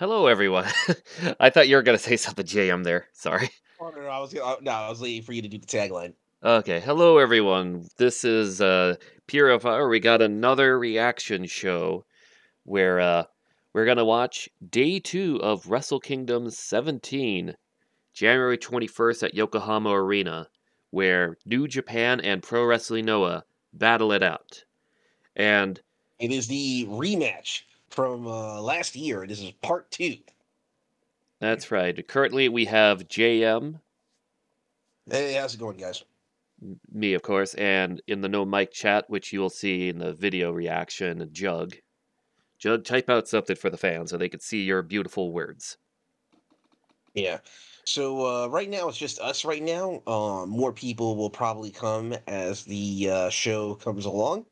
Hello, everyone. I thought you were going to say something, JM, there. Sorry. Oh, no, I was waiting for you to do the tagline. Okay, hello, everyone. This is Puro. We got another reaction show where we're going to watch day 2 of Wrestle Kingdom 17, January 21st at Yokohama Arena, where New Japan and Pro Wrestling Noah battle it out. And It is the rematch from last year. This is part 2. that's right. Currently, we have JM, Hey, how's it going, guys? me, of course, and in the no mic chat, which you'll see in the video reaction, Jug. Jug, type out something for the fans so they can see your beautiful words. Yeah. So right now it's just us. Right now, more people will probably come as the show comes along.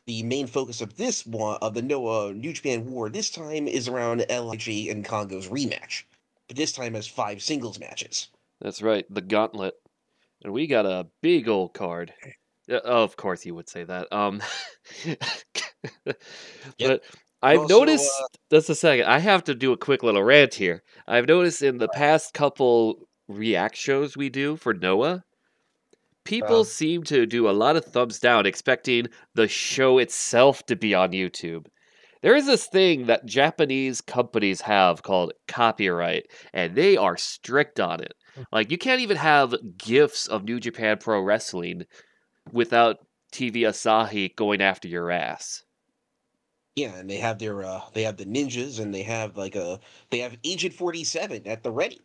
The main focus of this one of the Noah New Japan War this time is around LIJ and Congo's rematch, but this time as 5 singles matches. That's right, the gauntlet. And we got a big old card. Of course you would say that. Yep. But I've Also, noticed, just a second, I have to do a quick little rant here. I've noticed in the past couple react shows we do for Noah, people seem to do a lot of thumbs down, expecting the show itself to be on YouTube. There is this thing that Japanese companies have called copyright, and they are strict on it. Like, you can't even have GIFs of New Japan Pro Wrestling without TV Asahi going after your ass. yeah, and they have the ninjas, and they have Agent 47 at the ready.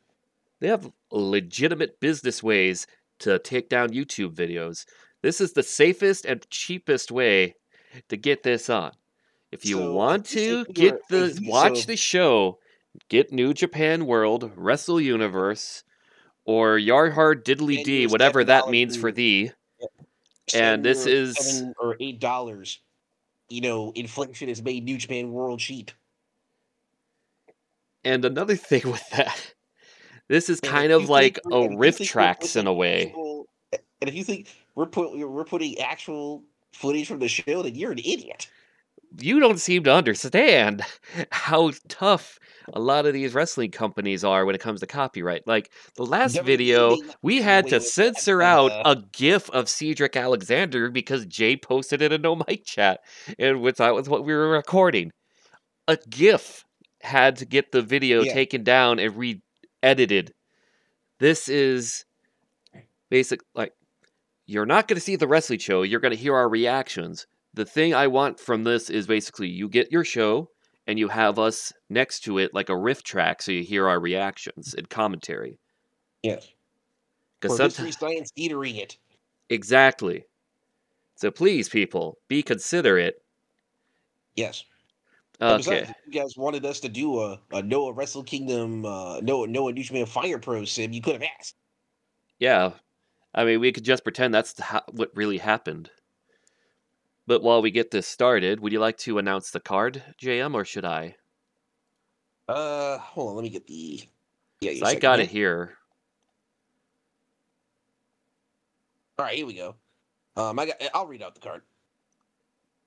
They have legitimate business ways to take down YouTube videos. This is the safest and cheapest way to get this on. If you So want to watch the show, get New Japan World, Wrestle Universe, or Yarhard Diddly spend D, your whatever that $7 means for thee. And spend this your is, $7 or $8. Inflation has made New Japan World cheap. and another thing with that, this is And kind of like a if you think we're rifftrax in a putting way. actual, and if you think we're putting actual footage from the show, then you're an idiot. You don't seem to understand how tough a lot of these wrestling companies are when it comes to copyright. Like the last WWE video, may not we get had away to with that, censor but out a GIF of Cedric Alexander because Jay posted it in no mic chat, and which that was what we were recording. A GIF had to get the video yeah. taken down and re-edited. This is basic. Like, you're not going to see the wrestling show. You're going to hear our reactions. The thing I want from this is basically you get your show and you have us next to it like a riff track so you hear our reactions and commentary. Yes. Because For Mystery sometimes, Science theatering it. exactly. So please, people, be considerate. Yes. And Okay. besides, if you guys wanted us to do a Noah Wrestle Kingdom, Noah New Japan Fire Pro sim, you could have asked. Yeah. I mean, we could just pretend that's what really happened. But while we get this started, would you like to announce the card, JM, or should I? Hold on, let me get the. Yeah, So your I second got it here. here. All right, here we go. I'll read out the card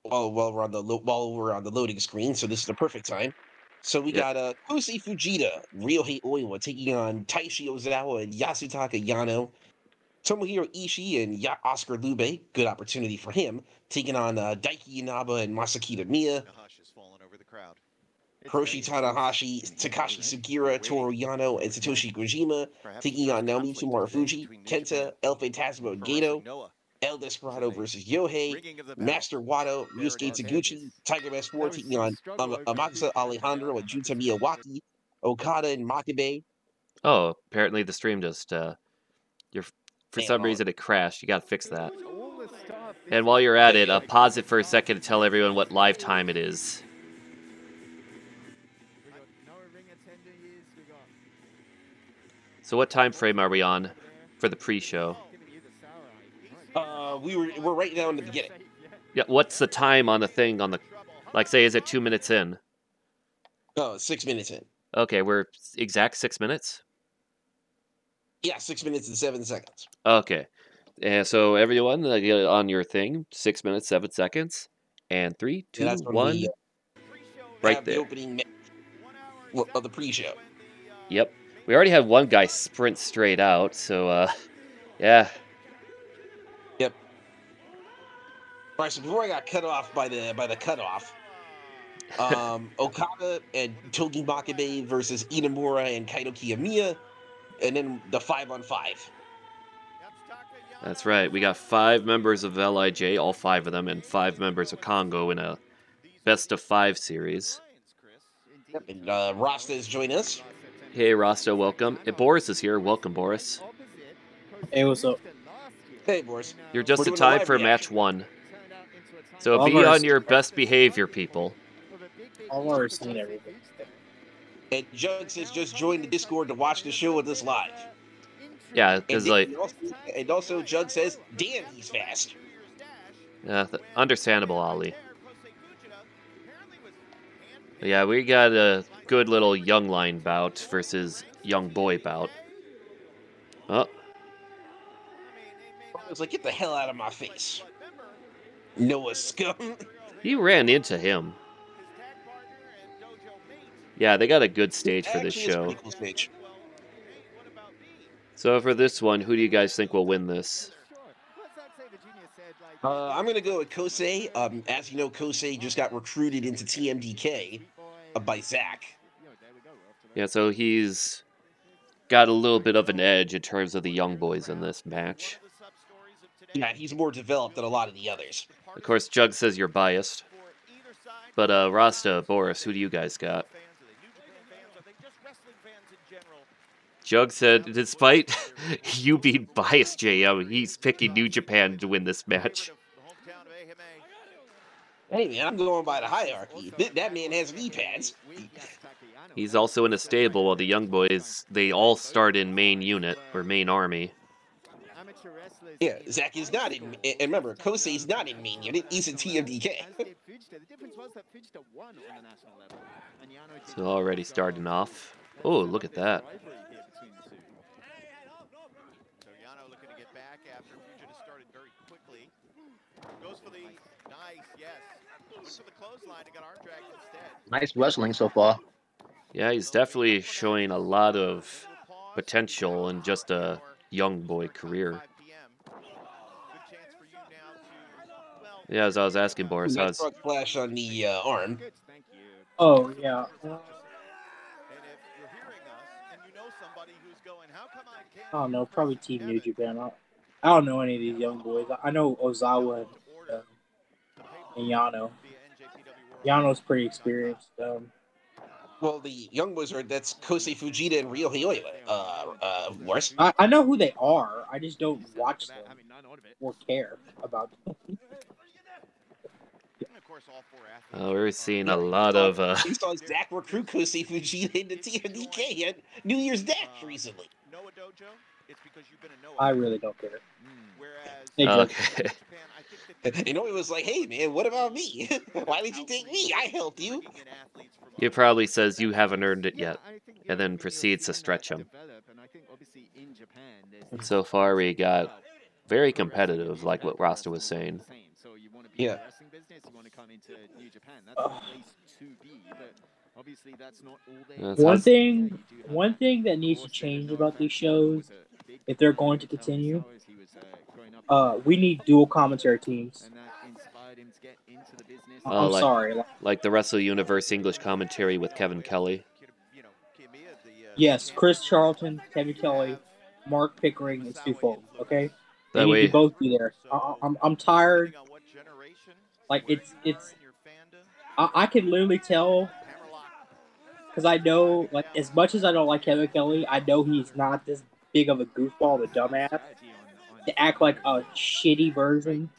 while we're on the loading screen. So this is the perfect time. So we Yep. got Kosei Fujita, Ryohei Oiwa taking on Taishi Ozawa and Yasutaka Yano. Tomohiro Ishii and Oscar Lube, good opportunity for him, taking on Daiki Inaba and Masakita Miya. Hiroshi Tanahashi, Takashi Sugiura, Toru Yano, and Satoshi Kojima, taking on Naomichi Marufuji, Kenta, El Phantasmo, and Gato. El Desperado versus Yohei, Master Wado, Ryusuke Taguchi, Tiger Mask 4 taking on Amakusa Alejandro and Junta Miyawaki, Okada and Makabe. Oh, apparently the stream just your for Damn, some hold on. reason it crashed. You gotta fix that. And while you're at There it, you go. pause it for a second to tell everyone what live time it is. So what time frame are we on for the pre-show? We're right now in the beginning. Yeah, what's the time on the thing on the, like, say, is it 2 minutes in? Oh, 6 minutes in. Okay, we're exact 6 minutes. Yeah, 6 minutes and 7 seconds. Okay, and so everyone on your thing, 6 minutes 7 seconds, and 3, And 2, that's when we 1, right have the there. opening match. of the pre-show. Yep. We already had one guy sprint straight out, so, yeah. Yep. All right, so before I got cut off by the cutoff, Okada and Togi Makabe versus Inamura and Kaito Kiyomiya, and then the 5-on-5. That's right. We got 5 members of LIJ, all 5 of them, and 5 members of Congo in a best-of-5 series. Yep, and Rasta has joined us. Hey, Rasta, welcome. Hey, Boris is here. Welcome, Boris. Hey, what's up? Hey, Boris. You're just We're in doing a time live for match reaction. 1. So I've be already on your best behavior, people. I've already seen everything. And Jugs has just joined the Discord to watch the show with us live. Yeah, And, because, like... also Jugs says, damn, he's fast. Yeah, understandable, Ali. Yeah, we got a good little young line bout versus young boy bout. Oh, I was like, get the hell out of my face. Noah Scum. he ran into him. Yeah, they got a good stage for this Actually, it's a show. pretty cool stage. So for this one, who do you guys think will win this? I'm going to go with Kosei. As you know, Kosei just got recruited into TMDK by Zach. Yeah, so he's got a little bit of an edge in terms of the young boys in this match. Yeah, he's more developed than a lot of the others. Of course, Jug says you're biased. But Rasta, Boris, who do you guys got? Jug said, despite you being biased, JM, he's picking New Japan to win this match. Hey, man, I'm going by the hierarchy. That man has knee pads. He's also in a stable while the young boys, they all start in main unit, or main army. Yeah, Zach is not in... And remember, Kosei's not in main unit. He's in TMDK. So already starting off. Oh, look at that. Nice wrestling so far. Yeah, he's definitely showing a lot of potential in just a young boy career. Yeah, as I was asking Boris, Nice frog flash on the arm. Oh, yeah. I don't know, probably Team New Japan. I don't know any of these young boys. I know Ozawa and Yano. Yano's pretty experienced. Well, the young boys are... That's Kosei Fujita and Ryo Hioila, of course. I know who they are. I just don't watch them or care about them. we're seeing a lot of... We saw Zach recruit Kosei Fujita into TMDK at New Year's Dash recently. I really don't care. Okay. You know, it was like, hey, man, what about me? Why did you take me? I helped you. He probably says you haven't earned it yet, and then proceeds to stretch him. So far, we got very competitive, like what Rasta was saying. Yeah. One thing that needs to change about these shows, if they're going to continue, we need dual commentary teams. I'm sorry. Like the Wrestle Universe English commentary with Kevin Kelly. Yes, Chris Charlton, Kevin Kelly, Mark Pickering, and Stu Fulton. Okay, they That need way, to both be there. I'm tired. Like it's. I can literally tell because I know, like, as much as I don't like Kevin Kelly, I know he's not this big of a goofball, the dumbass, to act like a shitty version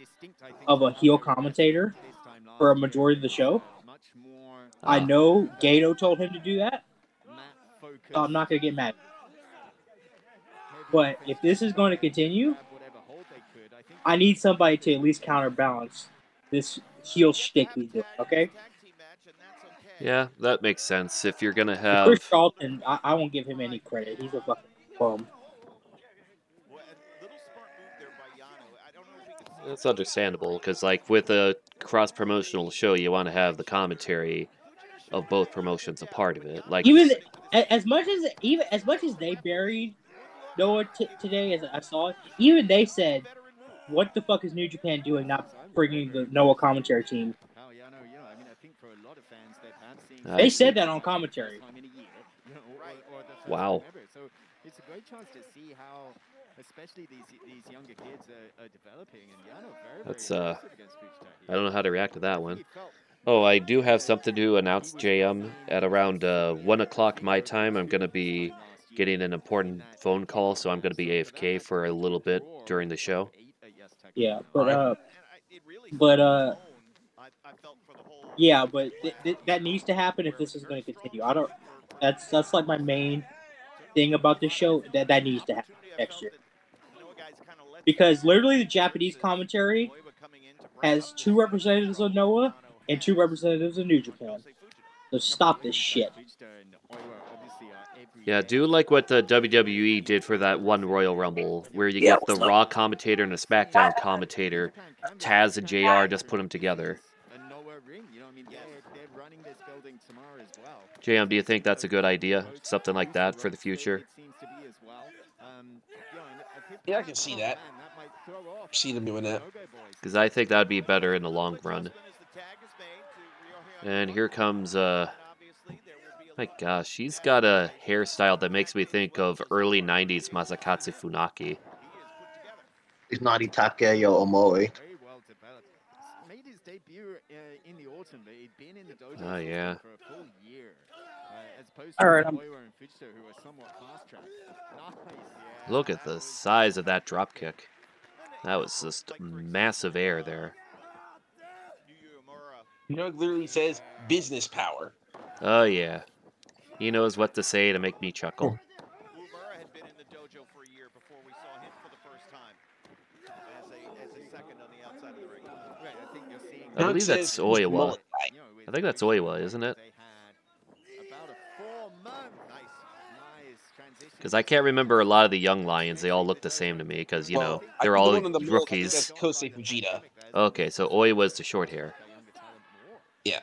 of a heel commentator for a majority of the show. I know Gato told him to do that, so I'm not going to get mad. But if this is going to continue, I need somebody to at least counterbalance this heel shtick he's doing, okay? Yeah, that makes sense. If you're gonna have Chris Charlton, I won't give him any credit. He's a fucking bum. That's understandable, because like with a cross-promotional show, you want to have the commentary of both promotions a part of it. Like even as much as they buried Noah today, as I saw it, even they said, "What the fuck is New Japan doing, not bringing the Noah commentary team?" They said that on commentary. Wow. It's a great chance to see how, especially these younger kids are developing, and Yano That's very aggressive against Fujita. I don't know how to react to that one. Oh, I do have something to announce, JM. At around 1 o'clock my time, I'm going to be getting an important phone call, so I'm going to be AFK for a little bit during the show. Yeah, yeah, but that needs to happen if this is going to continue. I don't. That's like my main thing about this show. That needs to happen next year. Because literally the Japanese commentary has 2 representatives of Noah and 2 representatives of New Japan. So stop this shit. Yeah, do like what the WWE did for that one Royal Rumble, where you get the Raw commentator and a SmackDown commentator. Taz and JR just put them together. JM, do you think that's a good idea? Something like that for the future? Yeah, I can see that. See them doing that. Because I think that'd be better in the long run. And here comes, my gosh, she's got a hairstyle that makes me think of early 90s Masakatsu Funaki. It's not Itakeya Omori. Made his debut in the autumn, but he'd been in the dojo Oh, yeah. for a full year. As opposed to Oiwa and Fujita, who are somewhat fast-tracked. Nice, yeah. Look at the size of that drop kick. That was just massive air there. You know, it literally says business power. Oh, yeah. He knows what to say to make me chuckle. had been in the dojo for a year before we saw him for the first time as a second on the outside of the ring. Right, I think you're seeing. I believe that's Oiwa. I think that's Oiwa, isn't it? Because I can't remember a lot of the young Lions. They all look the same to me because, you know, they're all rookies. That's Kosei Fujita. Okay, so Oiwa's the short hair. Yeah.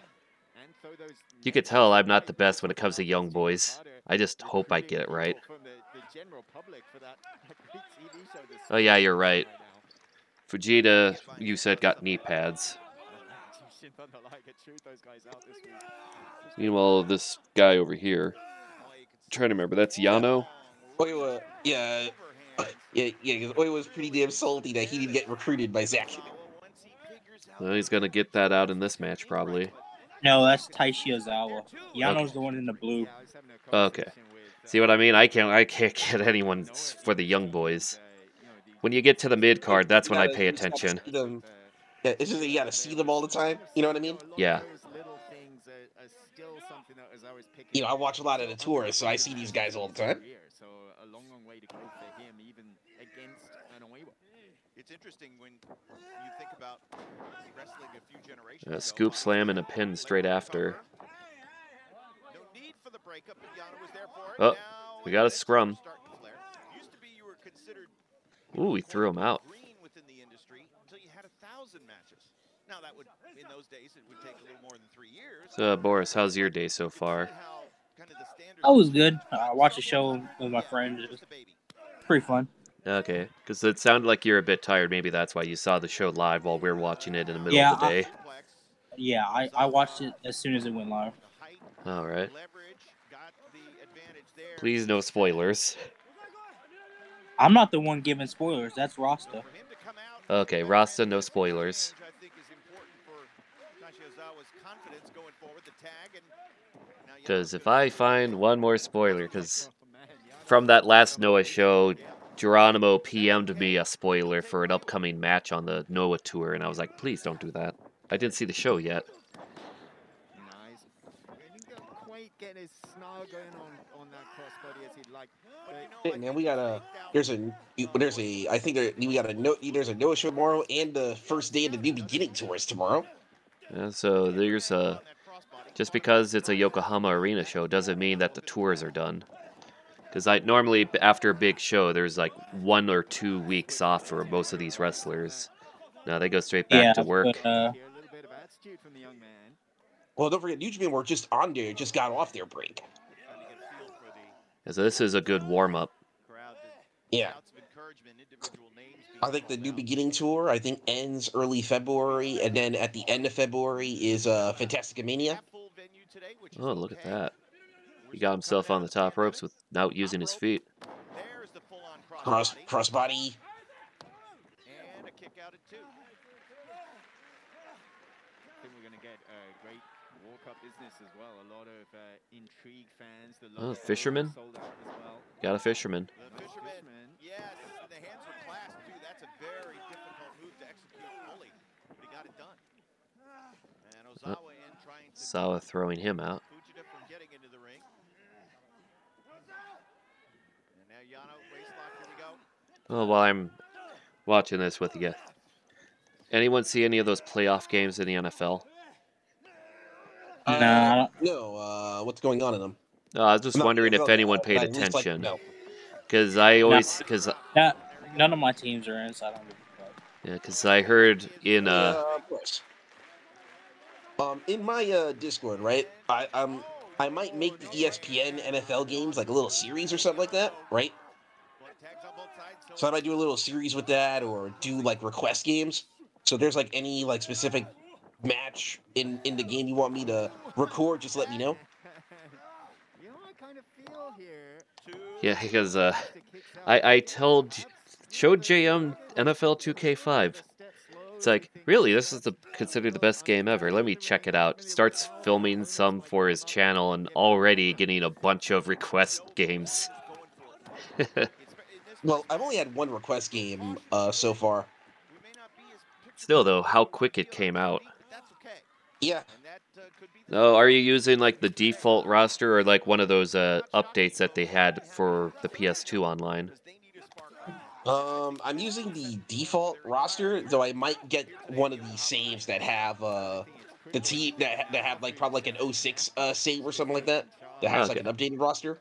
You could tell I'm not the best when it comes to young boys. I just hope I get it right. Oh yeah, you're right. Fujita, you said, got knee pads. Meanwhile, this guy over here, I'm trying to remember, that's Yano? Oiwa, yeah. Yeah, because Oiwa was pretty damn salty that he didn't get recruited by Zack. Well, he's going to get that out in this match, probably. No, that's Taishi Ozawa. Yano's the one in the blue. Okay. See what I mean? I can't get anyone for the young boys. When you get to the mid card, that's when I pay attention. Yeah, it's just that you gotta see them all the time. You know what I mean? Yeah. You know, I watch a lot of the tours, so I see these guys all the time. It's interesting when you think about wrestling a few generations ago. Scoop slam and a pin straight after. No need for the breakup, but Yano was there for it. Oh, we got a scrum. Used to be you were considered Ooh, he threw him out. green within the industry until you had 1,000 matches. Now that would, in those days, it would take a little more than 3 years. So, Boris, how's your day so far? That was good. I watched a show with my friends. It was pretty fun. Okay, because it sounded like you're a bit tired. Maybe that's why you saw the show live while we were watching it in the middle of the day. I watched it as soon as it went live. All right. Please, no spoilers. I'm not the one giving spoilers. That's Rasta. Okay, Rasta, no spoilers. Because if I find one more spoiler, because from that last Noah show, Geronimo PM'd me a spoiler for an upcoming match on the Noah tour, and I was like, please don't do that. I didn't see the show yet. Hey, man, we got a there's a I think we got there's a Noah show tomorrow and the first day of the New Beginning tours tomorrow. Yeah, so there's just because it's a Yokohama arena show doesn't mean that the tours are done. Because normally after a big show, there's like 1 or 2 weeks off for most of these wrestlers. Now they go straight back to work. But, Well, don't forget, New Japan were just on there, just got off their break. So this is a good warm-up. Yeah. I think the New Beginning Tour, I think, ends early February, and then at the end of February is Fantastica Mania. Oh, look at that. He got himself on the top ropes without using his feet. Crossbody. And a kick out at 2. I think we're going to get great walk-up business as well. A lot of intrigue fans. Oh, fisherman? Sold out as well. Got a fisherman. The fisherman, yes. The hands were clasped, too. That's a very difficult move to execute fully. But he got it done. And Ozawa in trying to... Sawa throwing him out. Fujita from getting into the ring. And now Yano, waistlock, here we go. Well, while I'm watching this with you, anyone see any of those playoff games in the NFL? No. What's going on in them? I was just wondering if anyone paid attention. Because I always... None of my teams are in, so I don't give a fuck. Yeah, because I heard in... in my Discord, right, I might make the ESPN NFL games like a little series or something like that, right? So I might do a little series with that, or do like request games. So if there's like any like specific match in the game you want me to record, just let me know. Yeah, because I showed JM NFL 2K5. It's like, really, this is considered the best game ever. Let me check it out. Starts filming some for his channel and already getting a bunch of request games. Well, I've only had one request game so far. Still, though, how quick it came out. Yeah. Oh, are you using like the default roster or like one of those updates that they had for the PS2 online? I'm using the default roster, though I might get one of these saves that have the team that have like probably like an 06 save or something like that has like an updated roster.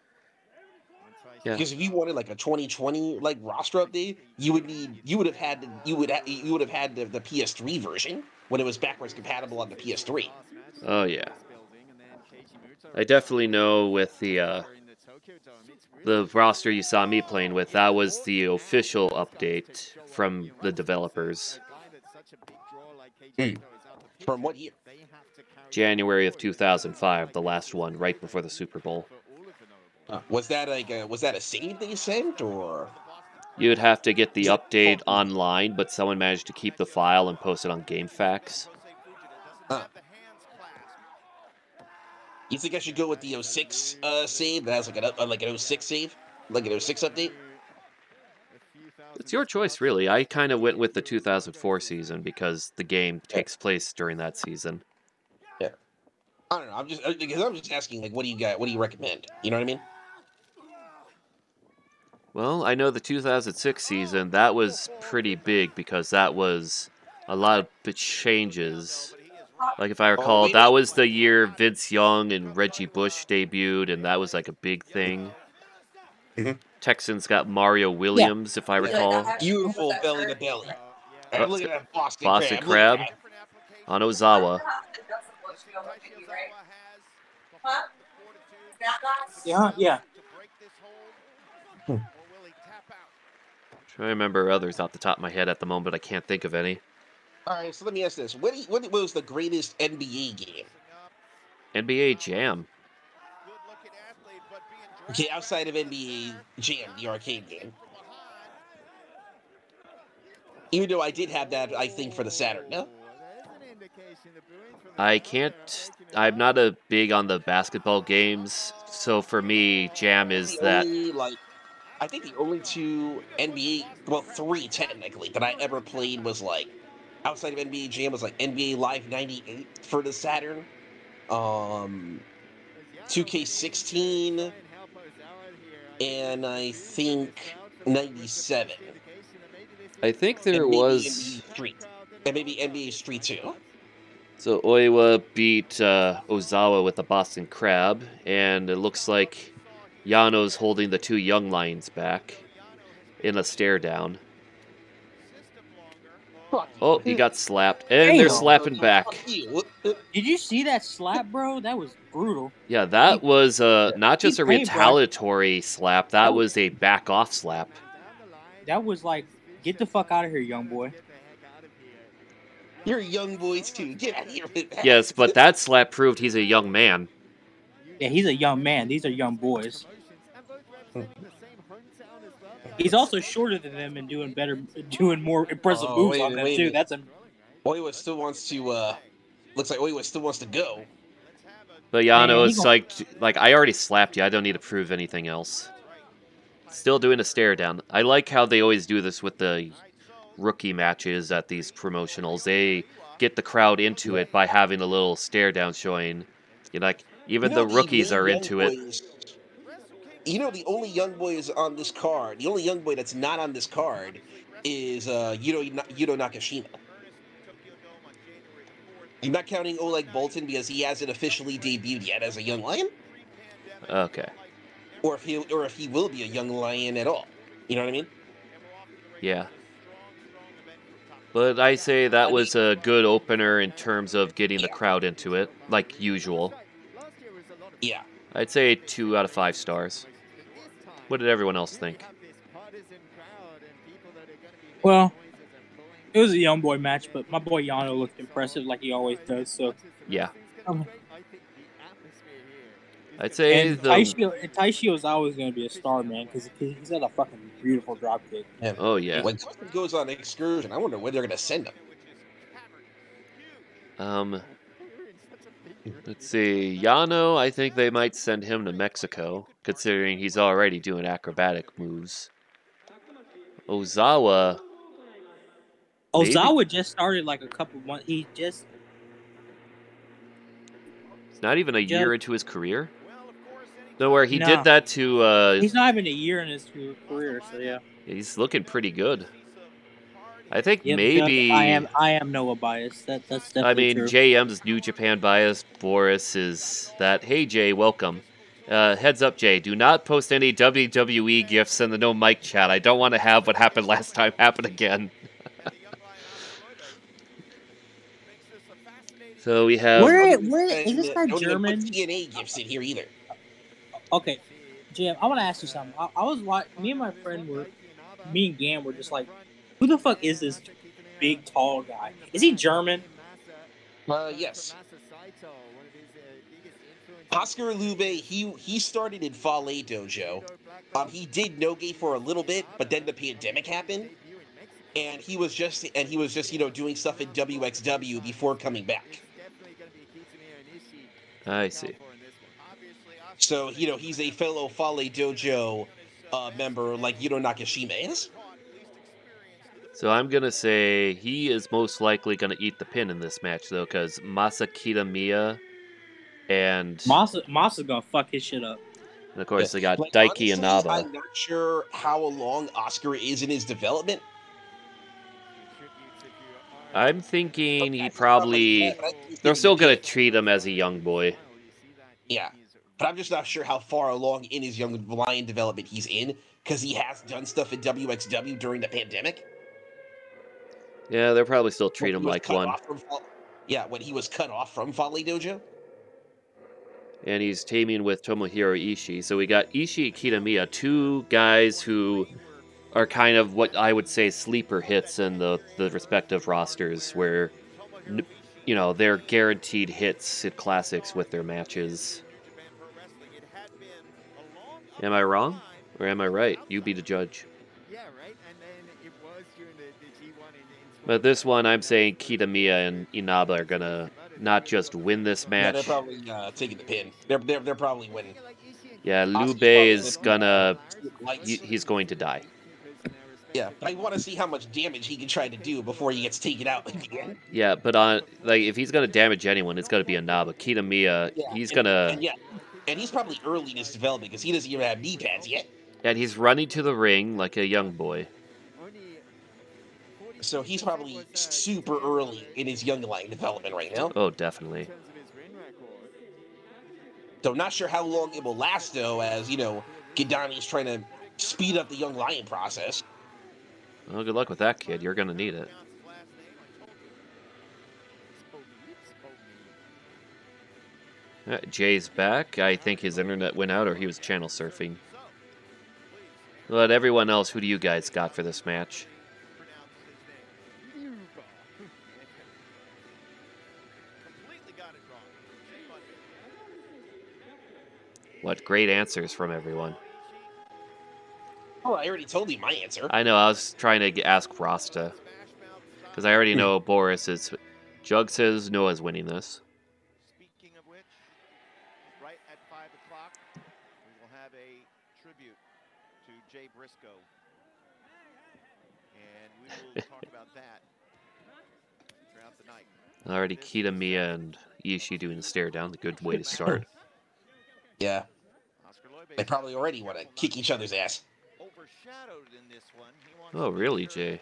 Yeah. Because if you wanted like a 2020 like roster update, you would have had the PS3 version when it was backwards compatible on the PS3. Oh yeah. I definitely know with the roster you saw me playing with, that was the official update from the developers. From what year? January of 2005, the last one, right before the Super Bowl. Was that a save they sent, or? You'd have to get the update online, but someone managed to keep the file and post it on GameFAQs. You think I should go with the 06 save that has like an 06 save, like an 06 update? It's your choice, really. I kind of went with the 2004 season because the game takes place during that season. Yeah. I don't know. I'm just asking, like, what do you got? What do you recommend? You know what I mean? Well, I know the 2006 season, that was pretty big because that was a lot of changes. Like, if I recall, that was the year Vince Young and Reggie Bush debuted, and that was like a big thing. Texans got Mario Williams, if I recall. Beautiful belly to belly. Look at that Boston Crab on Ozawa. Yeah. I remember others off the top of my head at the moment, but I can't think of any. All right, so let me ask this: what was the greatest NBA game? NBA Jam. Okay, outside of NBA Jam, the arcade game. Even though I did have that, I think, for the Saturn. No. I can't. I'm not a big on the basketball games, so for me, Jam is that. I think the only two NBA, well, three technically, that I ever played was like, outside of NBA Jam, was like NBA Live 98 for the Saturn, 2K16, and I think 97. I think there was... maybe NBA Street 2. So Oiwa beat Ozawa with the Boston Crab, and it looks like Yano's holding the two Young Lions back in a stare down. Fuck you. Oh, he got slapped, and they're slapping back. Fuck you. Did you see that slap, bro? That was brutal. Yeah, that was not just a pain, bro. retaliatory slap. That was a back off slap. That was like, get the fuck out of here, young boy. You're young boys too. Get out of here with that. Yes, but that slap proved he's a young man. Yeah, he's a young man. These are young boys. He's also shorter than them and doing more impressive moves on them too. That's a. Oiwa still wants to. Looks like Oiwa still wants to go. But Yano is like I already slapped you. I don't need to prove anything else. Still doing a stare down. I like how they always do this with the rookie matches at these promotionals. They get the crowd into it by having a little stare down showing. Like even the rookies are into it. You know, the only young boys on this card, the only young boy that's not on this card is Yuto Nakashima. I'm not counting Oleg Bolton because he hasn't officially debuted yet as a young lion. Okay. Or if he will be a young lion at all. You know what I mean? Yeah. But I say that was a good opener in terms of getting the crowd into it, like usual. Yeah. I'd say 2 out of 5 stars. What did everyone else think? Well, it was a young boy match, but my boy Yano looked impressive like he always does. So yeah, I'd say Taishi is always going to be a star, man, because he's got a fucking beautiful drop kick. Yeah. Oh yeah. When Dustin goes on excursion, I wonder where they're going to send him. Let's see. Yano, I think they might send him to Mexico, considering he's already doing acrobatic moves. Ozawa just started like a couple months. It's not even a year into his career. No, where he did that to. He's not even a year in his career, so yeah. He's looking pretty good. I think maybe I am Noah bias. That's definitely true. JM's New Japan bias. Boris is that. Hey Jay, welcome. Heads up, Jay. Do not post any WWE gifs in the no mic chat. I don't want to have what happened last time happen again. So we have. Where is this guy German? Don't even put TNA gifts in here either. Okay, JM, I want to ask you something. I was watching. Me and Gam were just like, who the fuck is this big tall guy? Is he German? Yes. Oscar Lube, he started in Fale Dojo. He did Noge for a little bit, but then the pandemic happened, and he was just doing stuff in WXW before coming back. I see. So he's a fellow Fale Dojo member like Yuto Nakashima is. So I'm gonna say he is most likely gonna eat the pin in this match though, because Masa Kitamiya and Masa's gonna fuck his shit up. And of course they got Daiki Inaba. I'm not sure how long Oscar is in his development. I'm thinking he probably they're still gonna treat him as a young boy. Yeah. But I'm just not sure how far along in his young lion development he's in, because he has done stuff in WXW during the pandemic. Yeah, they'll probably still treat him like one. When he was cut off from Fale Dojo. And he's teaming with Tomohiro Ishii. So we got Ishii and Kitamiya, 2 guys who are kind of what I would say sleeper hits in the respective rosters, where they're guaranteed hits at classics with their matches. Am I wrong? Or am I right? You be the judge. Yeah, right. And then it was during the G1 in But this one, I'm saying Kitamiya and Inaba are gonna not just win this match. Yeah, they're probably taking the pin. They're probably winning. Yeah, Lube is gonna. He's going to die. Yeah, I want to see how much damage he can try to do before he gets taken out again. Yeah, but if he's gonna damage anyone, it's gonna be Inaba. Kitamiya, he's gonna. And he's probably early in his development because he doesn't even have knee pads yet. And he's running to the ring like a young boy. So he's probably super early in his young lion development right now. Oh, definitely. So I'm not sure how long it will last, though, as, Gidani's trying to speed up the young lion process. Well, good luck with that, kid. You're going to need it. Jay's back. I think his internet went out or he was channel surfing. But everyone else, who do you guys got for this match? What great answers from everyone. Oh, I already told you my answer. I know, I was trying to ask Rasta. Because I already know Boris is... Jug says Noah's winning this. Speaking of which, right at 5 o'clock, we will have a tribute to Jay Briscoe. And we will talk about that throughout the night. Already Kita, Mia, and Ishii doing the stare down. The good way to start. Yeah. They probably already want to kick each other's ass. Oh, really, Jay?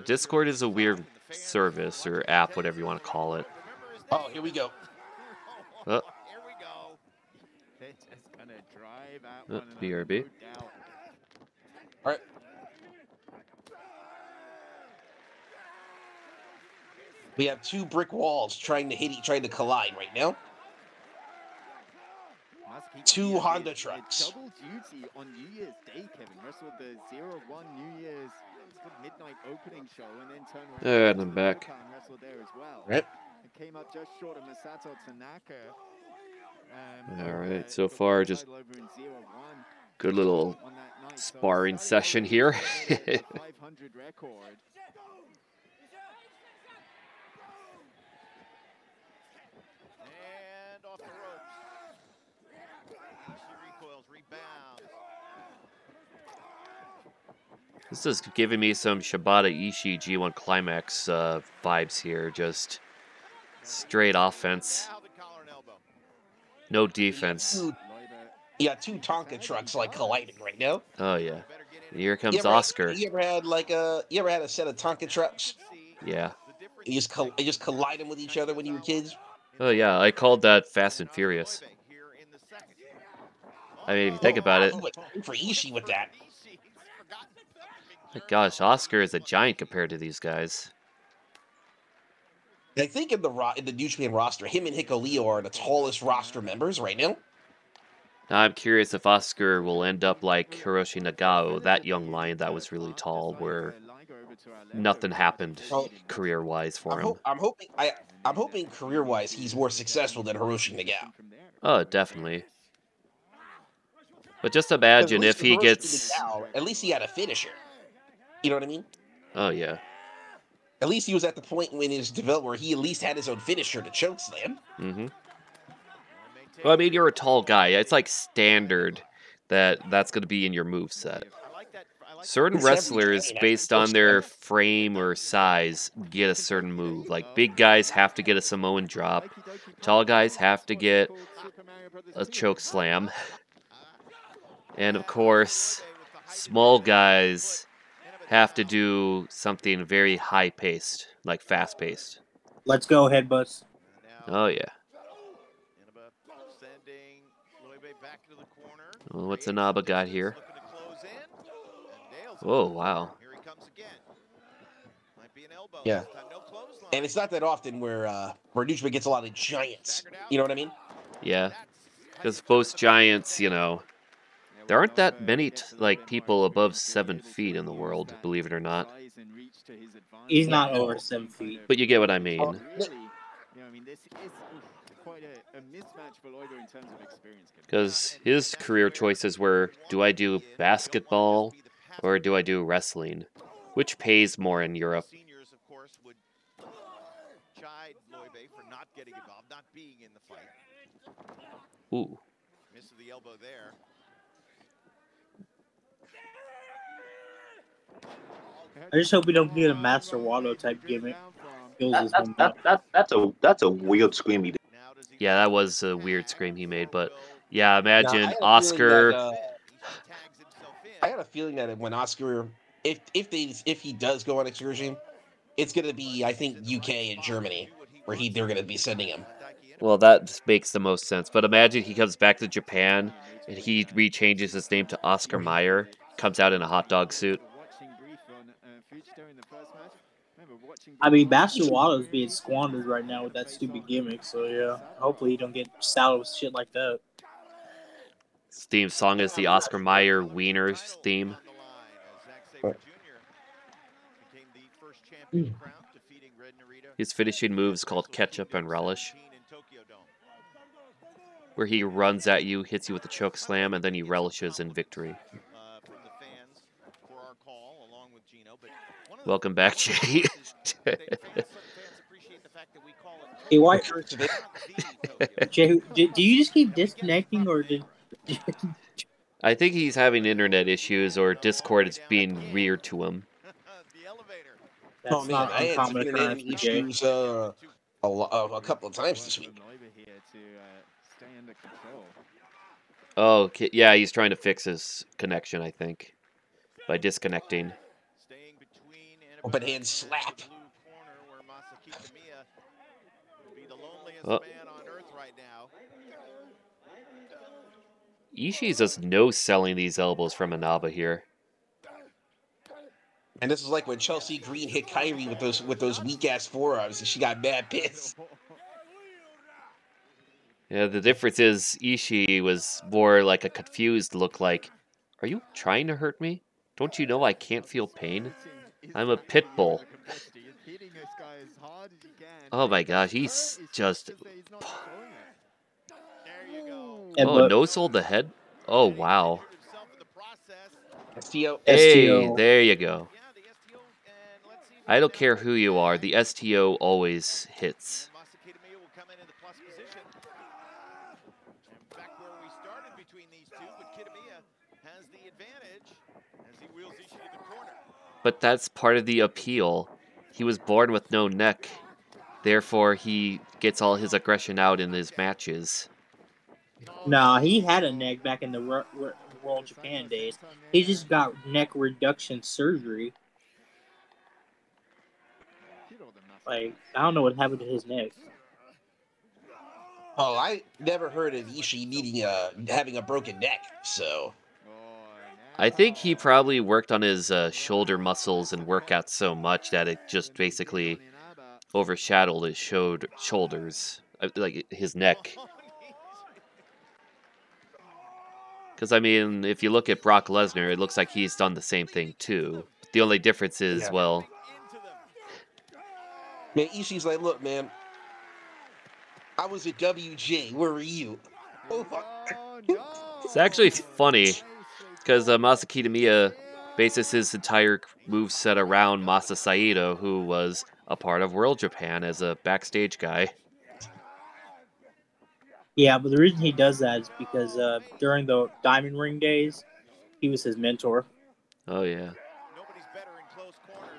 Discord is a weird service or app, whatever you want to call it. Oh, here we go. Here we go. They're just gonna drive out one BRB. All right. We have two brick walls trying to collide right now. Two Honda trucks. Double duty on New Year's Day, Kevin. Wrestled the 0-1 New Year's midnight opening show and then turned around And I'm back. and wrestled there as well. Right. It came up just short of Masato Tanaka. All right, so far just good little sparring session here. 500 record. And off the ropes. She recoils, rebounds. This is giving me some Shibata Ishii G1 Climax vibes here. Just straight offense. No defense. Yeah, two Tonka trucks like colliding right now. Oh yeah. And here comes Oscar. You ever had a set of Tonka trucks? Yeah. You just collide them with each other when you were kids? Oh yeah, I called that Fast and Furious. I mean, if you think about it. For Ishii with that. My gosh, Oscar is a giant compared to these guys. I think in the New Japan roster, him and Hikuleo are the tallest roster members right now. I'm curious if Oscar will end up like Hiroshi Nagao, that young lion that was really tall, where nothing happened career-wise for him. I'm hoping career-wise he's more successful than Hiroshi Nagao. Oh, definitely. But just imagine if he gets... Nagao, at least he had a finisher. You know what I mean? Oh, yeah. At least he was at the point in his development where he at least had his own finisher to chokeslam. Mm-hmm. Well, I mean, you're a tall guy. It's like standard that's going to be in your moveset. Certain wrestlers, based on their frame or size, get a certain move. Like, big guys have to get a Samoan drop. Tall guys have to get a choke slam. And, of course, small guys have to do something very high-paced, like fast-paced. Let's go, headbutts. Oh, yeah. Well, what's Inaba got here? Oh, wow. Yeah. And it's not that often where New Japan gets a lot of giants. You know what I mean? Yeah. Because most giants, you know, there aren't that many people above 7 feet in the world, believe it or not. He's not over 7 feet. But you get what I mean. Because his career choices were, do I do basketball or do I do wrestling? Which pays more in Europe? Seniors, of course, would chide Loibe for not getting involved, not being in the fight. Ooh. Misses the elbow there. I just hope we don't get a Master Wado type gimmick. That's a weird scream he did. Yeah, that was a weird scream he made, but yeah, imagine Oscar. I had a feeling that when Oscar, if he does go on excursion, it's gonna be, I think, UK and Germany where they're gonna be sending him. Well, that makes the most sense. But imagine he comes back to Japan and he rechanges his name to Oscar Mayer, comes out in a hot dog suit. I mean, Master Waddle's being squandered right now with that stupid gimmick. So yeah, hopefully you don't get saddled with shit like that. This theme song is the Oscar Mayer Wieners theme. His finishing move is called Ketchup and Relish, where he runs at you, hits you with a choke slam, and then he relishes in victory. Welcome back, Jay. Hey, why? Jay, do you just keep disconnecting, or did? I think he's having internet issues, or Discord is being weird to him. That's not I had some uncommon internet occurrence for Jay. issues a couple of times this week. Oh, yeah, he's trying to fix his connection, I think, by disconnecting. Open hand slap. Oh. Ishii's just no-selling these elbows from Inaba here. And this is like when Chelsea Green hit Kyrie with those weak-ass forearms, and she got mad pissed. Yeah, the difference is Ishii was more like a confused look like, are you trying to hurt me? Don't you know I can't feel pain? I'm a pit bull. Oh my gosh, he's just... Oh, no-sold the head? Oh, wow. STO. Hey, there you go. I don't care who you are, the STO always hits. But that's part of the appeal. He was born with no neck. Therefore, he gets all his aggression out in his matches. Nah, he had a neck back in the World Japan days. He just got neck reduction surgery. Like, I don't know what happened to his neck. Oh, I never heard of Ishii needing having a broken neck, so... I think he probably worked on his shoulder muscles and workouts so much that it just basically overshadowed his shoulders, like his neck. Because, I mean, if you look at Brock Lesnar, it looks like he's done the same thing, too. The only difference is, well... Man, Ishii's like, look, man, I was at WJ, where were you? Oh, fuck. It's actually funny, because Masa Kitamiya bases his entire moveset around Masa Saito, who was a part of World Japan as a backstage guy. Yeah, but the reason he does that is because during the Diamond Ring days, he was his mentor. Oh, yeah. Nobody's better in close corners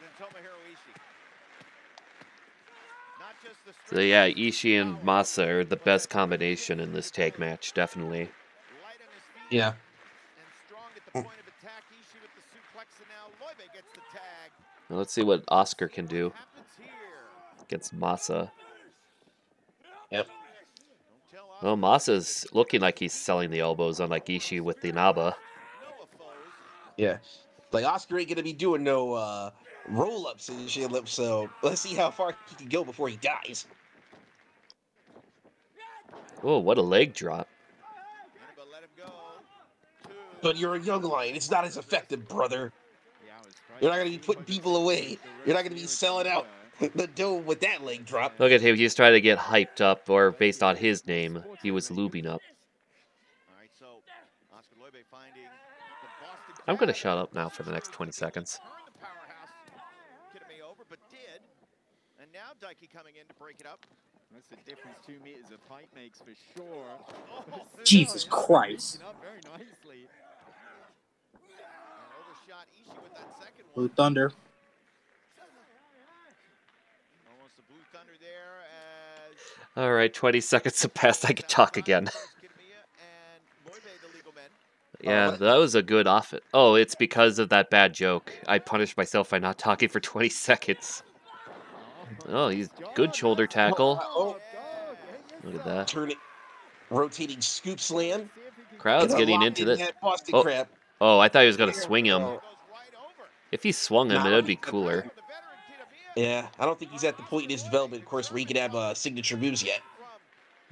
than Tomohiro Ishii. So, yeah, Ishii and Masa are the best combination in this tag match, definitely. Yeah. Now, let's see what Oscar can do against Masa. Yep. Well, Masa's looking like he's selling the elbows, unlike Ishii with the Inaba. Yeah. Like, Oscar ain't gonna be doing no roll-ups and shit, so let's see how far he can go before he dies. Oh, what a leg drop. But you're a young lion. It's not as effective, brother. You're not gonna be putting people away. You're not gonna be selling out the dome with that leg drop. Look at him. He's trying to get hyped up, or based on his name, he was lubing up. I'm going to shut up now for the next 20 seconds. And now Daiki coming in to break it up. That's the difference 2 meters of height makes for sure. Jesus Christ. Very nicely. And overshot Ishii with that second one. Blue Thunder. Almost a Blue Thunder there as... All right, 20 seconds have passed. I can talk again. Yeah, that was a good offense. Oh, it's because of that bad joke. I punished myself by not talking for 20 seconds. Oh, he's good shoulder tackle. Look at that. Turn it. Rotating scoop slam. Crowd's getting into this. Oh, I thought he was going to swing him. If he swung him, it would be cooler. Yeah, I don't think he's at the point in his development course where he can have signature moves yet.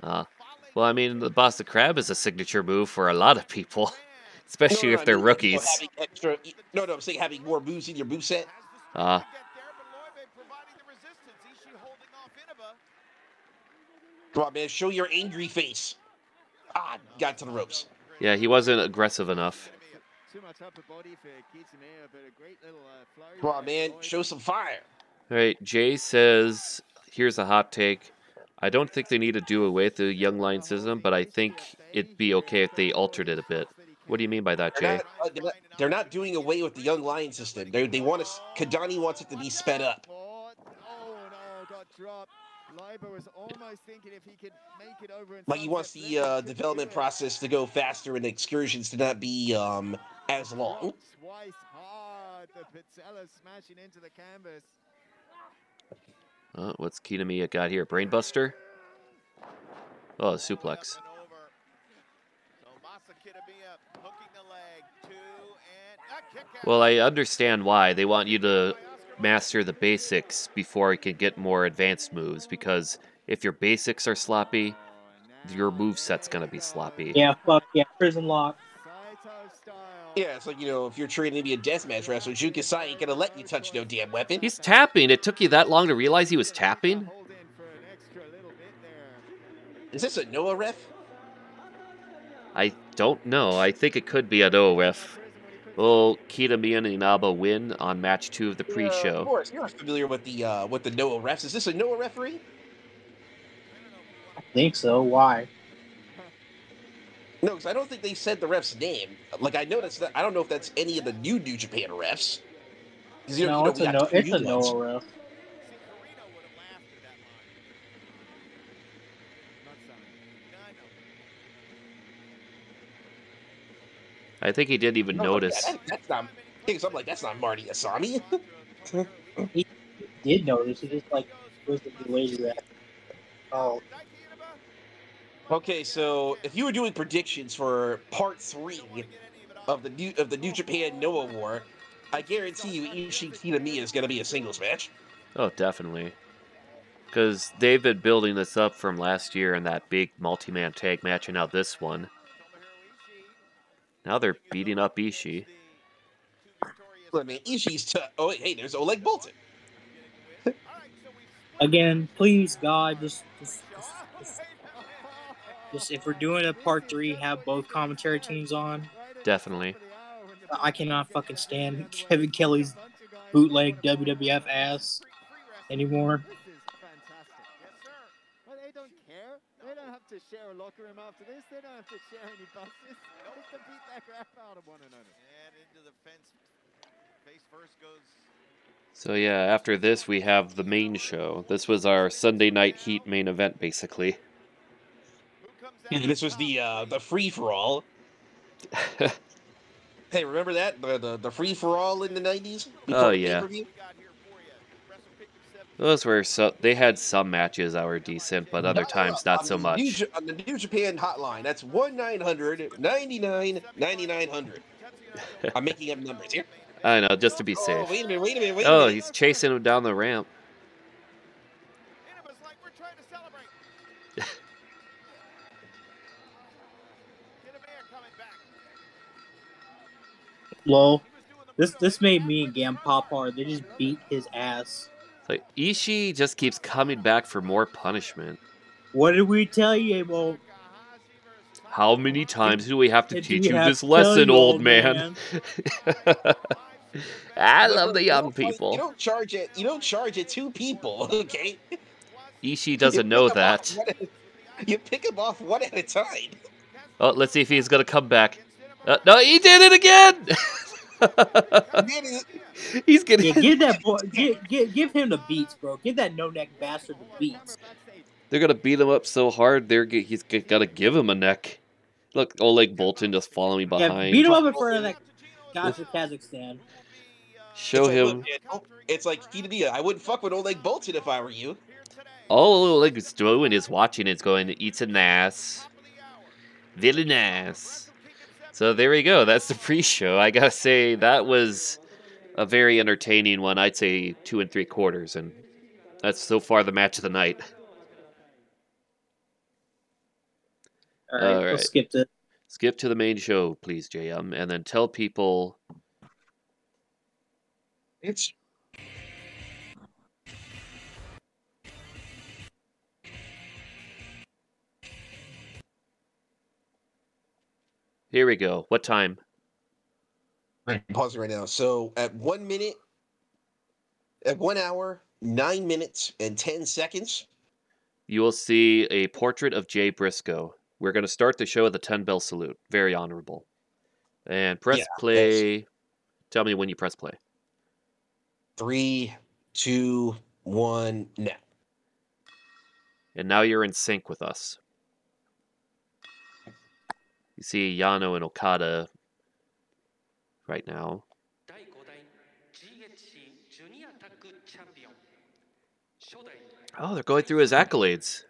Well, I mean, the Boston Crab is a signature move for a lot of people, especially if they're rookies. Having extra. No, I'm saying having more moves in your moveset. Come on, man, show your angry face. Got to the ropes. Yeah, he wasn't aggressive enough. Come on, man, show some fire. All right, Jay says, here's a hot take. I don't think they need to do away with the young lion system, but I think it'd be okay if they altered it a bit. What do you mean by that, Jay? They're not doing away with the young lion system. They want us. Kadani wants it to be sped up. Like he wants the development process to go faster and excursions to not be as long. What's Kitamiya got here? Brainbuster? Oh, suplex. Well, I understand why. They want you to master the basics before you can get more advanced moves, because if your basics are sloppy, your moveset's going to be sloppy. Yeah, fuck yeah, prison lock. Yeah, it's like, if you're training to be a deathmatch wrestler, Jukasai ain't gonna let you touch no damn weapon. He's tapping. It took you that long to realize he was tapping? Is this a Noah ref? I don't know. I think it could be a Noah ref. Will Kitamiya and Inaba win on match 2 of the pre-show? Of course, you're familiar with the Noah refs. Is this a Noah referee? I think so. Why? No, because I don't think they said the ref's name. Like, I noticed that. I don't know if that's any of the new Japan refs. It's a Noah ref. I think he didn't even notice. Yeah, that's not. Because I'm like, that's not Marty Asami. He did notice. He just was the way that. Oh. Okay, so if you were doing predictions for part 3 of the New Japan Noah War, I guarantee you Ishii Kitamiya is going to be a singles match. Oh, definitely. Because they've been building this up from last year in that big multi-man tag match, and now this one. Now they're beating up Ishii. I mean, Ishii's oh, hey, there's Oleg Boltin. Again, please, God, just if we're doing a part 3, have both commentary teams on. Definitely. I cannot fucking stand Kevin Kelly's bootleg WWF ass anymore. They don't care. They don't have to share a locker room after this. They don't have to share any buses. They can beat that crap out of one another. And into the fence. Face first goes. So yeah, after this we have the main show. This was our Sunday Night Heat main event, basically. This was the free for all. Hey, remember that the free for all in the 90s? Oh yeah. Those were they had some matches that were decent, but other times not so much. On the New Japan hotline, that's 1-900-99-9900. I'm making up numbers here. I know, just to be safe. Wait a minute. Oh, he's chasing him down the ramp. Lol. This made me and Gam pop hard. They just beat his ass. It's like Ishii just keeps coming back for more punishment. What did we tell you, Amo? How many times do we have to teach you this lesson, old man? I love the young people. You don't charge it to people, okay? Ishii doesn't know that. You pick him off one at a time. Oh, let's see if he's gonna come back. No, he did it again! He's getting. Yeah, give that boy. Give him the beats, bro. Give that no neck bastard the beats. They're gonna beat him up so hard. He's gotta give him a neck. Look, Oleg Boltin just following behind. Yeah, beat him up in front of that guy from Kazakhstan. Show him. It's like Kitamiya. I wouldn't fuck with Oleg Boltin if I were you. All Oleg is doing is watching. It's going to eat an ass. Villain ass. So there we go. That's the pre-show. I gotta say that was a very entertaining one. I'd say 2 3/4, and that's so far the match of the night. All right, let's skip to. Skip to the main show, please, JM, and then tell people. It's Here we go. What time? I'm pausing right now. So at 1 minute, at 1 hour, 9 minutes, and 10 seconds, you will see a portrait of Jay Briscoe. We're going to start the show with a 10-bell salute. Very honorable. And press play. Tell me when you press play. 3, 2, 1, now. And now you're in sync with us. You see Yano and Okada right now. Oh, they're going through his accolades.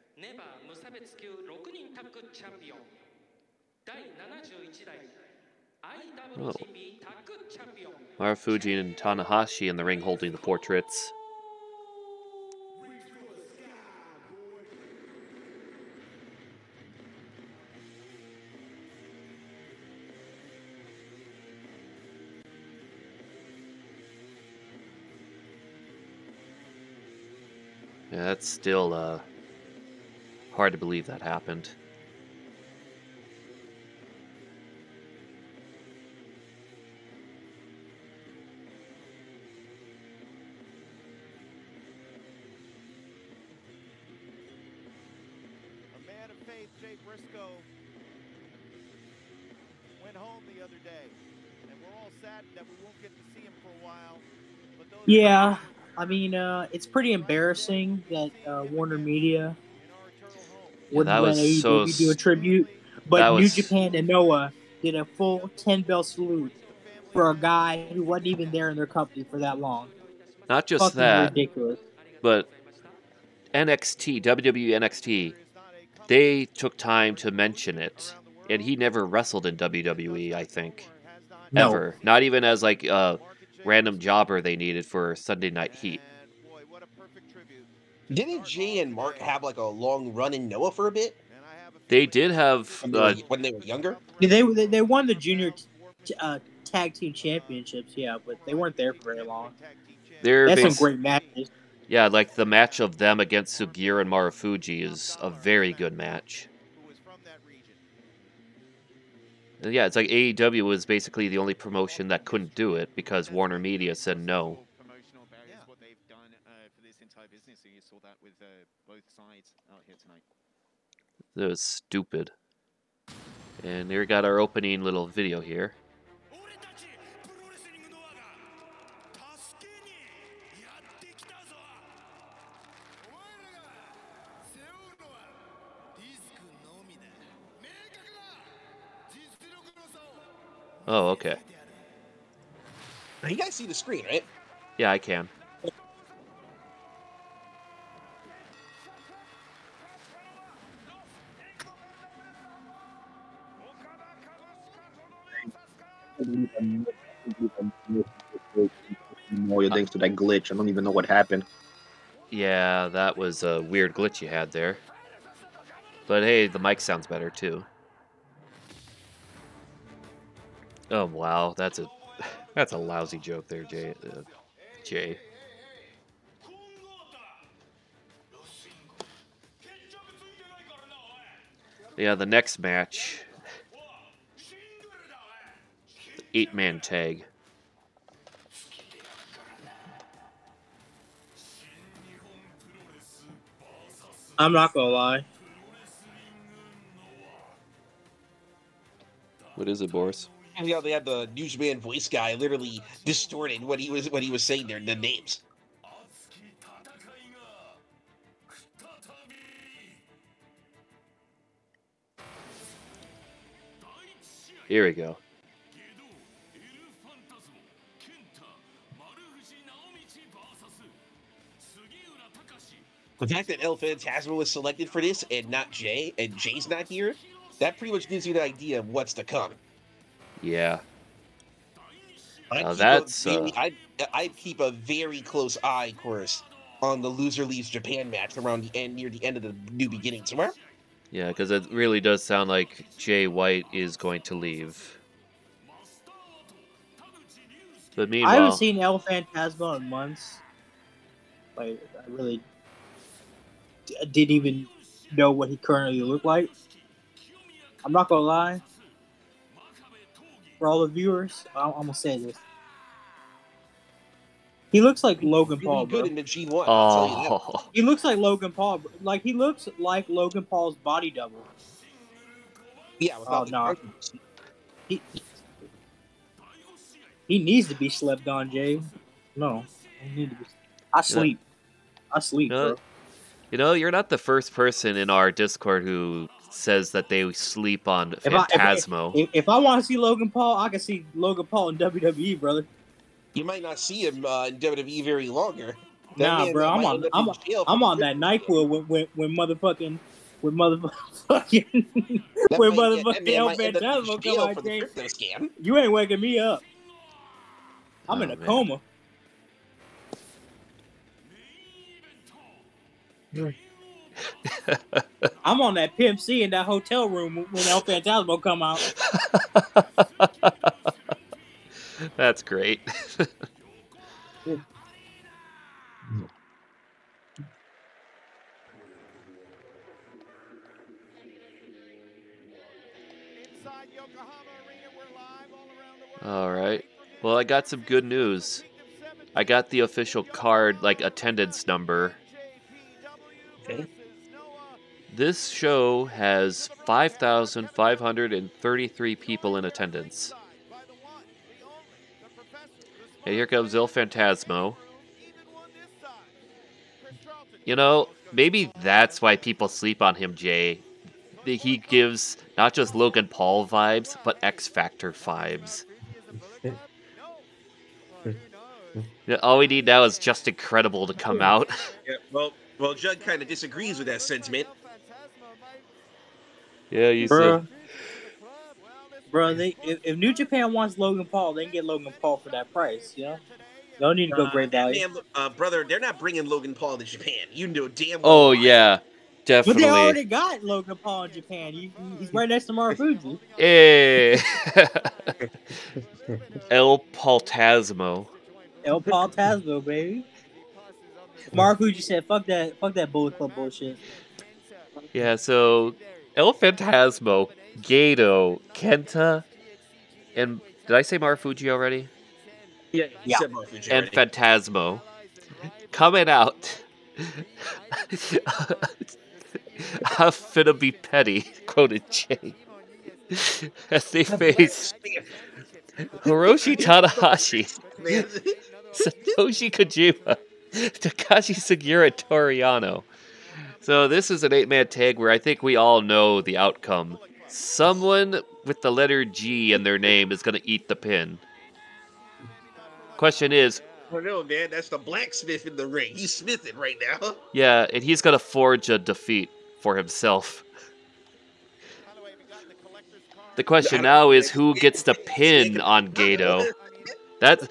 Oh. Marufuji and Tanahashi in the ring holding the portraits. Yeah, that's still hard to believe that happened. A man of faith, Jay Briscoe, went home the other day, and we're all saddened that we won't get to see him for a while. But those Yeah, I mean, it's pretty embarrassing that Warner Media wouldn't let AEW do a tribute, but New Japan and Noah did a full 10-bell salute for a guy who wasn't even there in their company for that long. Not just fucking that, ridiculous. But NXT, WWE NXT, they took time to mention it, and he never wrestled in WWE, I think. No. Ever. Not even as like a random jobber they needed for Sunday Night Heat. Didn't Jay and Mark have like a long run in Noah for a bit? They did have when they were younger. Yeah, they won the junior tag team championships, yeah, but they weren't there for very long. That's some great matches. Yeah, like the match of them against Sugiura and Marufuji is a very good match. And yeah, it's like AEW was basically the only promotion that couldn't do it because Warner Media said no. That was stupid. And here we got our opening little video here. Oh, okay. You guys see the screen, right? Yeah, I can. More thanks to that glitch. I don't even know what happened. Yeah, that was a weird glitch you had there. But hey, the mic sounds better too. Oh wow, that's a lousy joke there, Jay. Jay. Yeah, the next match. 8-man tag. I'm not gonna lie. What is it, Boris? Yeah, they had the New Japan voice guy literally distorted what he was saying there, the names. Here we go. The fact that El Phantasmo was selected for this and not Jay, and Jay's not here, that pretty much gives you the idea of what's to come. Yeah. I'd I keep a very close eye, of course, on the loser leaves Japan match around the end, near the end of the New Beginning tomorrow. Yeah, because it really does sound like Jay White is going to leave. But I haven't meanwhile, seen El Phantasmo in months. Like, I really didn't even know what he currently looked like. I'm not gonna lie. For all the viewers, I'm gonna say this. He looks like Logan Really Paul, good bro. in the G1. I'll tell you that. oh, He looks like Logan Paul. Like, he looks like Logan Paul's body double. Yeah, without the no. controversy. He needs to be slept on, Jay. No. He need to be. I sleep, bro. You know, you're not the first person in our Discord who says that they sleep on Phantasmo. If I want to see Logan Paul, I can see Logan Paul in WWE, brother. You might not see him in WWE very longer. Nah, bro, I'm on that NyQuil when motherfucking El Phantasmo come out, Jay. You ain't waking me up. I'm in a coma. I'm on that Pimp C in that hotel room when El Phantasmo come out. That's great. All right. Well, I got some good news. I got the official card, like, attendance number. Okay. This show has 5,533 people in attendance. And here comes El Phantasmo. You know, maybe that's why people sleep on him, Jay. He gives not just Logan Paul vibes, but X Factor vibes. All we need now is Just Incredible to come out. Yeah, well, Judd kind of disagrees with that sentiment. Yeah, you said. Bro, if New Japan wants Logan Paul, they can get Logan Paul for that price, you know? Don't need to go great value. Brother, they're not bringing Logan Paul to Japan. You know damn well. Oh, yeah. Definitely. But they already got Logan Paul in Japan. He's right next to Marufuji. Hey. El Phantasmo. El Phantasmo, baby. Marufuji said, fuck that Bullet Club bullshit. Yeah, so El Phantasmo, Gato, Kenta, and did I say Marufuji already? Yeah, you said Marufuji and already. Phantasmo coming out. I'm finna be petty, quoted Jay. As they face Hiroshi Tanahashi, Satoshi Kojima, Takashi Sugiura, and Toriano. So this is an 8-man tag where I think we all know the outcome. Someone with the letter G in their name is going to eat the pin. Question is... Oh no, man, that's the blacksmith in the ring. He's smithing right now. Yeah, and he's going to forge a defeat for himself. The question now is who gets the pin on Gato. That's...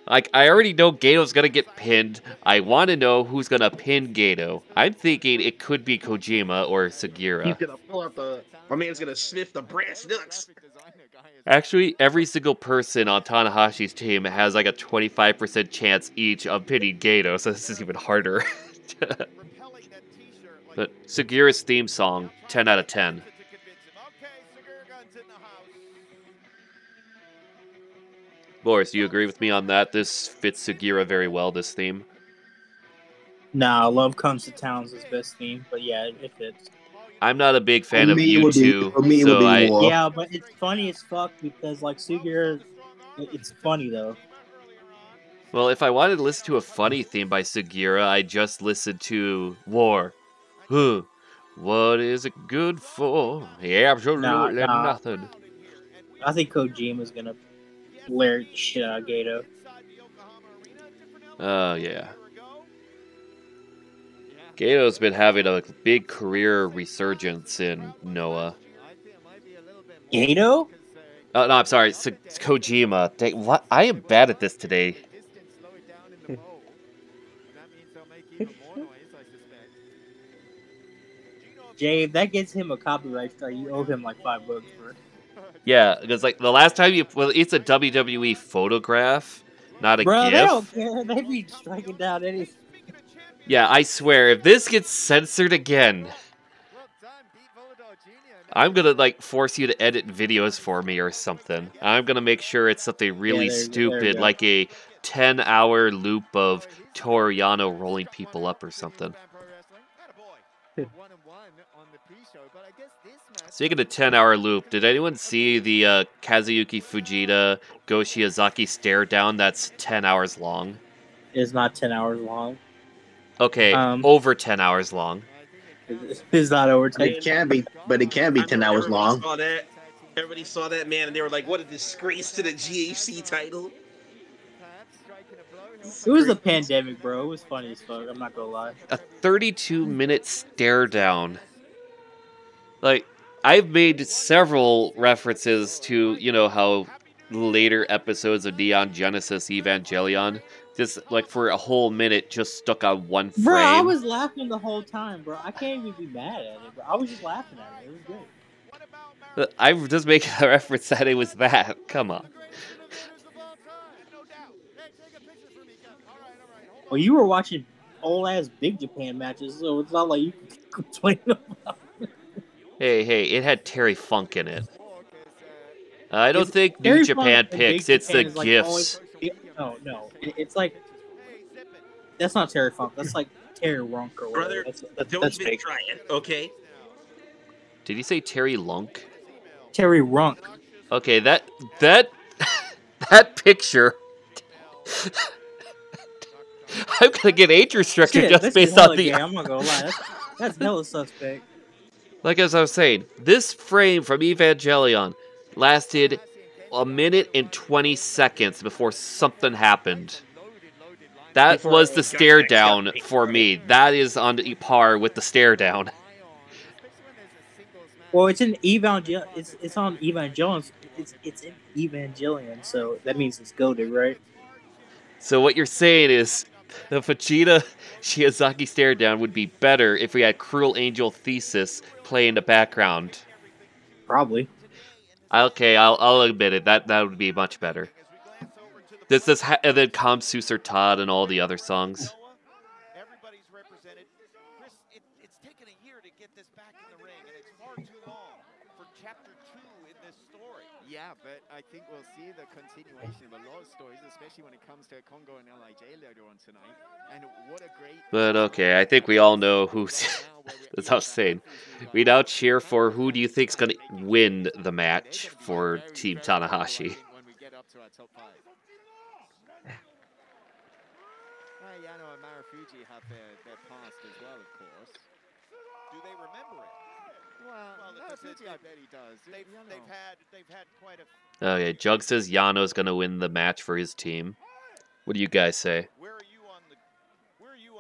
Like, I already know Gato's gonna get pinned. I want to know who's gonna pin Gato. I'm thinking it could be Kojima or Sugiura. He's gonna pull out my man's gonna sniff the brass knucks. Actually, every single person on Tanahashi's team has like a 25% chance each of pinning Gato, so this is even harder. But Sugiura's theme song, 10 out of 10. Boris, do you agree with me on that? This fits Sugiura very well, this theme. Nah, Love Comes to Town's his best theme, but yeah, it fits. I'm not a big fan of U2, so yeah, but it's funny as fuck because like Sugiura, it's funny though. Well, if I wanted to listen to a funny theme by Sugiura, I just listened to War. What is it good for? Absolutely nothing. I think Kojima's gonna flare shit out of Gato. Oh, yeah. Gato's been having a big career resurgence in Noah. Gato? Oh, no, I'm sorry. Kojima. What? I am bad at this today. Jay, if that gets him a copyright strike, you owe him like $5, bro. Yeah, because like the last time it's a WWE photograph, not a Bro, GIF. they don't care. They be striking down anything. Yeah, I swear, if this gets censored again, I'm gonna like force you to edit videos for me or something. I'm gonna make sure it's something really stupid, like a 10-hour loop of Toru Yano rolling people up or something. Speaking of 10-hour loop, did anyone see the Kazuyuki Fujita Go Shiozaki stare down that's 10 hours long? It's not 10 hours long. Okay, over 10 hours long. It's not over 10. It can be, but it can be 10 hours long. Everybody saw that, man, and they were like, "What a disgrace to the GHC title." It was the pandemic, bro. It was funny as fuck. I'm not gonna lie. A 32-minute stare down. Like, I've made several references to, you know, how later episodes of Neon Genesis Evangelion, just like for a whole minute, just stuck on one frame. Bro, I was laughing the whole time, bro. I can't even be mad at it, bro. I was just laughing at it. It was great. I'm just making a reference that it was that. Come on. Well, you were watching old ass Big Japan matches, so it's not like you can complain about it. Hey, it had Terry Funk in it. I don't think New Japan picks, it's the GIFs. No. It's like, that's not Terry Funk. That's like Terry Runk or whatever. Brother, don't even try it, okay? Did you say Terry Lunk? Terry Runk. Okay, that picture. I'm gonna get age restricted just based on the. I'm not gonna lie, that's hella suspect. Like as I was saying, this frame from Evangelion lasted a minute and 20 seconds before something happened. That was the stare down for me. That is on par with the stare down. Well, it's in Evangelion. It's on Evangelion. It's in Evangelion, so that means it's goated, right? So what you're saying is the Vegeta Shiozaki stare down would be better if we had Cruel Angel Thesis play in the background. Probably. Okay, I'll admit it. That would be much better. And then Kamsuser Todd and all the other songs. Everybody's represented. Chris, it's taken a year to get this back in the ring, and it's far too long for chapter 2 in this story. Yeah, but I think we'll see the continuation of a lot of stories, especially when it comes to Congo and LIJ later on tonight. And what a great... But okay, I think we all know who's... That's what I was saying. We now cheer for who do you think's going to win the match for Team Tanahashi. When we get up to our top 5. Yano and Marufuji have their past as well, of course. Do they remember it? Well, Marufuji, I bet he does. They've had quite a... Okay, Jug says Yano's going to win the match for his team. What do you guys say? Where are you on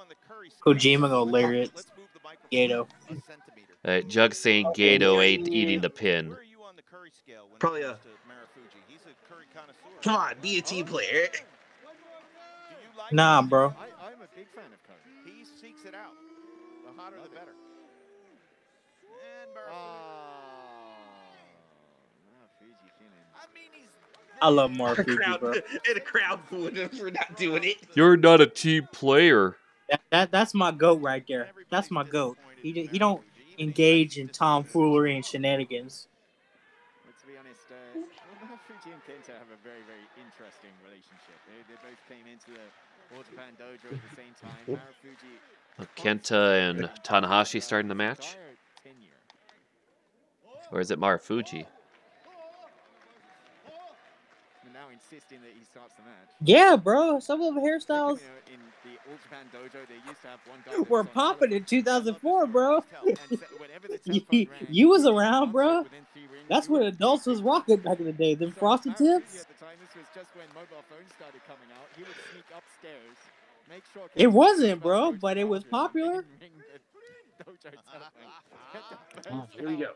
the Curry scale? Kojima go lariat. Gato. Jug saying Gato ain't eating the pin. Where are you on the Curry scale when Probably it comes to Marufuji? He's a Curry connoisseur. Come on, be a team player. Nah, bro. I'm a big fan of Curry. He seeks it out. The hotter, the better. And Marufuji feeling. I mean, he's... I love Marufuji, bro. And the crowd booing him for not doing it. You're not a team player. That's my goat right there. That's my goat. He don't engage in tomfoolery and shenanigans. Let's be honest, Marufuji and Kenta have a very, very interesting relationship. They both came into the All Japan Dojo at the same time. Marufuji... Kenta and Tanahashi starting the match? Or is it Marufuji? Now insisting that he starts the match. Yeah, bro. Some of the hairstyles In the All Japan Dojo, they used to have one guy were popping in 2004, bro. You was around, bro. That's when adults was rocking back in the day. Them frosted tips. At the time, this was just when mobile phones started coming out. He would sneak upstairs, make sure It wasn't, bro, but it was popular. Here we go.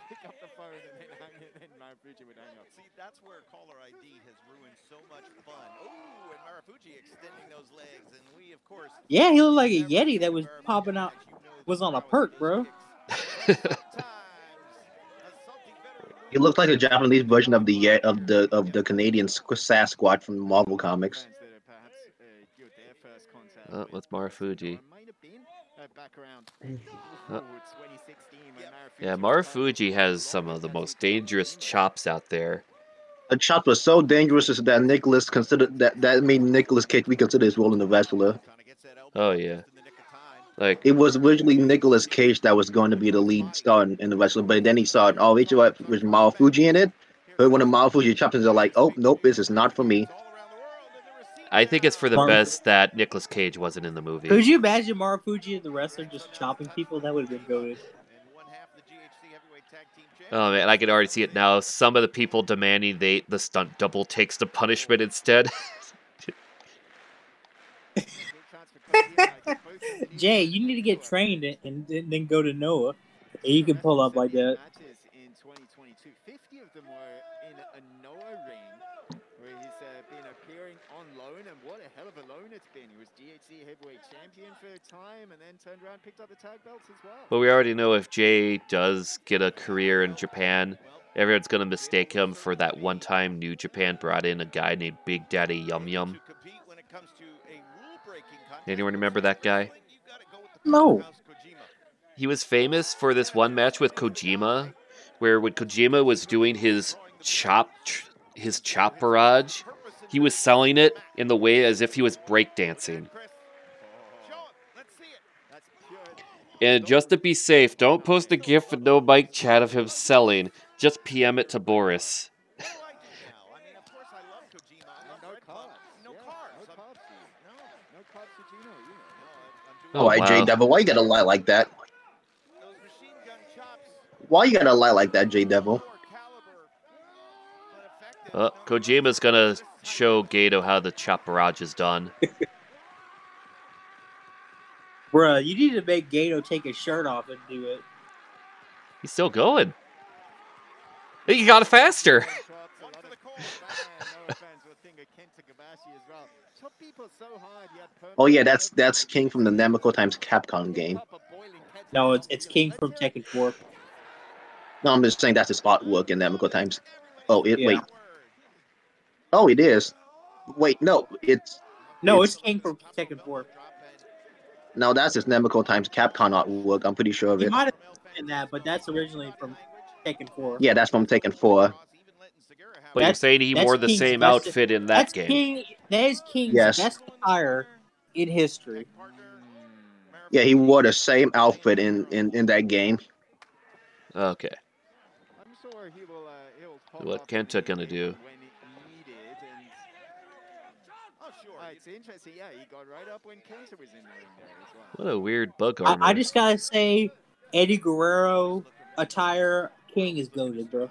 pick up the phone and then Marufuji would hang up. See, that's where caller ID has ruined so much fun. Oh, and Marufuji extending those legs, and we, of course. Yeah, he looked like a Yeti that was popping out, was on a perk, bro. He looked like a Japanese version of the Canadian Sasquatch from Marvel Comics. What's Marufuji? Yeah, Marufuji has some of the most dangerous chops out there. The chop was so dangerous that Nicholas considered that made Nicholas Cage reconsider his role in the wrestler. Oh yeah, like it was originally Nicholas Cage that was going to be the lead star in the wrestler, but then he saw it. Oh, HOF with Marufuji in it. But when the Marufuji chops, they're like, "Oh nope, this is not for me." I think it's for the best that Nicolas Cage wasn't in the movie. Could you imagine Marufuji and the wrestler just chopping people? That would have been goated. Oh man, I can already see it now. Some of the people demanding the stunt double takes the punishment instead. Jay, you need to get trained and then go to Noah, and you can pull up like that. In 2022, 50 of them were in a Noah ring, where he's been appearing on loan, and what a hell of a loan it's been. He was GHC heavyweight champion for a time, and then turned around and picked up the tag belts as well. But we already know if Jay does get a career in Japan, everyone's gonna mistake him for that one time New Japan brought in a guy named Big Daddy Yum Yum. Anyone remember that guy? No. He was famous for this one match with Kojima, where when Kojima was doing his chop barrage, he was selling it in the way as if he was breakdancing. And just to be safe, don't post a GIF with no mic chat of him selling. Just PM it to Boris. Oh, wow. J Devil, why you gotta lie like that? Why you gotta lie like that, J Devil? Kojima's gonna show Gato how the chop barrage is done. Bruh, you need to make Gato take his shirt off and do it. He's still going. He got it faster. Oh yeah, that's King from the Namco times Capcom game. No, it's King from Tekken 4. No, I'm just saying that's his artwork in Namco times. Oh, wait. Oh, it is. Wait, no, it's King from Tekken 4. No, that's his Namco times Capcom artwork. I'm pretty sure of it. You might have seen that, but that's originally from Tekken 4. Yeah, that's from Tekken 4. But you're saying he wore the same outfit in that game. That is King's best attire in history. Yeah, he wore the same outfit in that game. Okay. What Kenta gonna do? It's interesting, yeah, he got right up when Kenta was in the ring there as well. What a weird bug armor. I just gotta say, Eddie Guerrero attire King is goated, bro.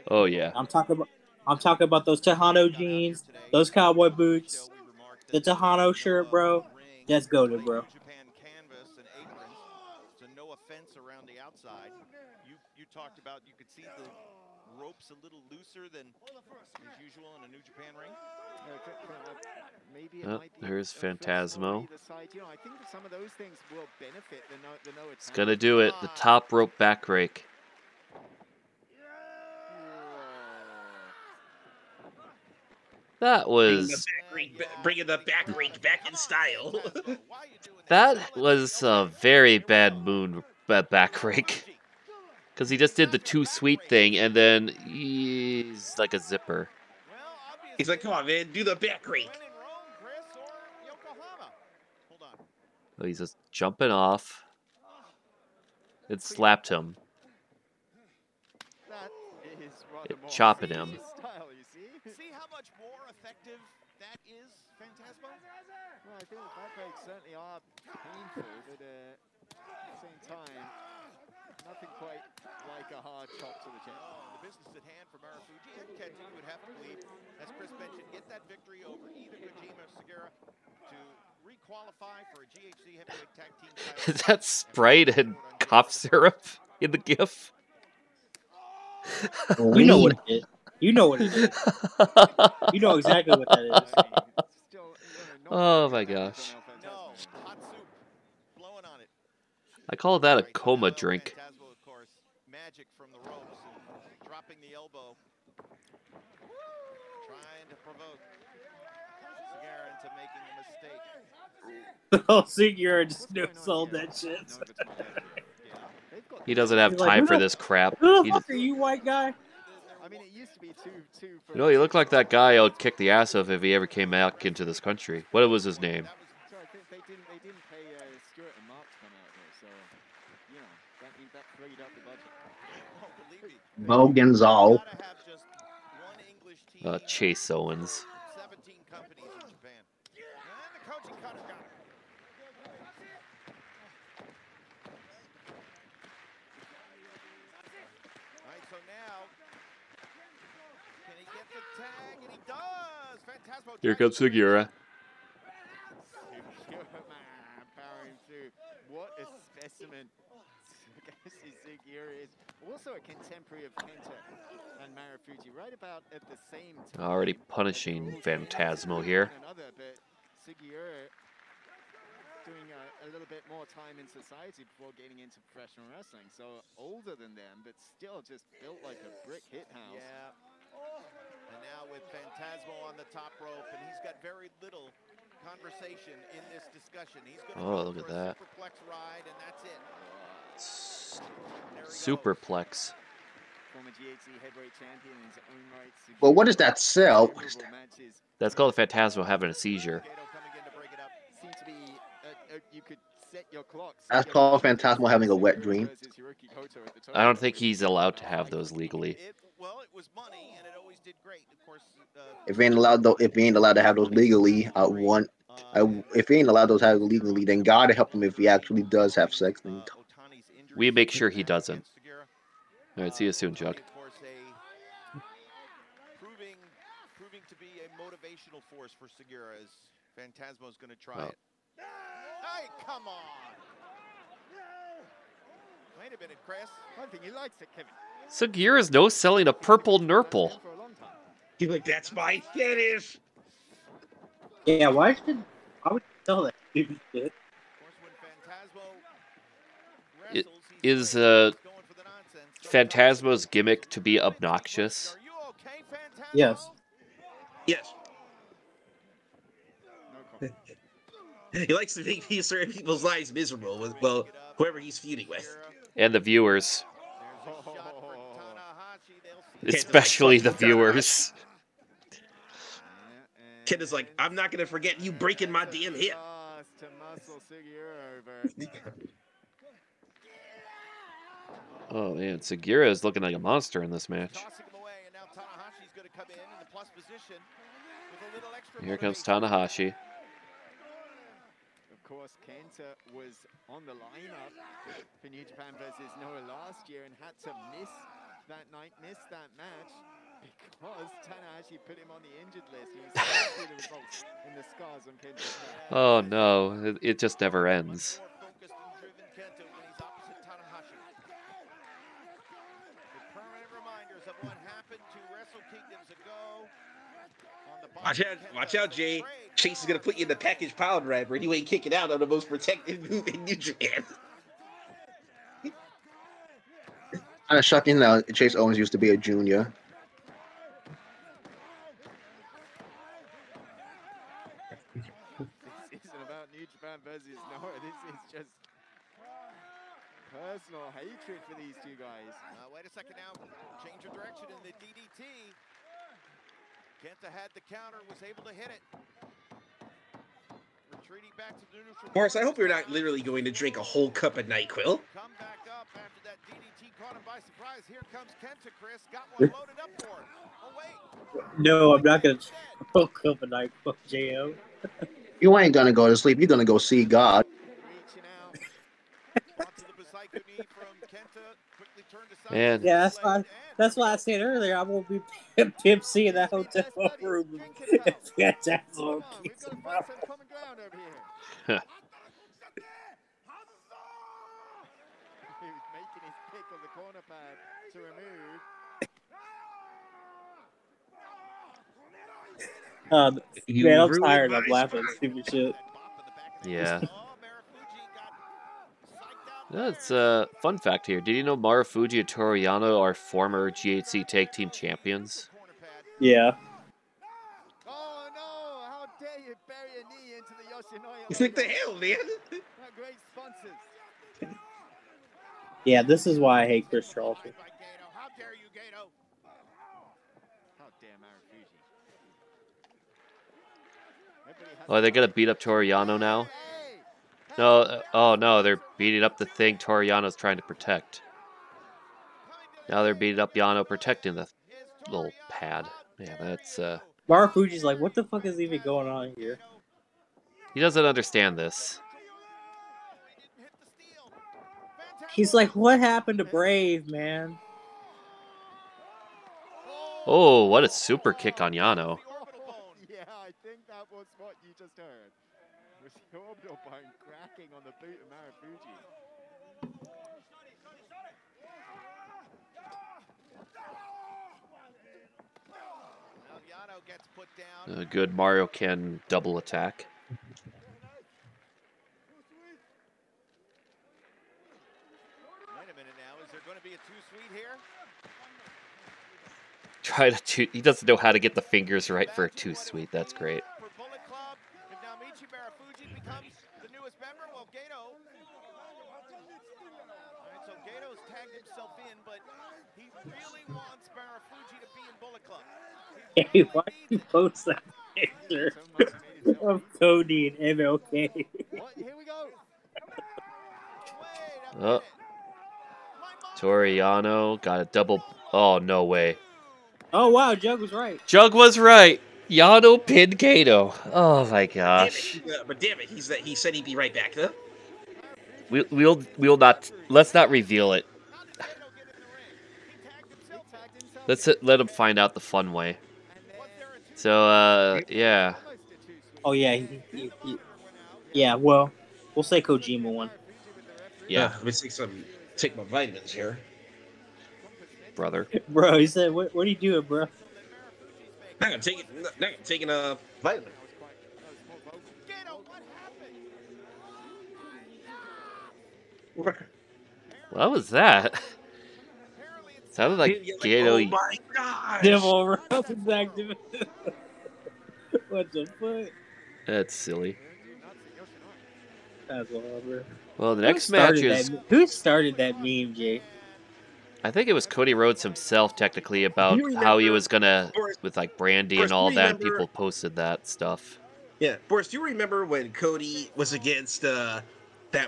Oh yeah. I'm talking about those Tejano jeans, those cowboy boots, the Tejano shirt, bro. That's goated, bro. So no offense around the outside. You talked about you could see the ropes a little looser than as usual in a New Japan ring. There's Phantasmo. I think some of those things will benefit the It's gonna do it. The top rope back rake. That was bringing the back rake back in style. That was a very bad back rake. Because he just did the too sweet thing, and then he's like a zipper. He's like, come on, man, do the back rake. Oh, he's just jumping off. It slapped him. It chopping him. See how much more effective that is, Phantasmo? Well, I think the back rakes certainly are painful, but at the same time, nothing quite like a hard chop to the chin. The business at hand for Marufuji and Kenta, you would have to believe, as Chris mentioned, get that victory over either Kojima or Segura to re-qualify for a GHC heavyweight tag team title. Is that Sprite and cough syrup in the GIF? You know what Lean. it is. You know what it is. You know exactly what that is. Still, not Oh very my good damage gosh. on El No, Phantasmo. hot soup. Blowing on it. I call that a All right, so coma now El drink. Phantasmo, of course, magic from the ropes and dropping the elbow. Trying to provoke Segura into making a mistake. Oh, Segura just What's going on sold here? that shit. Nova to Maestro. Yeah, they've got He the doesn't best. have He's like, time for this crap. Who the He fuck just, are you, white guy? I mean, it used to be two for. you know, he looked like that guy I'd kick the ass of if he ever came back into this country. What was his name? So I think they didn't pay Stuart and Mark to come out here, so you know that freed up the budget. Oh, believe me. Bo You Gonzal. gotta have just one English team. Chase Owens. For 17 companies in Japan. And the coaching cutter got him. All right, so now, can he get the tag? And he does! Phantasmo. Here comes Segura. Man, powering through. What a specimen Segura is. Also a contemporary of Kenta and Marufuji, right about at the same time. Already punishing Phantasmo here. Another, but Segura doing a little bit more time in society before getting into professional wrestling. So older than them, but still just built like a brick hit house. Yeah. And now with Phantasmo on the top rope, and he's got very little conversation in this discussion. He's going to go Look for at a that. superplex ride, and that's it. Superplex. Former GHC heavyweight champion in his own right. Well, what does that sell? That's called Phantasmo having a seizure. Seemed to be you could set your clocks. That's called Phantasmo having a wet dream. I don't think he's allowed to have those legally. Well, it was money, and it always did great. Of course, If he ain't allowed to have those legally, if he ain't allowed those have legally, then God help him if he actually does have sex. Then We make sure he doesn't. All right, see you soon, Chuck. Of course, proving to be a motivational force for Segura as Phantasmo's going to try it. Hey, come on! Wait a minute, Chris. I think he likes it, Kevin. Segura's no selling a purple nurple. He's like, that's my finish. Yeah, why would you sell that stupid shit? Of course, when Phantasmo wrestles, Is going for the nonsense. Phantasmo's gimmick to be obnoxious? Are you okay, Phantasmo? Yes. Yes. He likes to make certain people's lives miserable with, well, whoever he's feuding with. And the viewers. There's a shot for Tanahashi. They'll see Especially the viewers. Kid is like, I'm not going to forget you breaking my damn hip. To muscle Segura over. Oh man, Segura is looking like a monster in this match. tossing him away, and now Tanahashi's going to come in the plus position with a little extra Here comes motivation. Tanahashi. Of course, Kenta was on the lineup for New Japan versus Noah last year and had to miss that night, miss that match because Tanahashi put him on the injured list. You can see the results in the scars on Kenta's back. Oh no, it just never ends. More focused and driven Kenta when he's opposite Tanahashi. With permanent reminders of what happened to Wrestle Kingdoms ago. Watch out, Jay. Chase is going to put you in the package pound rap where you ain't kicking out on the most protected move in New Japan. Kind of shocking that Chase Owens used to be a junior. This isn't about New Japan versus Noah. This is just personal hatred for these two guys. Wait a second now. Change of direction in the DDT. Kenta had the counter, was able to hit it. Retreating back to the neutral. Morris, I hope you're not literally going to drink a whole cup of NyQuil. Come back up after that DDT caught him by surprise. Here comes Kenta, Chris. Got one loaded up for him. Oh, wait. No, I'm not going to hook up a night, JO. You ain't gonna go to sleep. You're gonna go see God. Reaching out. Onto the Psycho knee from Kenta. Quickly turned aside. Man. Yeah, that's why I said earlier I won't be Pimp C in that hotel room if Phantasmo kicks him out. Common ground over here. He was making his pick on the corner pad to remove. Man, I'm ruined tired my of laughing at spot. stupid shit. Yeah. That's a fun fact here. Did you know Marufuji and Toru Yano are former GHC Tag Team Champions? Yeah. Oh no! How dare you bury a knee into the Yoshinoya It's like the logo. hell, man. Our great sponsors. Yeah, this is why I hate Chris Charlton. How dare you, Gato? How dare Marufuji. Oh, they're gonna beat up Toru Yano now? Hey! No, oh no, they're beating up the thing Toru Yano's trying to protect. Now they're beating up Yano, protecting the little pad. Yeah, that's Marufuji's like, what the fuck is even going on here? he doesn't understand this. He's like, what happened to Brave, man? Oh, what a super kick on Yano. Yeah, I think that was what you just heard. Was the orbital bone cracking on the boot of Marufuji. Yano gets put down. A good Mario Ken double attack. Wait a minute now. Is there going to be a too sweet here? Try to he doesn't know how to get the fingers right for a too sweet. That's great. For Bullet Club, if now Michi Marufuji becomes the newest member, well, Gato. All right, so Gato's tagged himself in, but he really wants Marufuji to be in Bullet Club. Hey, why you post that picture of Cody and MLK? What? Here we go. Oh. Toru Yano got a double. Oh, no way. Oh, wow, Jug was right. Jug was right. Yano pinned Gato. Oh, my gosh. But damn it, he said he'd be right back, huh? We'll not. Let's not reveal it. Let's let him find out the fun way. So, yeah. Oh, yeah. Yeah, well, we'll say Kojima won. Yeah. Let me take my vitamins here. Brother. Bro, he said, what are you doing, bro? Not gonna take it. Not gonna taking a vitamin. What was that? Sounded like Gato. Oh my gosh! Devil Rose is active. What the fuck? That's silly. That's whatever. Well, the next match is. Who started that meme, Jay? I think it was Cody Rhodes himself, technically, about how he was gonna, with like Brandy and all that. People posted that stuff. Yeah, Boris, do you remember when Cody was against that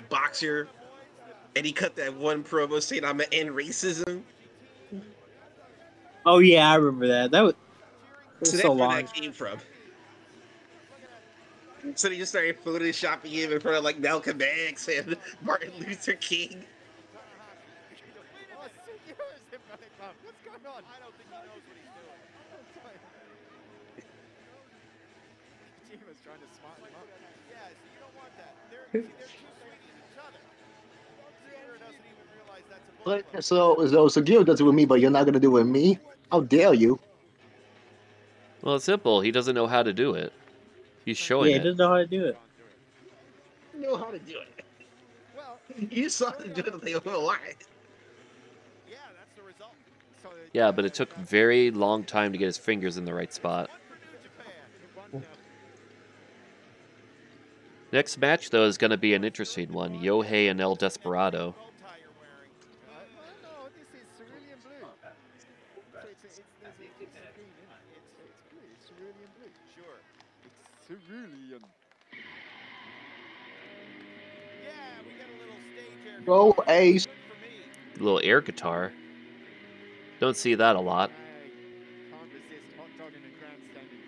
boxer, and he cut that one promo saying "I'm gonna end racism"? Oh yeah, I remember that. That was So so that's where long. that came from. So they just started photoshopping him in front of like Malcolm X and Martin Luther King. What's going on? I don't think he knows what he's doing. Kojima's trying to smarten him up. Yeah, so you don't want that. They're too sweet with each other. Zero doesn't even realize that's a Bullet Club. So Gil does it with me, but you're not gonna do it with me? How dare you? Well, it's simple. He doesn't know how to do it. He's showing Yeah, he doesn't know how to do it. You know how to do it. Well, You saw him do it the whole lot. Yeah, that's the result. so Yeah, but it took a very long time to get his fingers in the right spot. Next match, though, is going to be an interesting one. Yohei and El Desperado. no, this is cerulean blue. So it's there's a green in it. It's blue. It's cerulean blue. Sure. It's cerulean. Yeah, we got a little stage air. Go Ace. Good for me. A little air guitar. Don't see that a lot. I can't resist hot dogging and grandstanding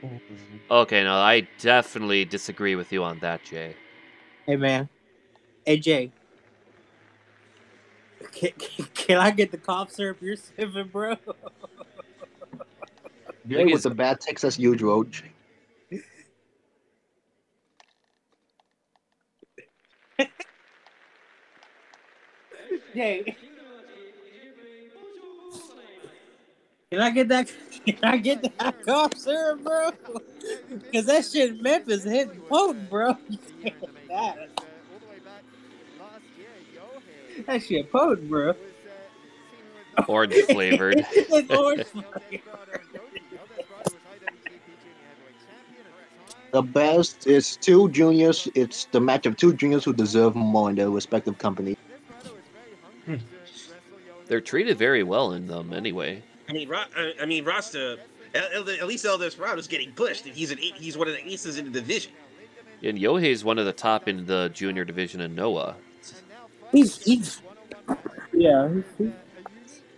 Tallahassee. Okay, no, I definitely disagree with you on that, Jay. Hey man, hey Jay, can I get the cough syrup you're sipping, bro? Jay with the bad takes as usual. Jay. Can I get that? Can I get that cough syrup, bro? Because that shit in Memphis hitting potent, bro. That shit potent, bro. Orange flavored. It's orange The best is two juniors. It's the match of two juniors who deserve more in their respective companies. They're treated very well in them anyway. I mean, Rasta. At least El Desperado's getting pushed, and he's one of the aces in the division. And Yohei's one of the top in the junior division in Noah. He's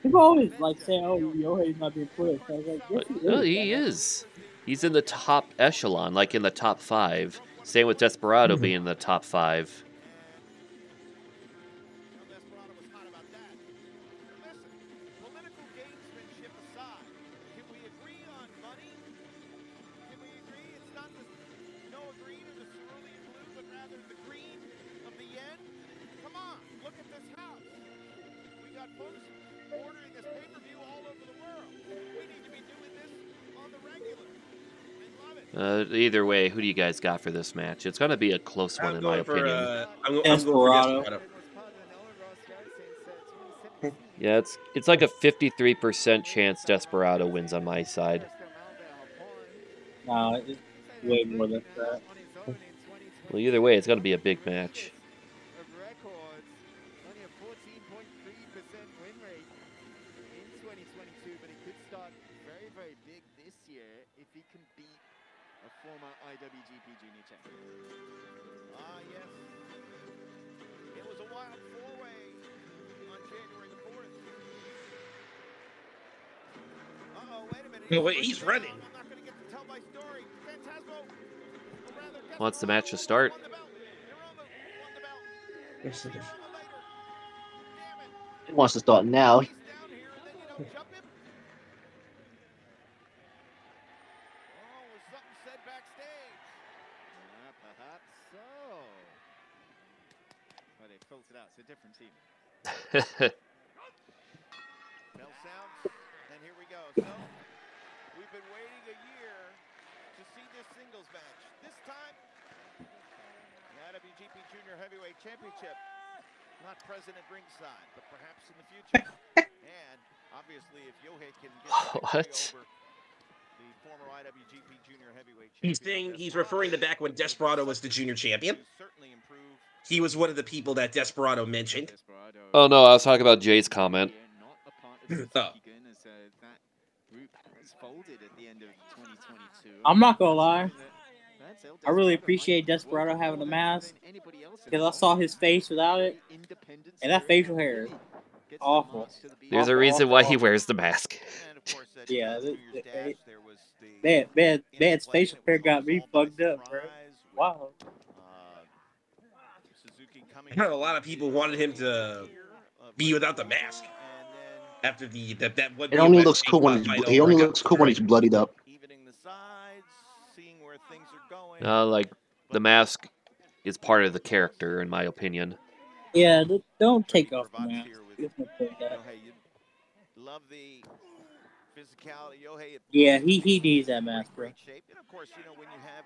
people always like saying, "Oh, Yohei's not being pushed." I was like, yes, No, he is. He's in the top echelon, like in the top 5. Same with Desperado being in the top 5. Political gamesmanship aside, can we agree on money? Can we agree it's not the Noah green or the cerulean blue, but rather the green of the yen? Come on, look at this house. We got folks ordering this pay-per-view all over the world. We need to be doing this on the regular. I love it. Either way, who do you guys got for this match? It's going to be a close one, in my opinion. I'm going for Desperado. Yeah, it's like a 53% chance Desperado wins on my side. No, it's way more than that. Well, either way, it's going to be a big match. Only a 14.3% win rate in 2022, but it could start very, very big this year if he can beat a former IWGP Junior champion. Ah, yes. It was a wild four-way on January the 4th. Uh-oh, wait a minute. No, wait, he's running. I'm not going to get to tell my story. Phantasmo, or rather, Wants the match to start. He wants to start now. He's down here, and then you don't jump him? Oh, was something said backstage? Perhaps so. Well, they filtered out. It's a different team. Bell sounds, and here we go. So, we've been waiting a year to see this singles match. This time, the IWGP Junior Heavyweight Championship. Not present at ringside, but perhaps in the future. And obviously, if Yohei can get What? over the former IWGP Junior Heavyweight Champion, He's referring to back when Desperado was the junior champion. certainly improve. He was one of the people that Desperado mentioned. Oh, no, I was talking about Jay's comment. I'm not gonna lie. I really appreciate Desperado having a mask because I saw his face without it, and that facial hair is awful. There's a reason why he wears the mask. Yeah, man's facial hair got me fucked up, bro. Wow. A lot of people wanted him to be without the mask after that one. It only looks cool when he's bloodied up. Like, the mask is part of the character, in my opinion. Yeah, don't take off the mask. Love the physicality. Yohei, yeah, he needs that mask, bro. great shape. And of course, you know, when you have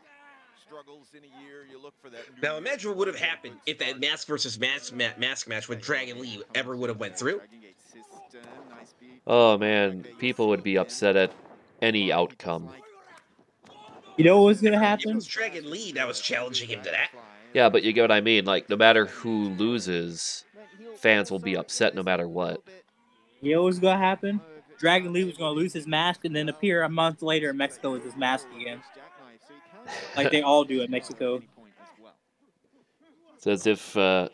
struggles in a year, you look for that. Now imagine what would have happened if that mask versus mask match with Dragon Lee ever would have went through. Oh, man, people would be upset at any outcome. You know what was gonna It happen? was Dragon Lee that was challenging him to that. Yeah, but you get what I mean. Like, no matter who loses, fans will be upset no matter what. You know what was gonna happen? Dragon Lee was gonna lose his mask and then appear a month later in Mexico with his mask again, like they all do in Mexico. It's as if TV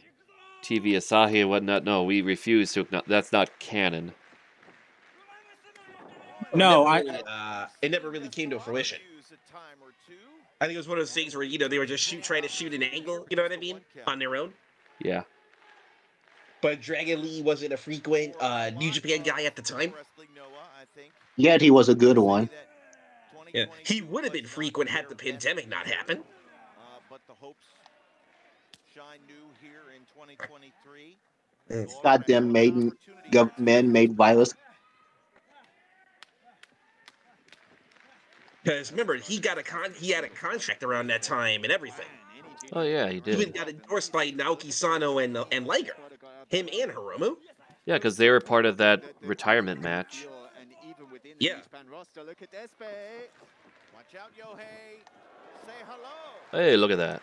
Asahi and whatnot. No, we refuse to. That's not canon. No, it never really came to fruition. I think it was one of those things where they were just trying to shoot an angle. You know what I mean? On their own. Yeah. But Dragon Lee wasn't a frequent New Japan guy at the time. Yet he was a good one. Yeah, he would have been frequent had the pandemic not happened. But the hopes shine new here in 2023. Goddamn man-made virus. Because remember, he had a contract around that time and everything. Oh yeah, he He did. even got endorsed by Naoki Sano and Liger. Him and Hiromu. Yeah, because they were part of that retirement match. Yeah. Watch out, Yohei. Say hello. Hey, look at that.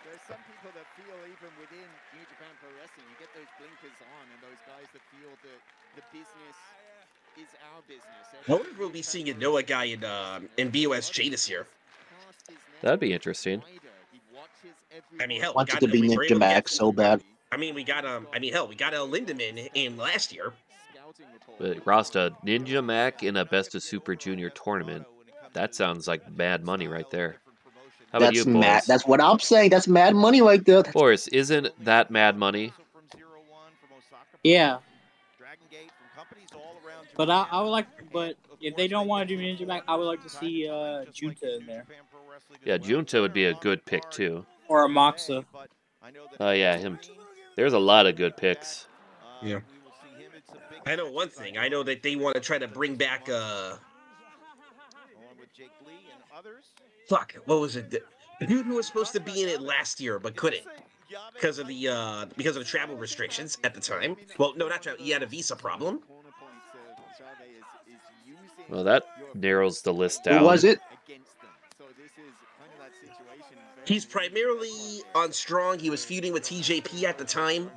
There's some people that feel even within New Japan Pro Wrestling, you get those blinkers on and those guys that feel that the business is our business. I wonder if we'll be seeing a Noah guy in BOSJ this year. That'd be interesting. I mean, hell, Wants it to be Ninja Max so bad. I mean, we got we got El Lindemann in last year. But Rasta, Ninja Mac in a Best of Super Junior tournament. That sounds like mad money right there. How about you, That's mad. Boris? That's what I'm saying. That's mad money right there. Boris, isn't that mad money? Yeah. But I would like, but if they don't want to do Ninja Mac, I would like to see Junta in there. Yeah, Junta would be a good pick too. Or a Moxa. Oh yeah, him. There's a lot of good picks. Yeah. I know one thing. I know that they want to try to bring back fuck, what was it? The dude who was supposed to be in it last year but couldn't because of the travel restrictions at the time. Well, no, not travel. He had a visa problem. Well, that narrows the list down. Who was it? He's primarily on Strong. He was feuding with TJP at the time.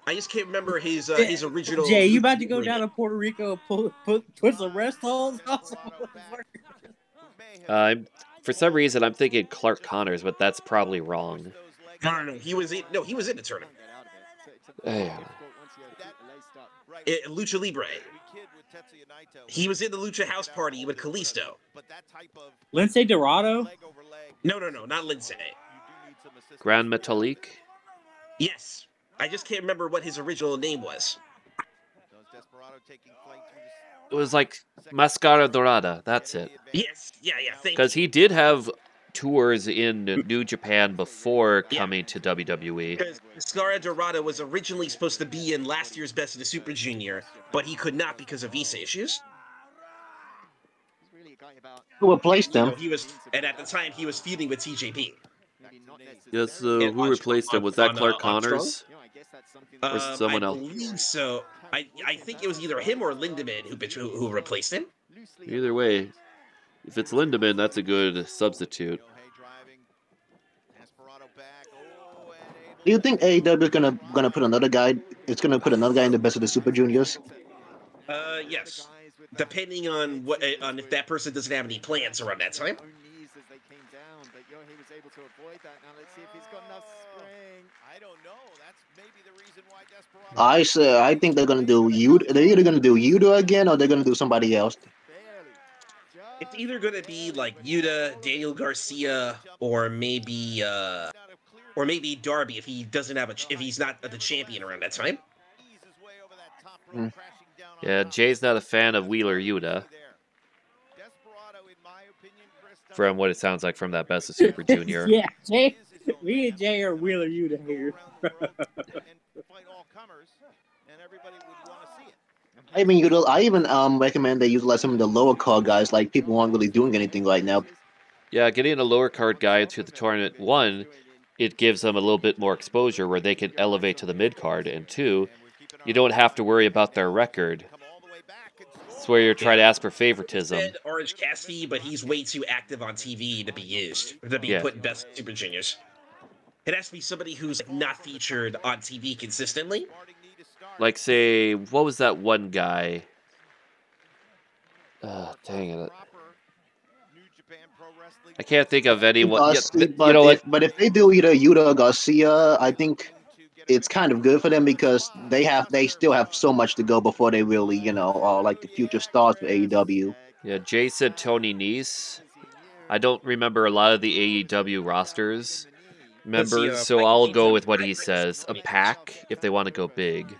I just can't remember his original. Jay, you about to go down to Puerto Rico and put some rest holds? For some reason, I'm thinking Clark Connors, but that's probably wrong. No. He was in the tournament. Lucha Libre. He was in the Lucha House Party with Kalisto. Lindsay Dorado? No, not Lindsay. Grand Metalik? Yes. I just can't remember what his original name was. It was like Mascara Dorada. That's it. Yes. Yeah. Because he did have tours in New Japan before coming to WWE. Because Mascara Dorada was originally supposed to be in last year's Best of the Super Junior, but he could not because of visa issues. Who replaced him? And at the time, he was feuding with TJP. Yes, who replaced him? Was that Clark Connors? Or someone else? I believe so. I think it was either him or Lindemann who replaced him. Either way, if it's Lindemann, that's a good substitute. Do you think AEW is gonna put another guy? It's gonna put another guy in the Best of the Super Juniors. Yes. Depending on if that person doesn't have any plans around that time. I think they're gonna do Yuta. They're either gonna do Yuta again or they're gonna do somebody else. It's either gonna be like Yuta, Daniel Garcia, or maybe Darby if he doesn't have if he's not the champion around that time. Yeah, Jay's not a fan of Wheeler Yuta. From what it sounds like from that Best of Super Junior. Yeah, Jay. Me and Jay are Wheeler Yuta here. I even recommend they utilize some of the lower card guys. Like people aren't really doing anything right now. Yeah, getting a lower card guy into the tournament, one, it gives them a little bit more exposure where they can elevate to the mid card, and two, you don't have to worry about their record. It's where you're trying to ask for favoritism. Orange Cassidy, but he's way too active on TV to be used, to be put in Best Super Juniors. It has to be somebody who's not featured on TV consistently. Like, say, what was that one guy? Dang it. I can't think of anyone. But if they do either Yuta or Garcia, I think it's kind of good for them because they still have so much to go before they really, are like the future stars for AEW. Yeah, Jay said Tony Nese. I don't remember a lot of the AEW rosters members, so I'll go with what he says. A pack if they want to go big.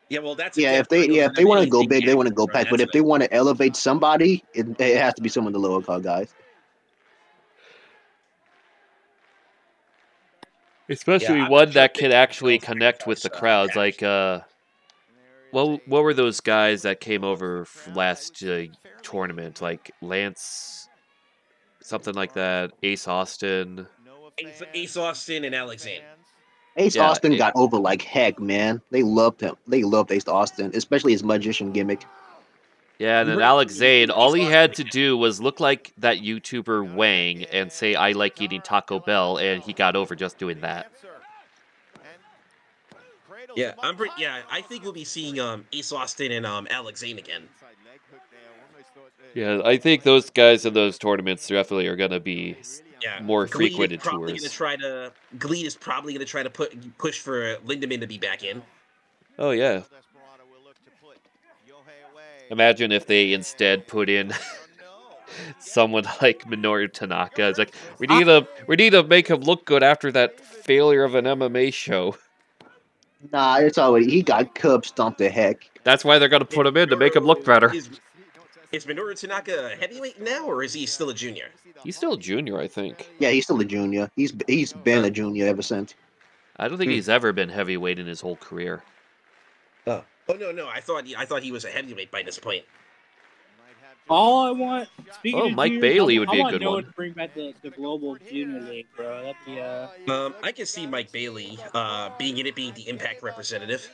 Yeah, well, that's if they want to go big, they want to go pack. But if they want to elevate somebody, it has to be some of the lower card guys. Especially one that can actually connect with the crowds, like what were those guys that came over last tournament? Like Lance, something like that. Ace Austin. Ace Austin and Alexander. Ace Yeah, Austin got over like heck, man. They loved him. They loved Ace Austin, especially his magician gimmick. Yeah, and You then heard Alex Ace Zane, all he had to Austin. do was look like that YouTuber Wang and say, I like eating Taco Bell, and he got over just doing that. Yeah, I think we'll be seeing Ace Austin and Alex Zane again. Yeah, I think those guys in those tournaments definitely are going to be Yeah, more Gleed is frequented probably tours. Gleed is probably gonna try to push for Lindemann to be back in. Oh, yeah. Imagine if they instead put in someone like Minoru Tanaka. It's like, we need to make him look good after that failure of an MMA show. Nah, it's already he got curb stomped to heck. That's why they're going to put him in to make him look better. Is Minoru Tanaka a heavyweight now, or is he still a junior? He's still a junior, I think. Yeah, he's still a junior. He's been a junior ever since. I don't think he's ever been heavyweight in his whole career. Oh no! I thought he was a heavyweight by this point. All I want, speaking of Mike juniors, Bailey would be I a want good Noah one. to bring back the global junior league, bro. That'd be I can see Mike Bailey being the Impact representative.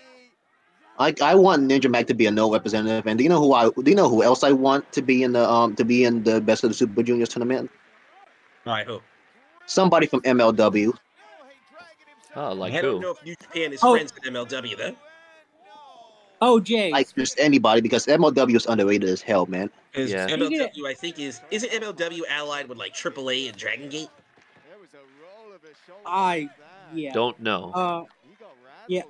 I want Ninja Mac to be a no representative, and do you know who else I want to be in the Best of the Super Juniors tournament? I hope Somebody from MLW. Oh, like I who? don't know if New Japan is friends with MLW though. Oh, Jay. Like just anybody, because MLW is underrated as hell, man. Yeah. MLW, I think isn't MLW allied with like AAA and Dragon Gate? Don't know. Yeah.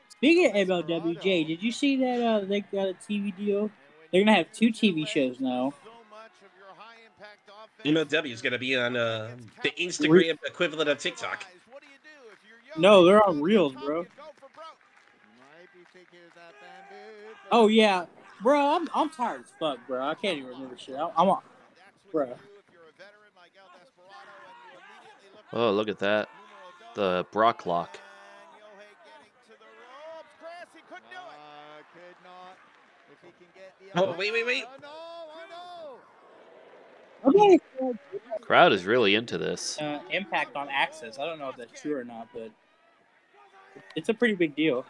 Speaking of MLWJ, did you see that they got a TV deal? They're gonna have 2 TV shows now. MLW is gonna be on the Instagram equivalent of TikTok. No, they're on Reels, bro. Oh yeah, bro. I'm tired as fuck, bro. I can't even remember shit. I'm on, bro. Oh, look at that. The Brock lock. Oh, wait. Okay. Crowd is really into this. Impact on Access. I don't know if that's true or not, but it's a pretty big deal.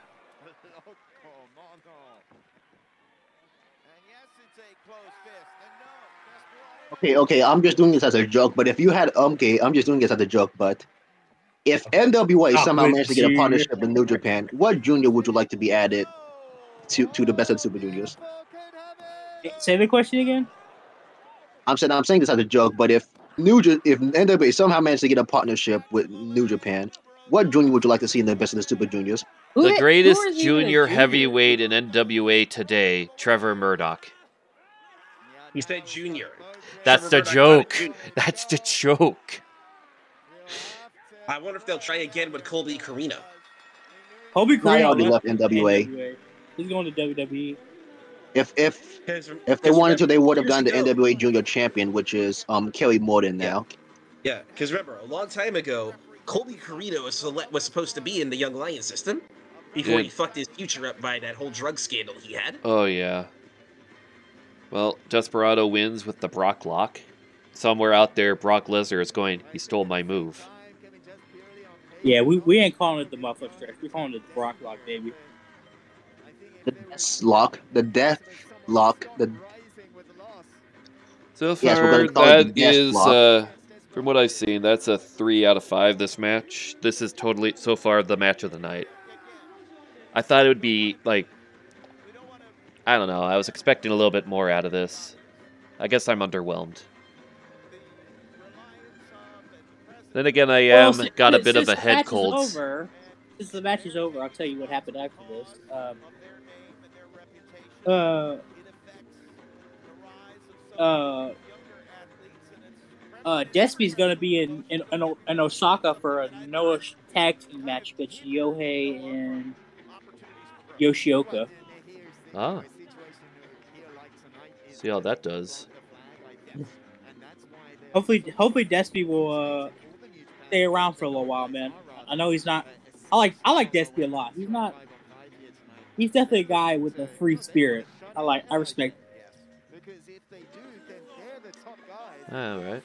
Okay, I'm just doing this as a joke, but if you had I'm just doing this as a joke, but if NWA somehow managed to get a partnership with New Japan, what junior would you like to be added to the Best of the Super Juniors? Say the question again. I'm saying this as a joke, but if NWA somehow managed to get a partnership with New Japan, what junior would you like to see in the Best of the Super Juniors? The greatest junior heavyweight in NWA today, Trevor Murdoch. He said junior. That's the joke. That's the joke. I wonder if they'll try again with Colby Carino. Colby Carino already left NWA. He's going to WWE. If they wanted to, they would have gotten the NWA Junior Champion, which is Kerry Morton now. Yeah, because remember, a long time ago, Colby Carino was supposed to be in the Young Lion system before he fucked his future up by that whole drug scandal he had. Oh, yeah. Well, Desperado wins with the Brock lock. Somewhere out there, Brock Lesnar is going, he stole my move. Yeah, we ain't calling it the muffler stretch. We're calling it the Brock lock, baby. The death lock. So far, that is, from what I've seen, that's a 3 out of 5 this match. This is totally, so far, the match of the night. I thought it would be, like, I don't know, I was expecting a little bit more out of this. I guess I'm underwhelmed. Then again, I got a bit of a head cold. Since the match is over, I'll tell you what happened after this. Despy's gonna be in Osaka for a Noah tag team match against Yohei and Yoshioka. Ah. See how that does. Hopefully Despy will stay around for a little while, man. I know he's not. I like Despy a lot. he's definitely a guy with a free spirit. I respect. Because if they do, then they're the top guys. All right.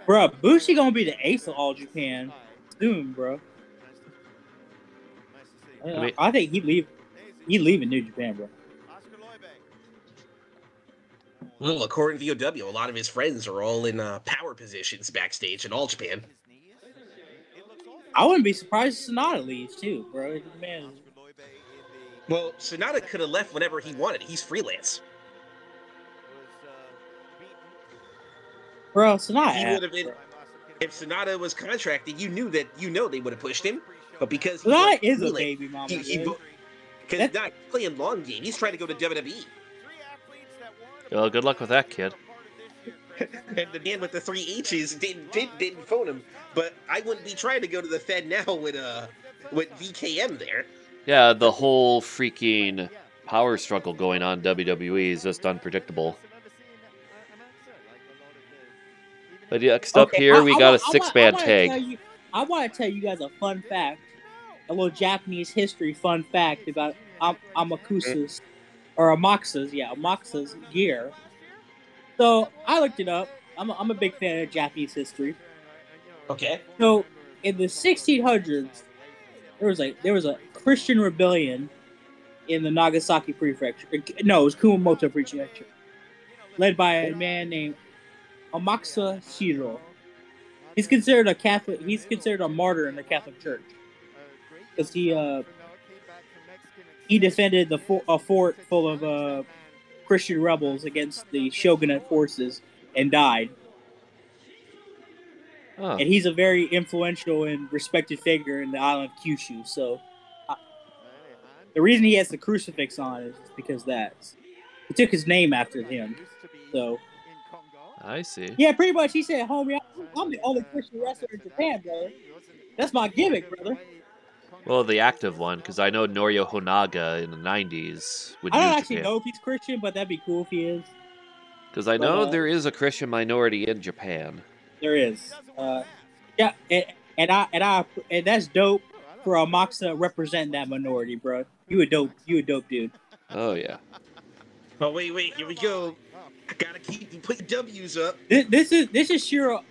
Bro, Bushi gonna be the ace of All Japan soon, bro. I mean, I think he leaving New Japan, bro. Well, according to VOW, a lot of his friends are all in power positions backstage in All Japan. I wouldn't be surprised if Sonata leaves too, bro. Man. Well, Sonata could have left whenever he wanted. He's freelance. Bro, Sonata. He would have been. If Sonata was contracted, they would have pushed him. But because Sonata is a baby mama, because he's not playing long game, he's trying to go to WWE. Well, good luck with that, kid. And the man with the 3 H's didn't phone him. But I wouldn't be trying to go to the Fed now with VKM there. Yeah, the whole freaking power struggle going on in WWE is just unpredictable. But next up here, we got a 6-man tag. I want to tell you guys a fun fact, a little Japanese history fun fact about Amakusa's, or Amakusa's gear. So I looked it up. I'm a big fan of Japanese history. Okay. So in the 1600s, there was a Christian rebellion in the Nagasaki prefecture. No, it was Kumamoto prefecture, led by a man named Amakusa Shiro. He's considered a Catholic. He's considered a martyr in the Catholic Church because he defended a fort full of Christian rebels against the shogunate forces and died. Huh. And he's a very influential and respected figure in the island of Kyushu. So the reason he has the crucifix on is because he took his name after him. So. I see. Yeah, pretty much. He said, "Homie, I'm the only Christian wrestler in Japan, brother. That's my gimmick, brother." Well, the active one, because I know Norio Honaga in the 90s would I don't New actually Japan. know if he's Christian, but that'd be cool if he is. Because I know there is a Christian minority in Japan. There is. Yeah, and that's dope for Amakusa representing that minority, bro. You a dope dude. Oh yeah. Oh wait, here we go. Gotta keep putting W's up. This is Shiro.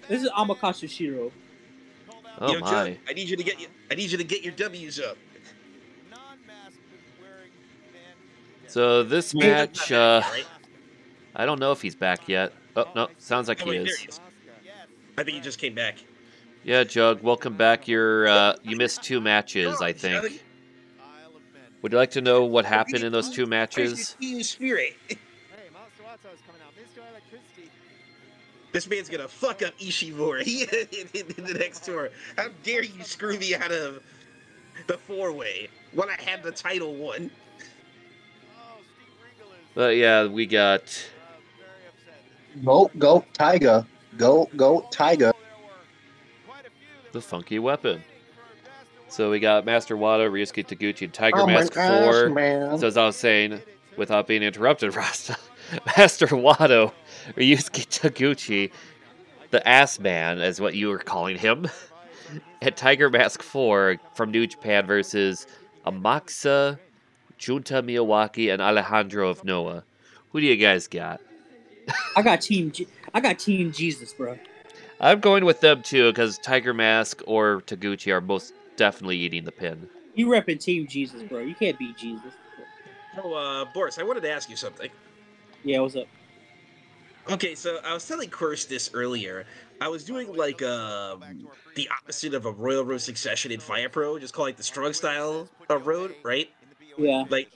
This is Amakusa Shiro. Oh Yo, my! Joe, I need you to get your W's up. So this match, I don't know if he's back yet. Oh no, sounds like he is. I think he just came back. Yeah, Jug, welcome back. You missed 2 matches, I think. Would you like to know what happened in those 2 matches? Spirit. This man's gonna fuck up Ishimori in the next tour. How dare you screw me out of the 4-way when I had the title one? But yeah, we got Go Tiger. Go Tiger. the funky weapon. So we got Master Wada, Ryusuke Taguchi, and Tiger Mask 4. Man. So as I was saying, without being interrupted, Rasta, Master Wada, Ryusuke Taguchi, the ass man, is what you were calling him, and Tiger Mask 4 from New Japan versus Amakusa, Junta Miyawaki, and Alejandro of Noah. Who do you guys got? I got Team Jesus, bro. I'm going with them too, because Tiger Mask or Taguchi are most definitely eating the pin. You repping Team Jesus, bro. You can't beat Jesus. Oh, Boris, I wanted to ask you something. Yeah, what's up? Okay, so I was telling Kursh this earlier. I was doing like the opposite of a Royal Road Succession in Fire Pro, just call it the strong style road, right? Yeah. Like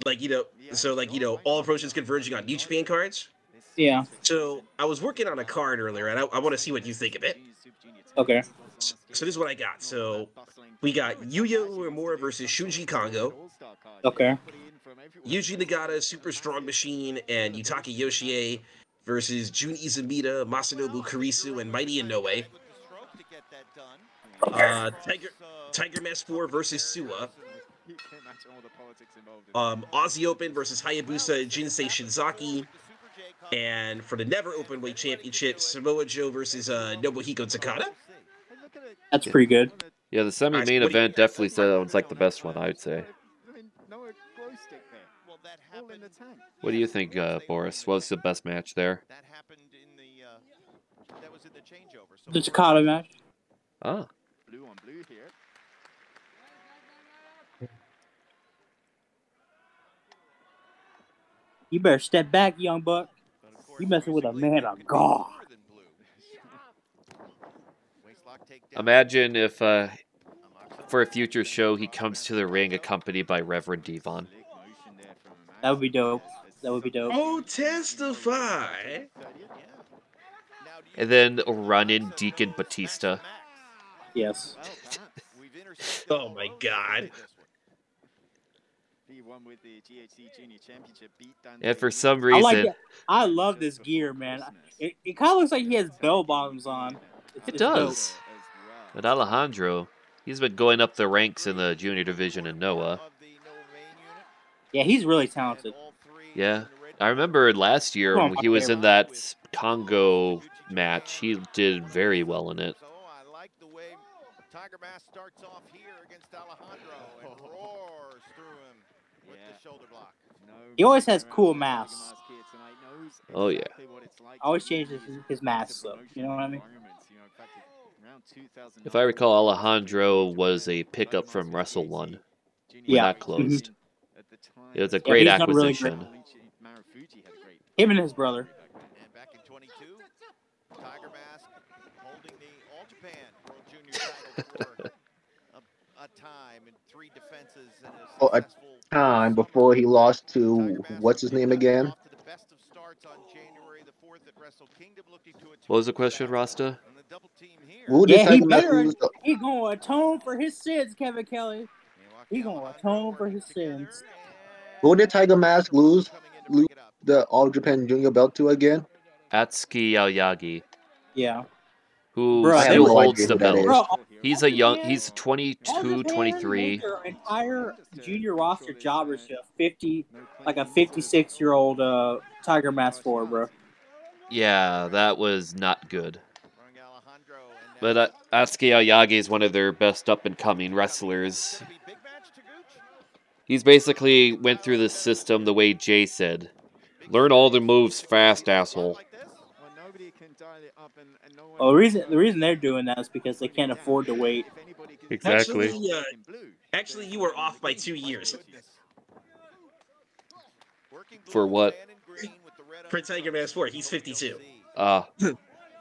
all approaches converging on New Japan cards. Yeah. So I was working on a card earlier, and I want to see what you think of it. Okay. So this is what I got. So we got Yuya Uemura versus Shunji Kongo. Okay. Yuji Nagata, Super Strong Machine, and Yutaka Yoshie versus Jun Izumida, Masanobu Kurisu, and Mighty Inoue. Tiger Mask 4 versus Suwa. Aussie Open versus Hayabusa, Jinsei Shinzaki. And for the Never Openweight Championship, Samoa Joe versus Nobuhiko Takada. That's pretty good. Yeah, the semi-main event definitely sounds like the best one, I would say. in the tank. What do you think, Boris? What was the best match there? That happened in the that was in the changeover. So The Takata match. Ah. Blue on blue here. You better step back, young buck. You messing with a man of God. Imagine if, for a future show, he comes to the ring accompanied by Reverend Devon. That would be dope. That would be dope. Oh, testify. And then run in Deacon Batista. Yes. Oh my God. And for some I like reason, it. I love this gear, man. It kind of looks like he has bell bottoms on. it does. But Alejandro, he's been going up the ranks in the junior division in Noah. Yeah, he's really talented. Yeah. I remember last year when he was in that Congo match, he did very well in it. So I like the way Tiger Mask starts off here against Alejandro and roars through him with the shoulder block. He always has cool masks. Oh, yeah. Always changes his mask, so you know what I mean? If I recall, Alejandro was a pickup from Wrestle 1 when that closed. It was a great he's done really acquisition. great. Him and his brother. And back in 22, Tiger Mask holding the All Japan World Junior title for a time and 3 defenses and a successful time before he lost to what's his name again? off to the best of starts on January the 4th at Wrestle Kingdom, looking to a What was the question, Rasta? and the double team here. Who did Yeah, he Tiger Mask better. lose? He gonna atone for his sins, Kevin Kelly. He gonna atone for his sins. Who did Tiger Mask lose the All Japan Junior belt to again? Atsuki Aoyagi, Yeah. who Bruh, I have still no holds idea the who that belt. is. Bro, He's All 22, Japan 23. moved their entire junior roster jobbers to a 56-year-old Tiger Mask 4, bro. Yeah, that was not good. But Atsuki Aoyagi is one of their best up-and-coming wrestlers. He's basically went through the system the way Jay said. Learn all the moves fast, asshole. Well, the reason they're doing that is because they can't afford to wait. Exactly. Actually, you were off by 2 years. For what? For Tiger Mask 4, he's 52.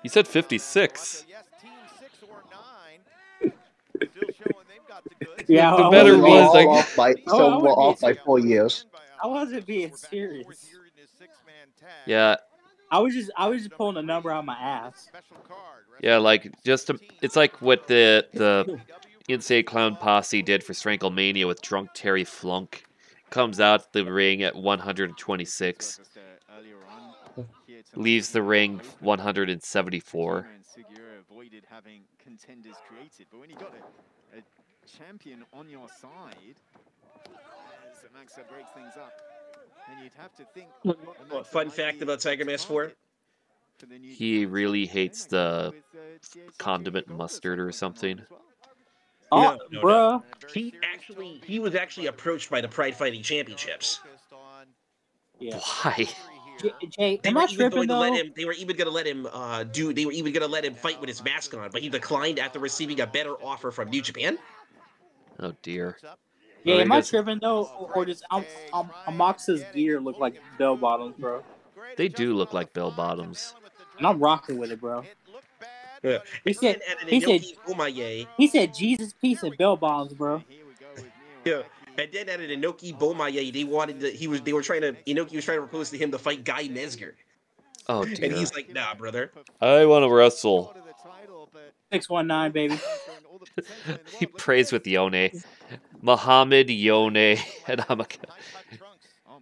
He said 56. Yeah, The better was like off by 4 years. I wasn't being serious. Yeah. I was just pulling a number out of my ass. Yeah, like it's like what the Insane Clown Posse did for Stranklemania with Drunk Terry Flunk. Comes out the ring at 126. Leaves the ring 174. Champion on your side, Maxa breaks things up, and you'd have to think. Fun fact about Tiger Mask 4: he really hates the condiment mustard or something. Oh, no, bruh. He was actually approached by the Pride Fighting Championships. Yeah. Why? Jay, am I tripping though? They were even gonna let him They were even gonna let him fight with his mask on, but he declined after receiving a better offer from New Japan. Oh dear. Yeah, am I tripping though, or does Mox's gear look like bell bottoms, bro? They do look like bell bottoms. And I'm rocking with it, bro. Yeah. He said Jesus peace and bell bottoms, bro. Yeah. And then at an Inoki Bomaye, Inoki was trying to propose to him to fight Guy Mesger. Oh dear. And he's like, nah, brother. I want to wrestle. 619, baby. He prays with Yone. Muhammad, Yone, and Amaka.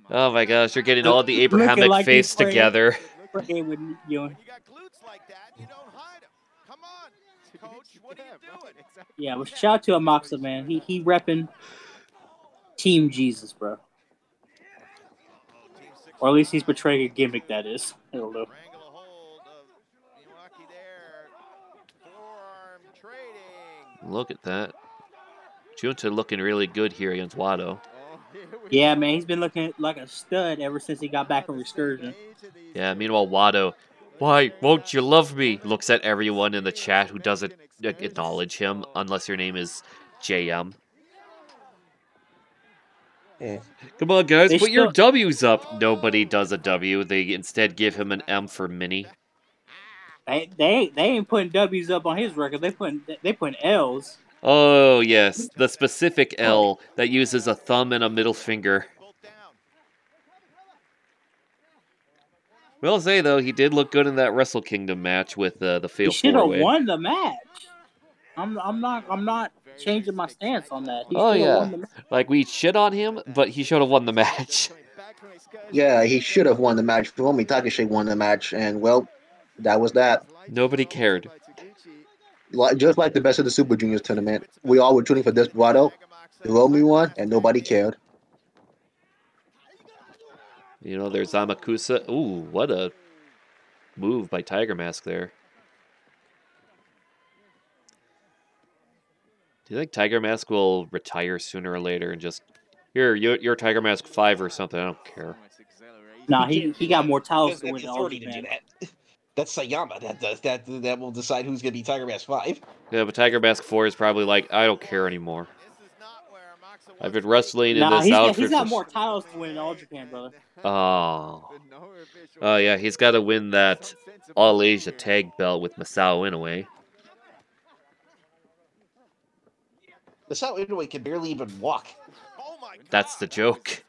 Oh my gosh, you're getting all the Abrahamic like faiths together. Pray with Yone. You got glutes like that, you don't hide them. Come on, coach, what are you doing? Yeah, well, shout out to Amaxa, man. He repping Team Jesus, bro. Or at least he's portraying a gimmick, that is. I don't know. Look at that. Junta looking really good here against Wado. Yeah, man, he's been looking like a stud ever since he got back from Excursion. Yeah, meanwhile, Watto, why won't you love me? Looks at everyone in the chat who doesn't acknowledge him, unless your name is JM. Yeah. Come on, guys, They put your still- W's up. Nobody does a W. They instead give him an M for mini. They ain't putting W's up on his record. They putting L's. Oh, yes, the specific L that uses a thumb and a middle finger. Will say, though, he did look good in that Wrestle Kingdom match with the He Fatal should have 4-Way. won the match. I'm not changing my stance on that. He Oh, should have yeah. won the match. Like, we shit on him, but he should have won the match. Yeah, he should have won the match. Furumi Takashi won the match, and well, that was that. Nobody cared. Just like the best of the Super Juniors tournament, we all were tuning for Desperado. Hiromi won, and nobody cared. You know, there's Amakusa. Ooh, what a move by Tiger Mask there. Do you think Tiger Mask will retire sooner or later and just, here, you're Tiger Mask 5 or something, I don't care. Nah, He he can't do got that. more He titles doesn't to have win the in All authority to do Japan. that. That's Sayama that will decide who's going to be Tiger Mask 5. Yeah, but Tiger Mask 4 is probably like, I don't care anymore. I've been wrestling in Nah, this he's outfit got for... more titles to win in All Japan, brother. Oh. Oh, yeah, he's got to win that All Asia tag belt with Masao Inoue. Masao Inoue can barely even walk. That's the joke.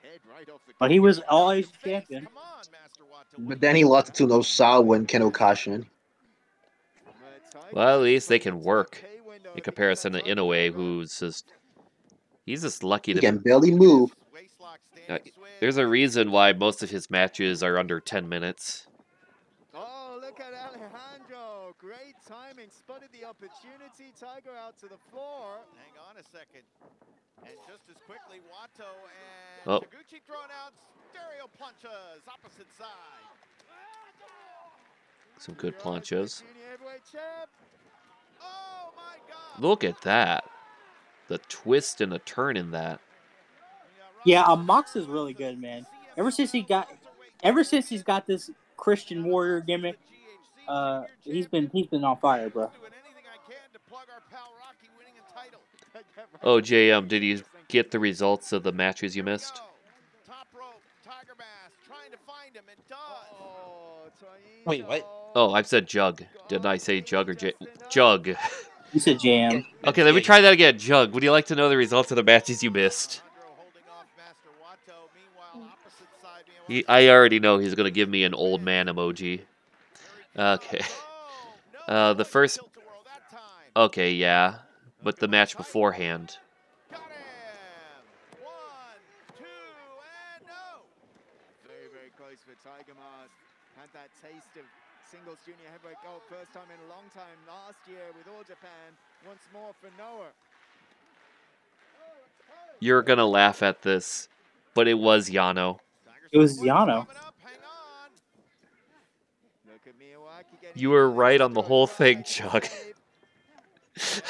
But he was All Asia champion. But then he lost to Nosawa and Ken Okashin. Well, at least they can work. In comparison to Inoue, who's just... He's just lucky He to... can barely move. There's a reason why most of his matches are under 10 minutes. Oh, look at Alejandro. Great timing. Spotted the opportunity. Tiger out to the floor. Hang on a second. And just as quickly, Watto and Oh. Taguchi thrown out. Stereo punches. Opposite side. Some good planchas. Junior heavyweight champ. Oh my God. Look at that. The twist and the turn in that. Yeah, Mox is really good, man. Ever since he's got this Christian Warrior gimmick, he's been on fire, bro. Oh, JM, did you get the results of the matches you missed? Top rope, Tiger Mask trying to find him and does. Wait, what? Oh, I've said Jug. Didn't I say Jug or Jug? You said Jam. Okay, let me try that again. Jug, would you like to know the results of the matches you missed? I already know he's going to give me an old man emoji. Okay. The first... Okay, yeah. But the match beforehand. Got him! 1, 2, and no! Very, very close for Tiger Mask. Had that taste of singles junior heavyweight gold first time in a long time last year with All Japan. Once more for Noah. You're going to laugh at this, but it was Yano. It was Yano. You were right on the whole thing, Chuck. Perfect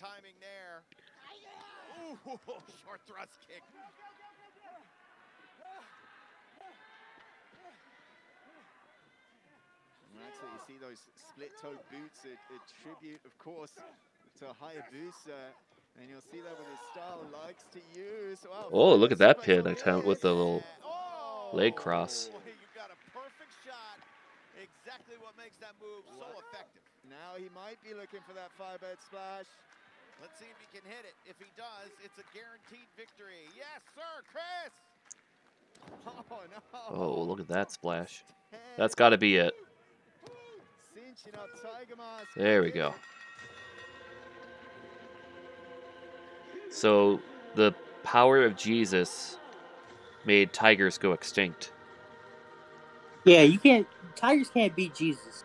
timing there. Ooh, short thrust kick. Actually, you see those split-toed boots, a tribute, of course, to Hayabusa. And you'll see that with his style likes to use. Wow, Oh, look at that pin attempt with the little leg cross. You got a perfect shot. Exactly what makes that move so effective. Now he might be looking for that firebird splash. Let's see if he can hit it. If he does, it's a guaranteed victory. Yes, sir, Chris. Oh, no. Oh, look at that splash. That's got to be it. Cinching up Tiger Mask. There we go. So, the power of Jesus made tigers go extinct. Yeah, Tigers can't beat Jesus.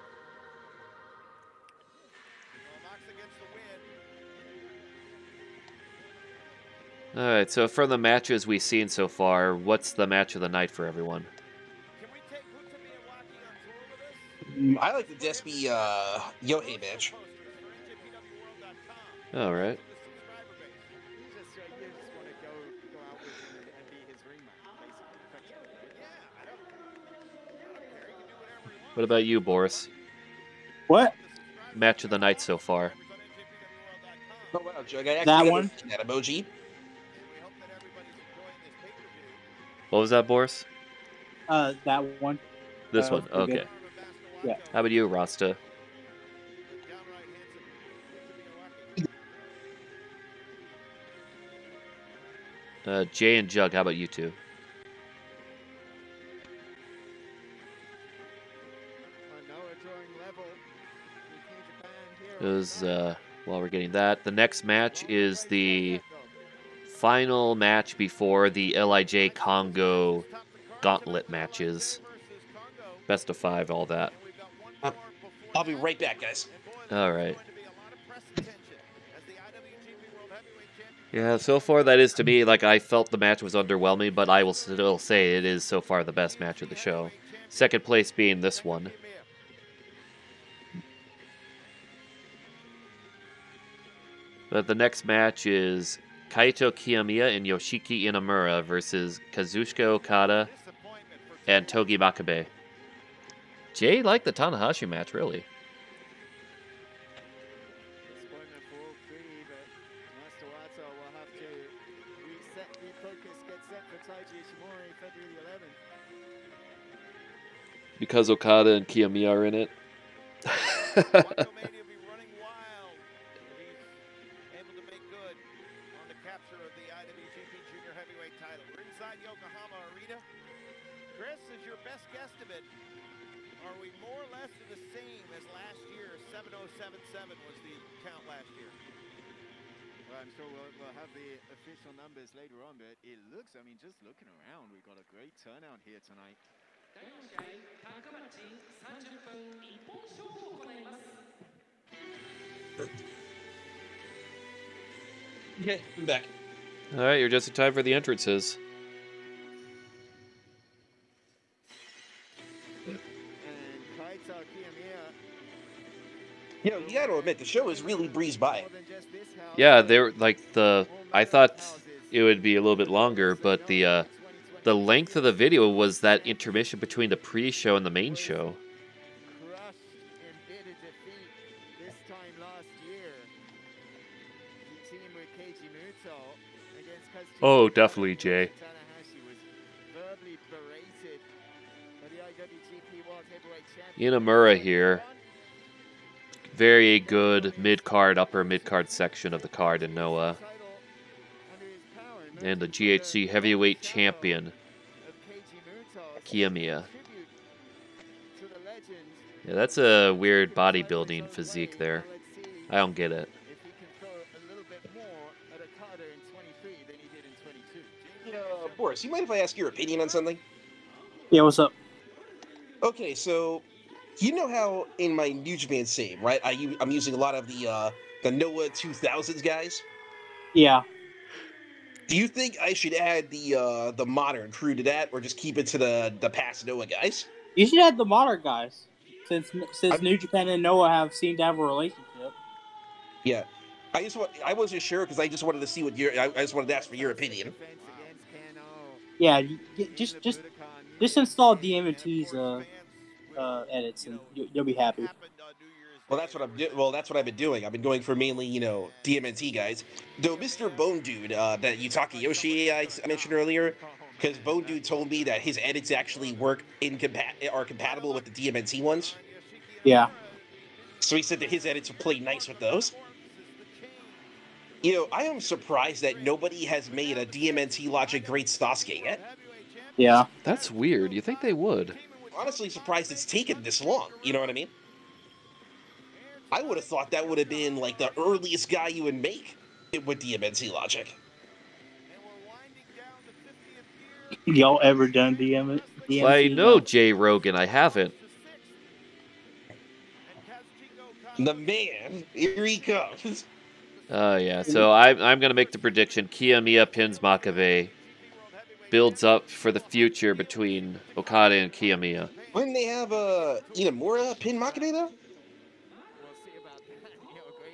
Alright, so from the matches we've seen so far, what's the match of the night for everyone? Can we take Utami and Waki on tour with us? I like the Despy Yohei match. Alright. What about you, Boris? What? Match of the night so far. Oh wow, Jug! I actually That got one? that emoji. What was that, Boris? That one. This one. Pretty good. Okay. Yeah. How about you, Rasta? Jay and Jug, how about you two? It was, while we're getting that, the next match is the final match before the LIJ Congo gauntlet matches. Best of 5, all that. I'll be right back, guys. All right. Yeah, so far that is to me, like, I felt the match was underwhelming, but I will still say it is so far the best match of the show. Second place being this one. But the next match is Kaito Kiyomiya and Yoshiki Inamura versus Kazuchika Okada and Togi Makabe. Jay liked the Tanahashi match, really. Because Okada and Kiyomiya are in it. Chris, is your best guesstimate? Are we more or less the same as last year? 7077 was the count last year. Well, I'm sure we'll have the official numbers later on, but it looks, I mean, just looking around, we've got a great turnout here tonight. Okay, I'm back. All right, you're just in time for the entrances. You know, you got to admit the show is really breezed by. Yeah, they're like I thought it would be a little bit longer, but the length of the video was that intermission between the pre-show and the main show. Oh, definitely, Jay. Inamura here. Very good mid-card, upper mid-card section of the card in Noah. And the GHC heavyweight champion, Kiyomiya. Yeah, that's a weird bodybuilding physique there. I don't get it. Boris, you mind if I ask your opinion on something? Yeah, what's up? Okay, so you know how in my New Japan save, right? I'm using a lot of the Noah 2000s guys. Yeah. Do you think I should add the modern crew to that, or just keep it to the past Noah guys? You should add the modern guys, since New Japan and Noah seemed to have a relationship. Yeah, I wasn't sure because I just wanted to see what I just wanted to ask for your opinion. Yeah, just install DMT's edits and you'll be happy. Well, that's what I've been doing. I've been going for mainly, DMNT guys. Though Mr. Bone Dude, that Yutaka Yoshi I mentioned earlier, because Bone Dude told me that his edits actually are compatible with the DMNT ones. Yeah. So he said that his edits will play nice with those. I am surprised that nobody has made a DMNT Logic Great Sasuke yet. Yeah. That's weird. You think they would? Honestly surprised it's taken this long. You know what I mean? I would have thought that would have been like the earliest guy you would make with DMNT Logic. Y'all ever done DMT? I know, Jay Rogan. I haven't. The man, here he comes. Oh, yeah. So I'm going to make the prediction. Kiyomiya pins Makabe. Builds up for the future between Okada and Kiyomiya. When they have Inamura pin Makabe, though?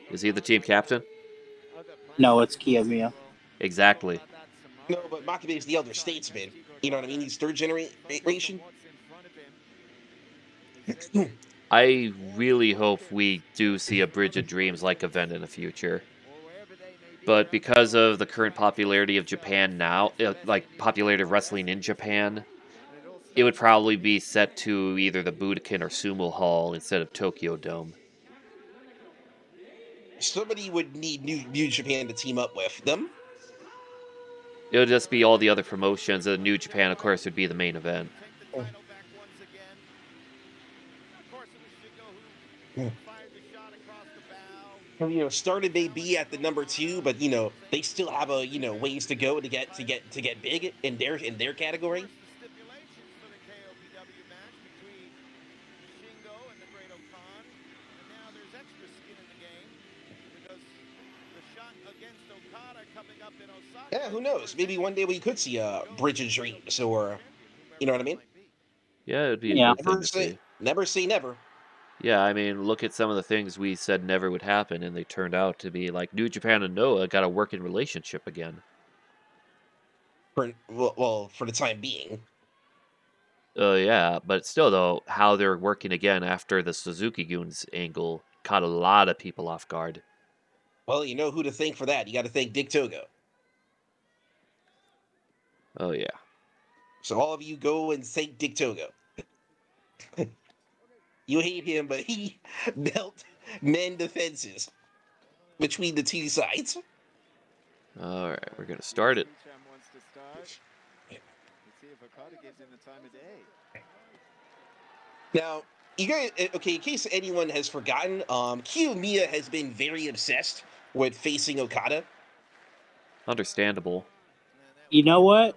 Is he the team captain? No, it's Kiyomiya. Exactly. No, but Makabe is the elder statesman. You know what I mean? He's third generation. I really hope we do see a Bridge of Dreams like event in the future. But because of the current popularity of Japan now, like popularity of wrestling in Japan, it would probably be set to either the Budokan or Sumo Hall instead of Tokyo Dome. Somebody would need New Japan to team up with them. It would just be all the other promotions, and New Japan, of course, would be the main event. Oh. Started may be at the number 2, but they still have a ways to go to get big in their category. Yeah, who knows? Maybe one day we could see a Bridge of Dreams, or you know what I mean? Yeah, it'd be a good thing to see. Never say never. Yeah, I mean, look at some of the things we said never would happen, and they turned out to be like New Japan and Noah got a working relationship again. For the time being. Yeah, but still, though, how they're working again after the Suzuki Goons angle caught a lot of people off guard. Well, you know who to thank for that. You got to thank Dick Togo. Oh, yeah. So all of you go and thank Dick Togo. You hate him, but he helped mend the fences between the two sides. All right, we're going to start it. Now, you guys, okay, in case anyone has forgotten, Kiyomiya has been very obsessed with facing Okada. Understandable. You know what?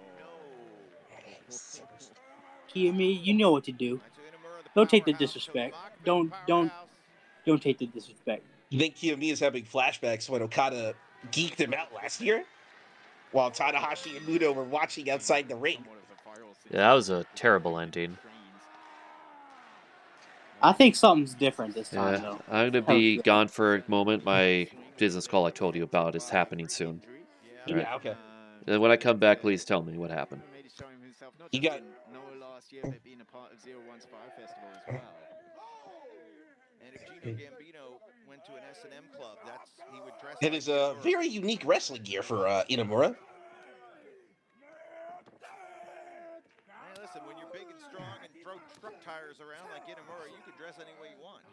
Kiyomiya, you know what to do. Don't take the disrespect. Don't take the disrespect. You think Kiyomiya's having flashbacks when Okada geeked him out last year? While Tanahashi and Muto were watching outside the ring. Yeah, that was a terrible ending. I think something's different this time, though. I'm going to be gone for a moment. My business call I told you about is happening soon. Right. Yeah, okay. And when I come back, please tell me what happened. You got Noah last year, but being a part of 015 Festival as well. And if Gino Gambino went to an S&M club, he would dress. It is a very unique wrestling gear for Inamura. Hey, listen, when you're big and strong and throw truck tires around like Inamura, you can dress any way you want.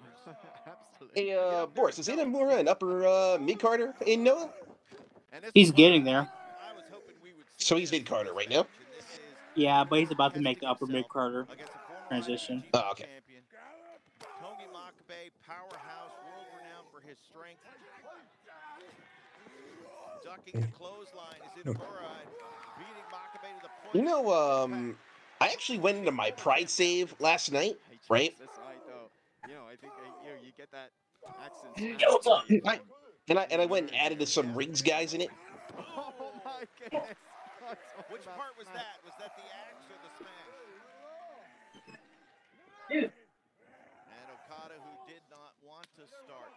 Absolutely. Hey, Boris, is Inamura an upper mid-carder in Noah? He's getting there. So he's mid-carder right now? Yeah, but he's about to make the upper mid-carder transition. Oh, okay. Togi Makabe, powerhouse, world-renowned for his strength. Ducking the clothesline is Inamura, beating Makabe to the point. You know, I actually went into my Pride save last night, right? You know, I think you get that accent. And I went and added some rings guys in it. Oh my goodness. Which part was that? Was that the axe or the smash? Dude. And Okada, who did not want to start.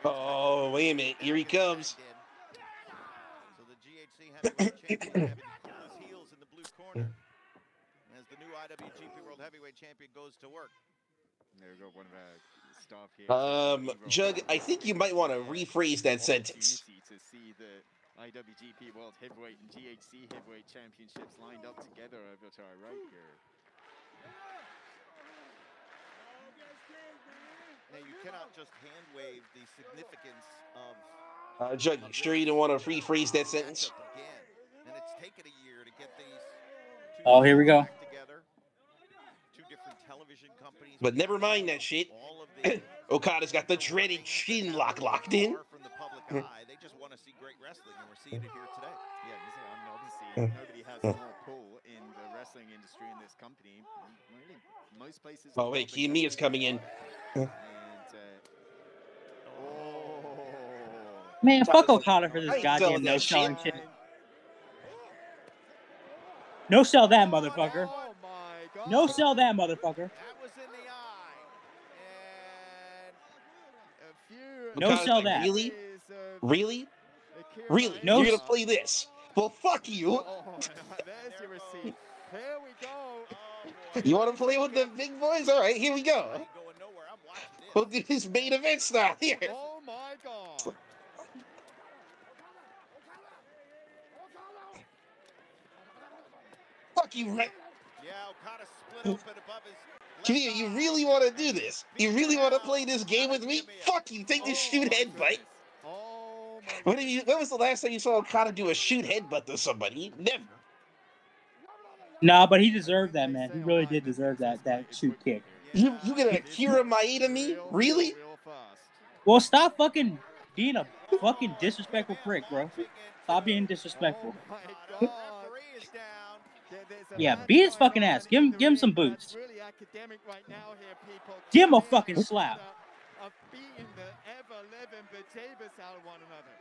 Oh, wait a minute. Here he comes. So the GHC heavyweight champion having to cool his heels in the blue corner as the new IWGP World Heavyweight Champion goes to work. There we go, one of our staff here. Jug, I think you might want to rephrase that sentence. To see the IWGP World Heavyweight and GHC Heavyweight Championships lined up together over to our right here. Now, you cannot just hand wave the significance of... Jug, you sure you don't want to rephrase that sentence? And it's taken a year to get these Oh, here we go. Together. Two different television companies. But never mind that shit. Okada's got the dreaded chin lock locked in. From the public eye, they just want to see great wrestling, and we're seeing it here today. Yeah, obviously nobody has more pull in the wrestling industry in this company. Most places. Oh wait, Kiyomiya's coming in. Man, fuck Okada for this goddamn no-selling shit. No sell that motherfucker. Oh my God. No sell that motherfucker. That was in the eye. And a few. No sell that. Really? Really? Really? No. You're gonna play this? Well, fuck you. Oh, there's your receipt. Here we go. You want to play with the big boys? All right, here we go. Ain't going nowhere. I'm watching this. We'll do this main event style here. Oh my God. Fuck you, Rick. Yeah, Okada split open above his left Kiyomiya, you really want to do this? You really want to play this game with me? Fuck you, take this shoot headbutt. Oh my When was the last time you saw Okada do a shoot headbutt to somebody? Never. Nah, but he deserved that, man. He really did deserve that shoot kick. You gonna Akira Maeda me? Really? Well, stop fucking being a fucking disrespectful prick, bro. Stop being disrespectful. Oh my God. Yeah, beat his fucking ass. Give him some boots. Really academic right now here, people. Give him a fucking slap. Of beating the ever-living bejeebus out of one another.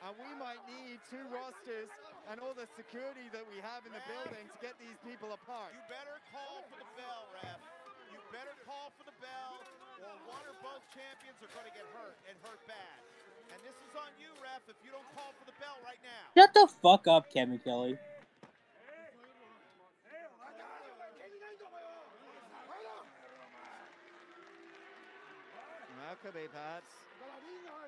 And we might need two rosters and all the security that we have in the building to get these people apart. You better call for the bell, ref. You better call for the bell, or one or both champions are going to get hurt, and hurt bad. And this is on you, ref, if you don't call for the bell right now. Shut the fuck up, Kevin Kelly. How could they, Pats?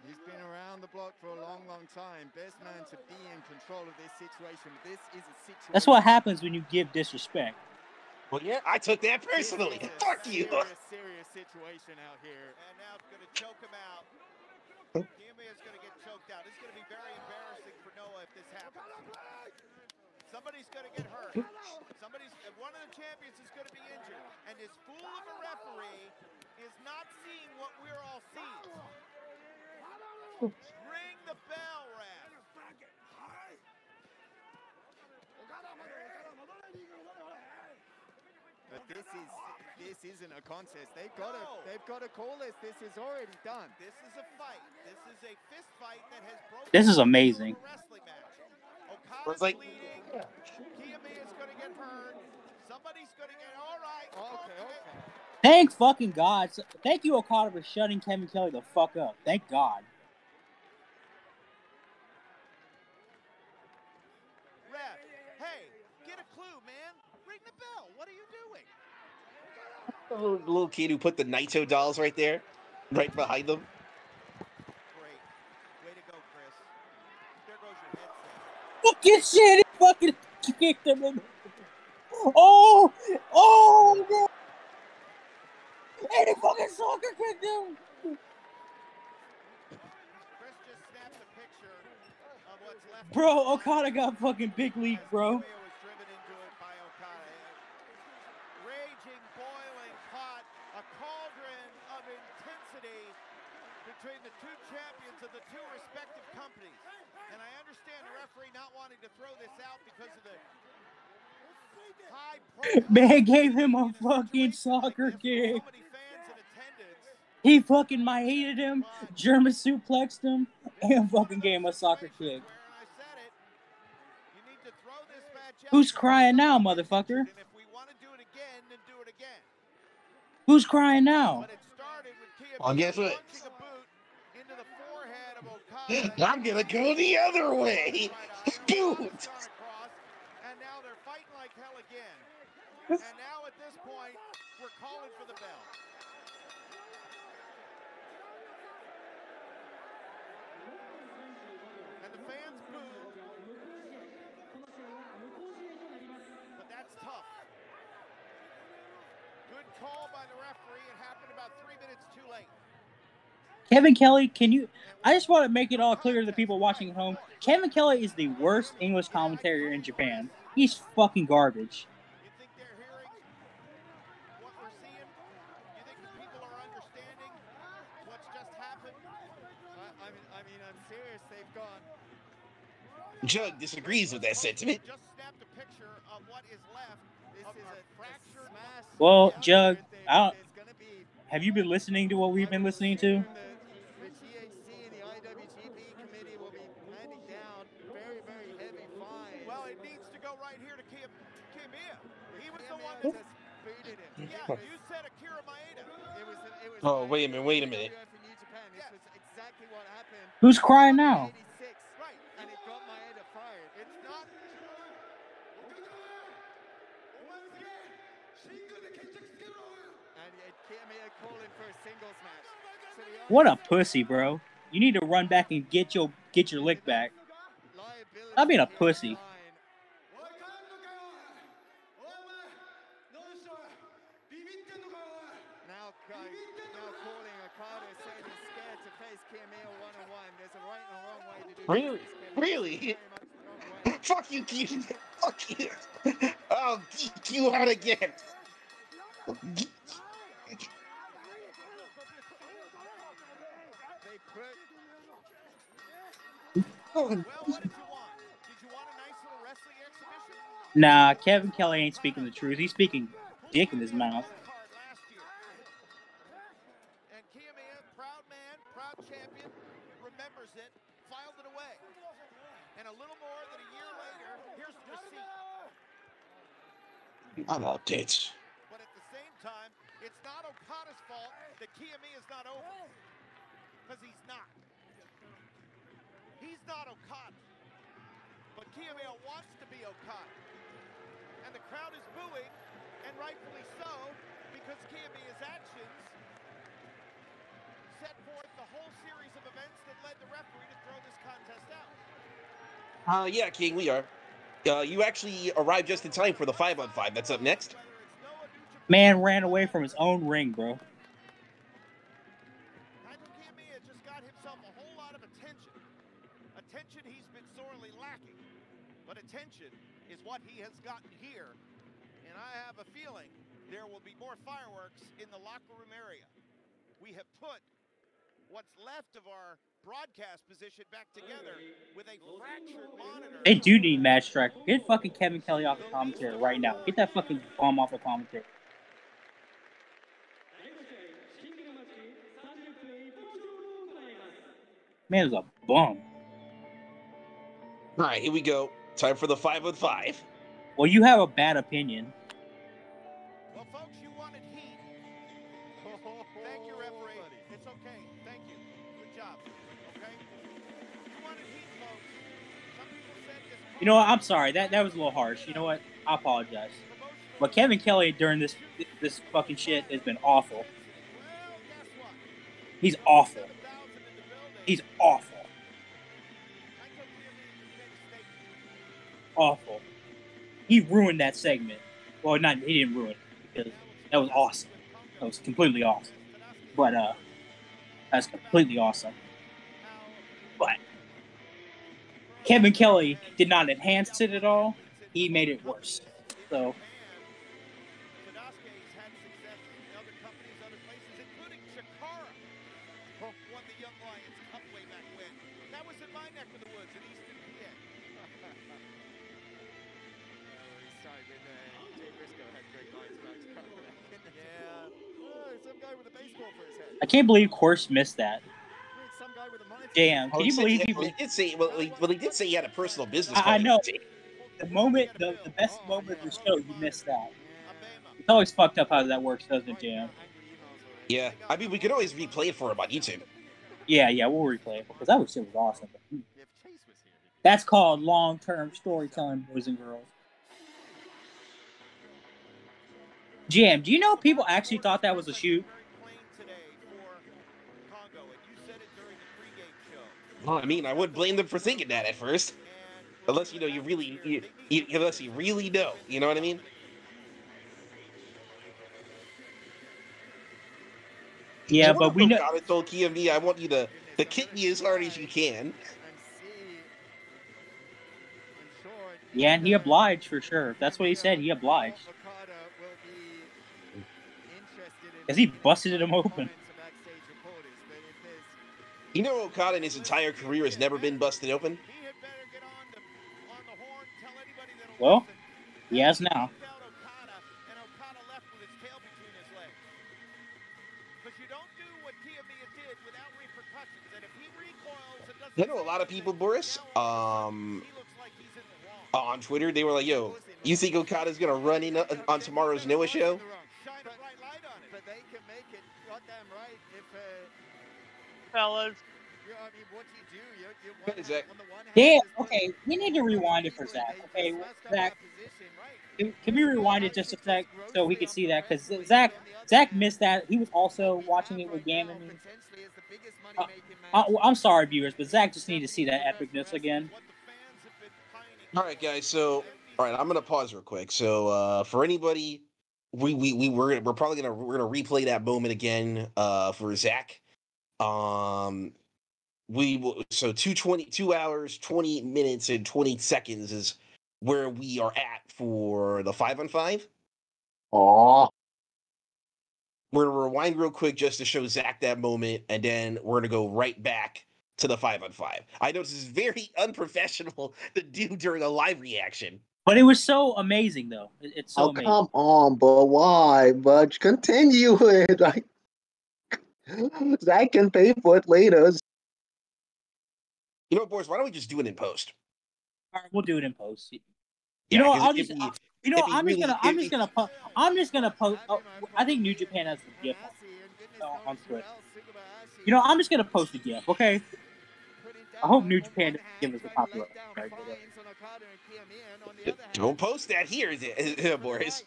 He's been around the block for a long, long time. Best man to be in control of this situation. This is a situation. That's what happens when you give disrespect. Well, yeah, I took that personally. Fuck you. Serious situation out here. And now it's going to choke him out. Kiyomiya is going to get choked out. This is going to be very embarrassing for Noah if this happens. Somebody's going to get hurt. One of the champions is going to be injured. And this fool of a referee is not seeing what we're all seeing. Ring the bell, ref. But this isn't a contest. They've got to call this. This is already done. This is a fight. This is a fist fight that has broken. This is amazing. A wrestling match. Okada's bleeding. Kiyomiya is going to get hurt. Somebody's going to get all right. Okay. Thank fucking God. Thank you, Okada, for shutting Kevin Kelly the fuck up. Thank God. Ref, hey, get a clue, man. Ring the bell. What are you doing? The little kid who put the Naito dolls right there, right behind them. Great. Way to go, Chris. There goes your headset. Fucking shit. He fucking kicked him in. Oh, no. And he fucking soccer kicked him. Chris just snapped a picture of what's left. Bro, Okada got fucking big league, bro. Was driven into it by Okada. Raging, boiling hot, a cauldron of intensity between the two champions of the two respective companies. And I understand the referee not wanting to throw this out because of the high profile. Man gave him a fucking soccer kick. So many fans in attendance. He fucking hated him, German suplexed him, and fucking gave him a soccer kick. Who's crying now, motherfucker? And if we want to do it again, then do it again. Who's crying now? But it started with Kiyomiya Well, guess what? punching a boot into the forehead of Okada. I'm gonna go the other way. Boot. And now they're fighting like hell again. And now at this point, we're calling for the bell. And the fans boo. But that's tough. Good call by the referee. It happened about 3 minutes too late. Kevin Kelly, can you... I just want to make it all clear to the people watching at home. Kevin Kelly is the worst English commentator in Japan. He's fucking garbage. You think they're hearing what we're seeing? You think the people are understanding what's just happened? I mean, I'm serious. They've gone. Jug disagrees with that sentiment. Just snapped a picture of what is left. This is a fractured mass. Well, Jug, have you been listening to what we've been listening to? The THC and the IWGP committee will be handing down very, very heavy fines. Well, it needs to go right here to Kiyomiya. He was the one that just booted him. Yeah, you said Akira Maeda. It was Oh, wait a minute. This was exactly what happened. Who's crying now? 86, right, and it got Maeda fired. It's not. calling for a singles match. So What a pussy, bro. You need to run back and get your lick back. Stop being a pussy. Now calling Okada saying he's scared to face Kiyomiya one-on-one. There's a right and a wrong way to do Really? this. Really? Fuck you, Keith. Fuck you. I'll geek you out again. Geek. Well, what did you want? Did you want a nice little wrestling exhibition? Nah, Kevin Kelly ain't speaking the truth. He's speaking dick in his mouth. And Kiyomiya, proud man, proud champion, remembers it, filed it away. And a little more than a year later, here's the receipt. I'm out, tits. But at the same time, it's not Okada's fault that Kiyomiya's not over. Because he's not. He's not Okada. But Kiyomiya wants to be Okada. And the crowd is booing, and rightfully so, because Kiyomiya's actions set forth the whole series of events that led the referee to throw this contest out. Yeah, King, we are. You actually arrived just in time for the 5-on-5. That's up next. Man ran away from his own ring, bro. Kiyomiya just got himself a whole lot of attention. Attention he's been sorely lacking. But attention is what he has gotten here. And I have a feeling there will be more fireworks in the locker room area. We have put what's left of our broadcast position back together with a fractured monitor. They do need match striker. Get fucking Kevin Kelly off the commentary right now. Get that fucking bum off the commentary. Man is a bum. All right, here we go. Time for the 5-on-5. Well, you have a bad opinion. Well, folks, you wanted heat. Thank you, referee. It's okay. Thank you. Good job. Okay? You wanted heat, folks. Some people said this. You know what? I'm sorry. That was a little harsh. You know what? I apologize. But Kevin Kelly during this fucking shit has been awful. Well, guess what? He's awful. 7,000 in the building. He's awful. I told Kiyomiya to make a statement. Awful. He ruined that segment. Well, he didn't ruin it because that was awesome. That was completely awesome. But that's completely awesome. But Kevin Kelly did not enhance it at all. He made it worse. So Tadasuke's had success in other companies, other places, including Chikara. Won the Young Lions Cup way back when. That was in my neck of the woods in Eastern PA. Sorry, but Jay Briscoe had great lines about Chikara. Yeah. Oh, some guy with a baseball for his head. I can't believe Course missed that. Some guy with a money. Damn, can you believe he? He did say. Well, he did say he had a personal business. I know. card. The best moment of the show, you missed that. It's always fucked up how that works, doesn't it, Jam? Yeah, I mean, we could always replay it for him on YouTube. Yeah, we'll replay it because that shit was awesome. That's called long-term storytelling, boys and girls. Jam, do you know people actually thought that was a shoot? Well, I mean, I wouldn't blame them for thinking that at first, unless you really know. You know what I mean? Yeah, but we know. God told Kiyomiya, I want you to kick me as hard as you can. Yeah, and he obliged for sure. That's what he said. He obliged. Because he busted him open. You know, Okada in his entire career has never been busted open? Well, he has now. I know a lot of people, Boris, on Twitter, they were like, yo, you think Okada's going to run in on tomorrow's Noah show? But they can make it goddamn right if... Fellas. I mean, what do you do? Exactly. Damn, okay, we need to rewind it for Zach. Okay, Zach, Can we rewind it just a sec so we can see that? Because Zach missed that. He was also watching it with Gammon. I'm sorry, viewers, but Zach just needed to see that epicness again. All right, guys. So, all right, I'm gonna pause real quick. So, for anybody, we're probably gonna replay that moment again. For Zach, we will. So 2 hours, 20 minutes, and 20 seconds is where we are at for the 5-on-5. Aw. We're gonna rewind real quick just to show Zach that moment, and then we're gonna go right back to the 5-on-5. I know this is very unprofessional to do during a live reaction. But it was so amazing, though. It's so amazing. Come on, but why? But continue it. Like, Zach can pay for it later. You know what, boys? Why don't we just do it in post? All right, we'll do it in post. I'm just gonna post. Oh, I think New Japan has the GIF on Twitter. I'm just gonna post the GIF. Okay. I hope New Japan doesn't give us the copyright. Don't post that here, boys.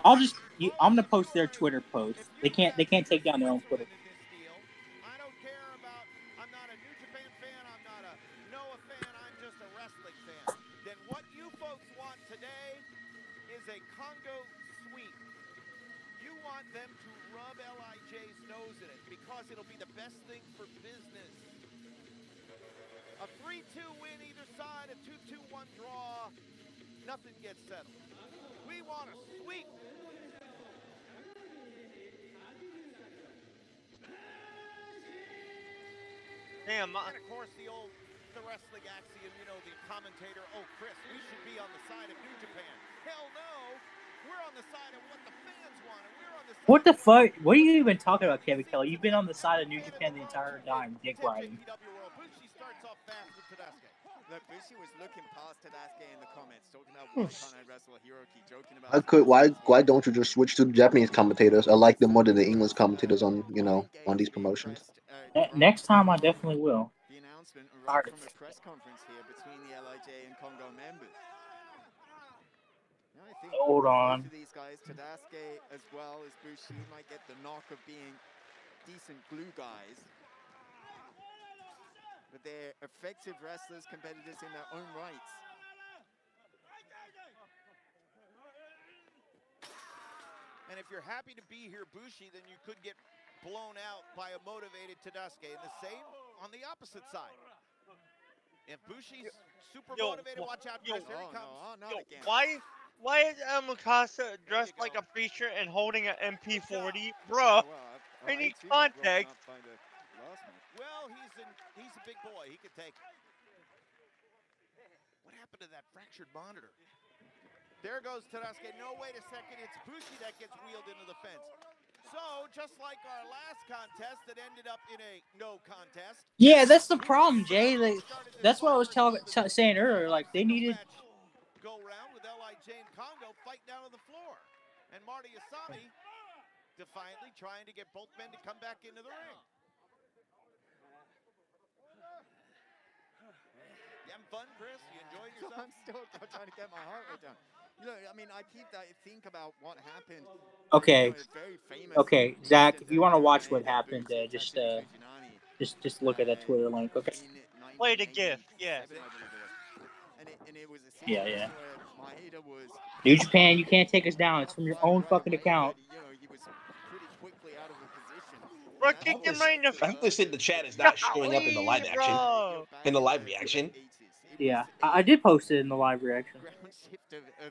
I'm gonna post their Twitter post. They can't take down their own Twitter. I don't care about. I'm not a New Japan fan. I'm not a Noah fan. I'm just a wrestling fan. Then what you folks want today is a Congo sweep. You want them to rub LIJ's nose in it because it'll be the best thing for business. A 3-2 win either side, a 2-2-1 draw. Nothing gets settled. We want a sweep. Damn. And of course, the wrestling axiom, the commentator, Chris, we should be on the side of New Japan. Hell no. We're on the side of what the fans want. And we're on the side. What the fuck? What are you even talking about, Kevin Kelly? You've been on the side of New Japan the entire time, dick riding. Bushi starts off fast with Tadasuke. Look, Bushi was looking past Tadasuke in the comments, talking about why can't I wrestle Hiroki, joking about. Why don't you just switch to the Japanese commentators? I like them more than the English commentators on these promotions. Next time, I definitely will. The announcement right from a press conference here between the LIJ and Congo members. I think Hold on. both of these guys, Tadasuke as well as Bushi, might get the knock of being decent glue guys. But they're effective wrestlers, competitors in their own rights. And if you're happy to be here, Bushi, then you could get blown out by a motivated Tadasuke. And the same on the opposite side. If Bushi's super motivated, watch out, Chris. Here he comes. Why is Mikasa dressed like a preacher and holding an MP40? Bro, I need context. Well, he's a big boy. He could take it. What happened to that fractured monitor? There goes Tadasuke. No, wait a second. It's Bushi that gets wheeled into the fence. So, just like our last contest that ended up in a no contest. Yeah, that's the problem, Jay. That's what I was saying earlier. Like, they needed... Go around with LIJ and Congo fight down on the floor. And Marty Asami defiantly trying to get both men to come back into the ring. You having fun, Chris? You enjoying yourself? I'm still trying to get my heart rate down. Look, I mean, I think about what happened. Okay. Very famous. Okay, Zach, if you want to watch what happened, just look at that Twitter link, okay? Play the GIF, yeah. And it was a Yeah. where Maeda was New Japan, you can't take us down. It's from your own fucking account. He was pretty quickly out of the position. Bro, kick him right in the I hope this in the chat is not showing up in the live action. In the live reaction. Yeah, I did post it in the live reaction.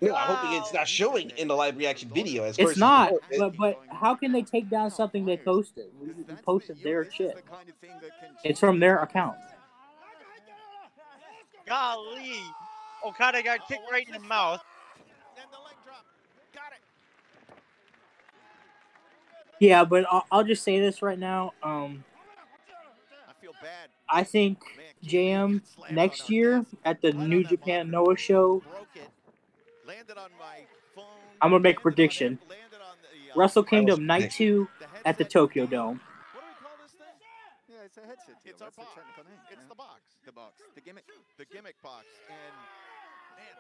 No, I'm hoping it's not showing in the live reaction video. As It's not, but how can they take down something they posted? We posted their shit. It's from their account. Golly. Okada got kicked right in the mouth. And the leg drop. Got it. Yeah, but I'll just say this right now. I feel bad. I think JM next year at the New Japan Noah show, I'm going to make a prediction. Wrestle Kingdom Night 2 at the Tokyo Dome. What do we call this thing? Yeah, it's a headset deal. It's our That's the box. technical name. It's the box. The box. The gimmick. The gimmick box. And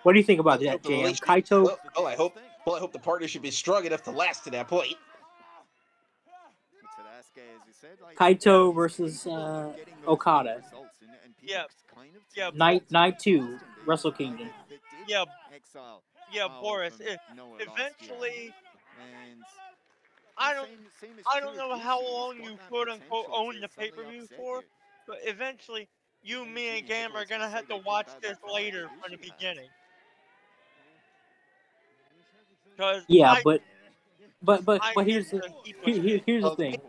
What do you think about that, JM? Kaito? I hope the partnership is strong enough to last to that point. Kaito versus Okada. Yeah. Night 2, Wrestle Kingdom. Yeah, Boris. Eventually, I don't know how long you quote unquote own the pay per view for, but eventually, you, me, and Gam are gonna have to watch this later from the beginning. Yeah, but here's the thing.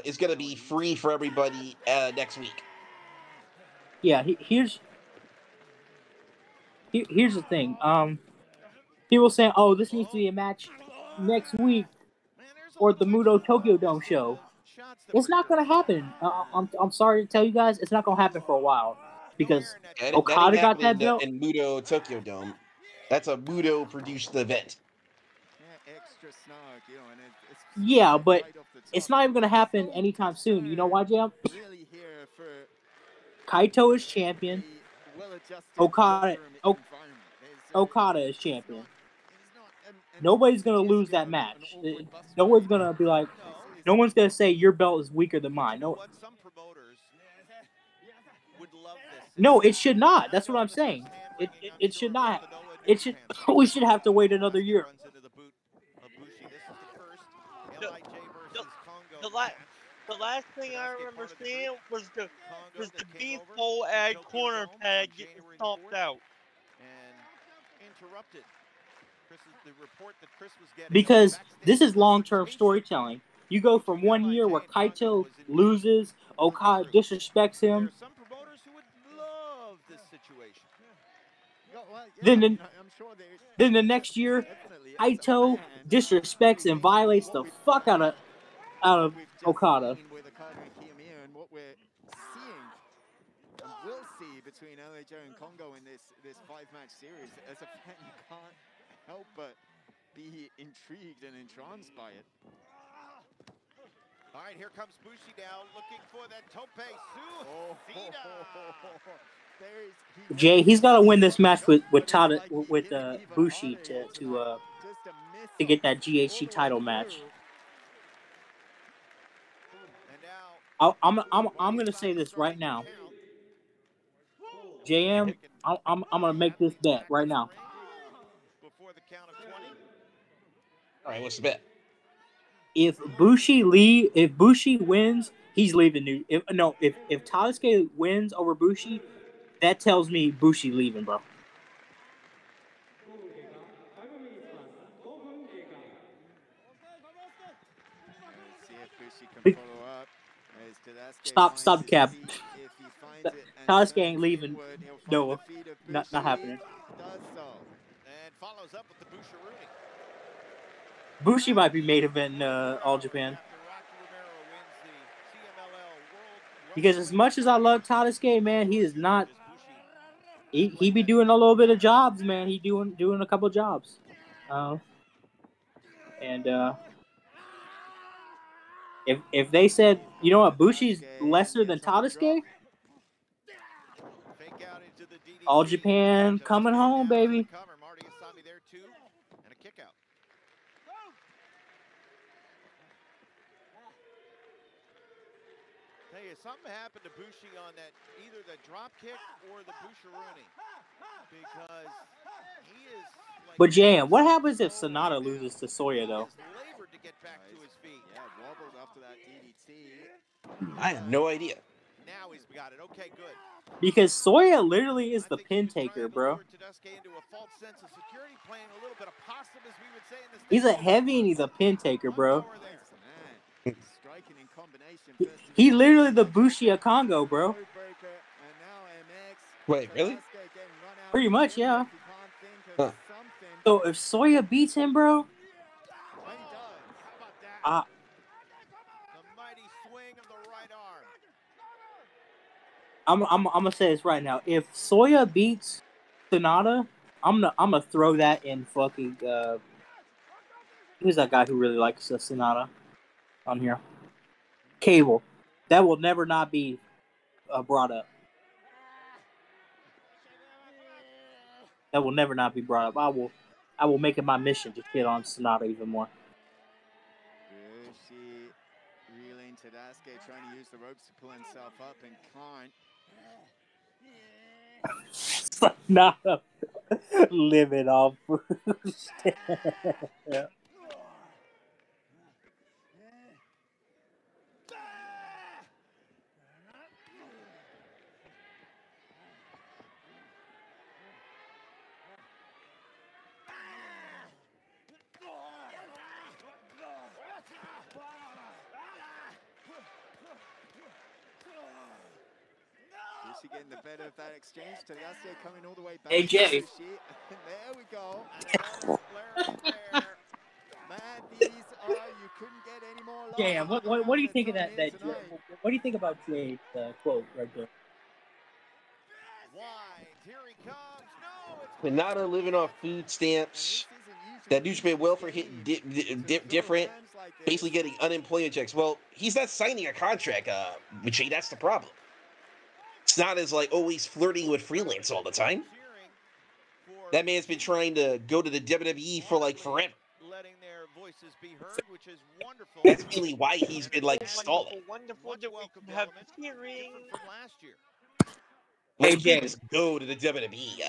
Is going to be free for everybody next week. Yeah, here's the thing. People saying, "Oh, this needs to be a match next week or the Muto Tokyo Dome show." It's not going to happen. I'm sorry to tell you guys, it's not going to happen for a while because Okada got that belt in Muto Tokyo Dome. That's a Muto produced event. Yeah, but it's not even going to happen anytime soon. You know why, Jam? Kaito is champion. Okada is champion. Nobody's going to lose that match. No one's going to be like, no one's going to say your belt is weaker than mine. No. No, it should not. That's what I'm saying. It should not. It should. We should have to wait another year. The last thing I remember seeing was the beef bowl at corner pad getting stomped out. Because this is long-term storytelling. You go from 1 year where Kaito loses, Okada disrespects him. Then the next year, Kaito disrespects and violates the fuck out of Okada. We'll see between LHO and Congo in this 5-match series. As a fan, you can't help but be intrigued and entranced by it. All right, here comes Bushi now, looking for that tope. Jay, he's got to win this match with Bushi to get that GHC title match. I'm gonna say this right now. JM, I'm gonna make this bet right now. All right, what's the bet? If Bushi wins, he's leaving. If Tadasuke wins over Bushi, that tells me Bushi leaving, bro. Stop the cap. Tadasuke ain't leaving. No, not happening. Bushi might be main event in All Japan. Because as much as I love Tadasuke, man, he is not. He be doing a little bit of jobs, man. He doing a couple of jobs. If they said, you know what, Bushi's lesser than Tadasuke, All Japan coming home, baby. Hey, something happened to Bushi on that, either the drop kick or the Busharuni, because he is. Like, but Jan, what happens if Sonata loses to Soya though? To get back to his feet. Yeah, wobbled after that DDT. I have no idea. Now he's got it. Okay, good. Because Soya literally is the pin taker, bro. He's a heavy and he's a pin taker, bro. He literally the Bushi of Congo, bro. Wait, really? Pretty much, yeah. Huh. So if Soya beats him, bro, the mighty swing of the right arm. I'm gonna say this right now. If Soya beats Sonata, I'm gonna throw that in fucking who's that guy who really likes Sonata on here? Cable. That will never not be brought up. That will never not be brought up. I will make it my mission to shit on Sonata even more. Bushi reeling Tadasuke, trying to use the ropes to pull himself up and can't. Sonata living off Bushi. Yeah. Bushi getting the better of that exchange. Tadasuke coming all the way back. Hey, Jay. There we go. And man, these are, you couldn't get any more love. Jay, what do you think of that? What do you think about Jay's quote right there? Here he comes. No, Renata living off food stamps. That New Japan welfare hit different. Basically getting unemployment checks. Well, he's not signing a contract, Jay. That's the problem. It's not as like always flirting with freelance all the time. That man's been trying to go to the WWE for like forever. letting their voices be heard, which is wonderful. That's really why he's been like stalling. Wonderful that we can have hearing from last year. Hey, Jay, just go to the WWE,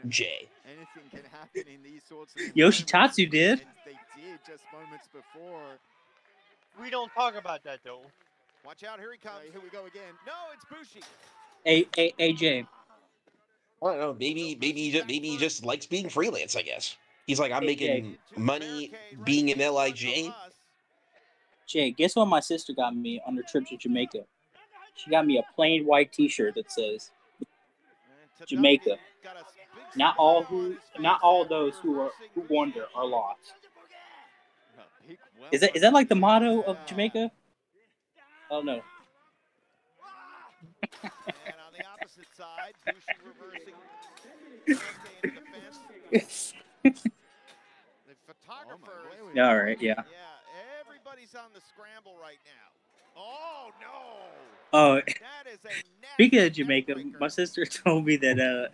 Jay. Anything can happen in these sorts of Yoshitatsu did. They did just moments before. We don't talk about that though. Watch out, here he comes. Here we go again. No, it's Bushi. AJ. I don't know. Maybe he just likes being freelance. I guess he's like, I'm making money being an LIJ. Jay, guess what my sister got me on her trip to Jamaica? She got me a plain white T-shirt that says Jamaica. Not all those who wander are lost. Is that like the motto of Jamaica? Oh no. And on the opposite side, Bushi reversing into the fence. The photographer. All right, yeah. Yeah, everybody's on the scramble right now. Oh no! Oh, That is a speaking of Jamaica, my sister told me that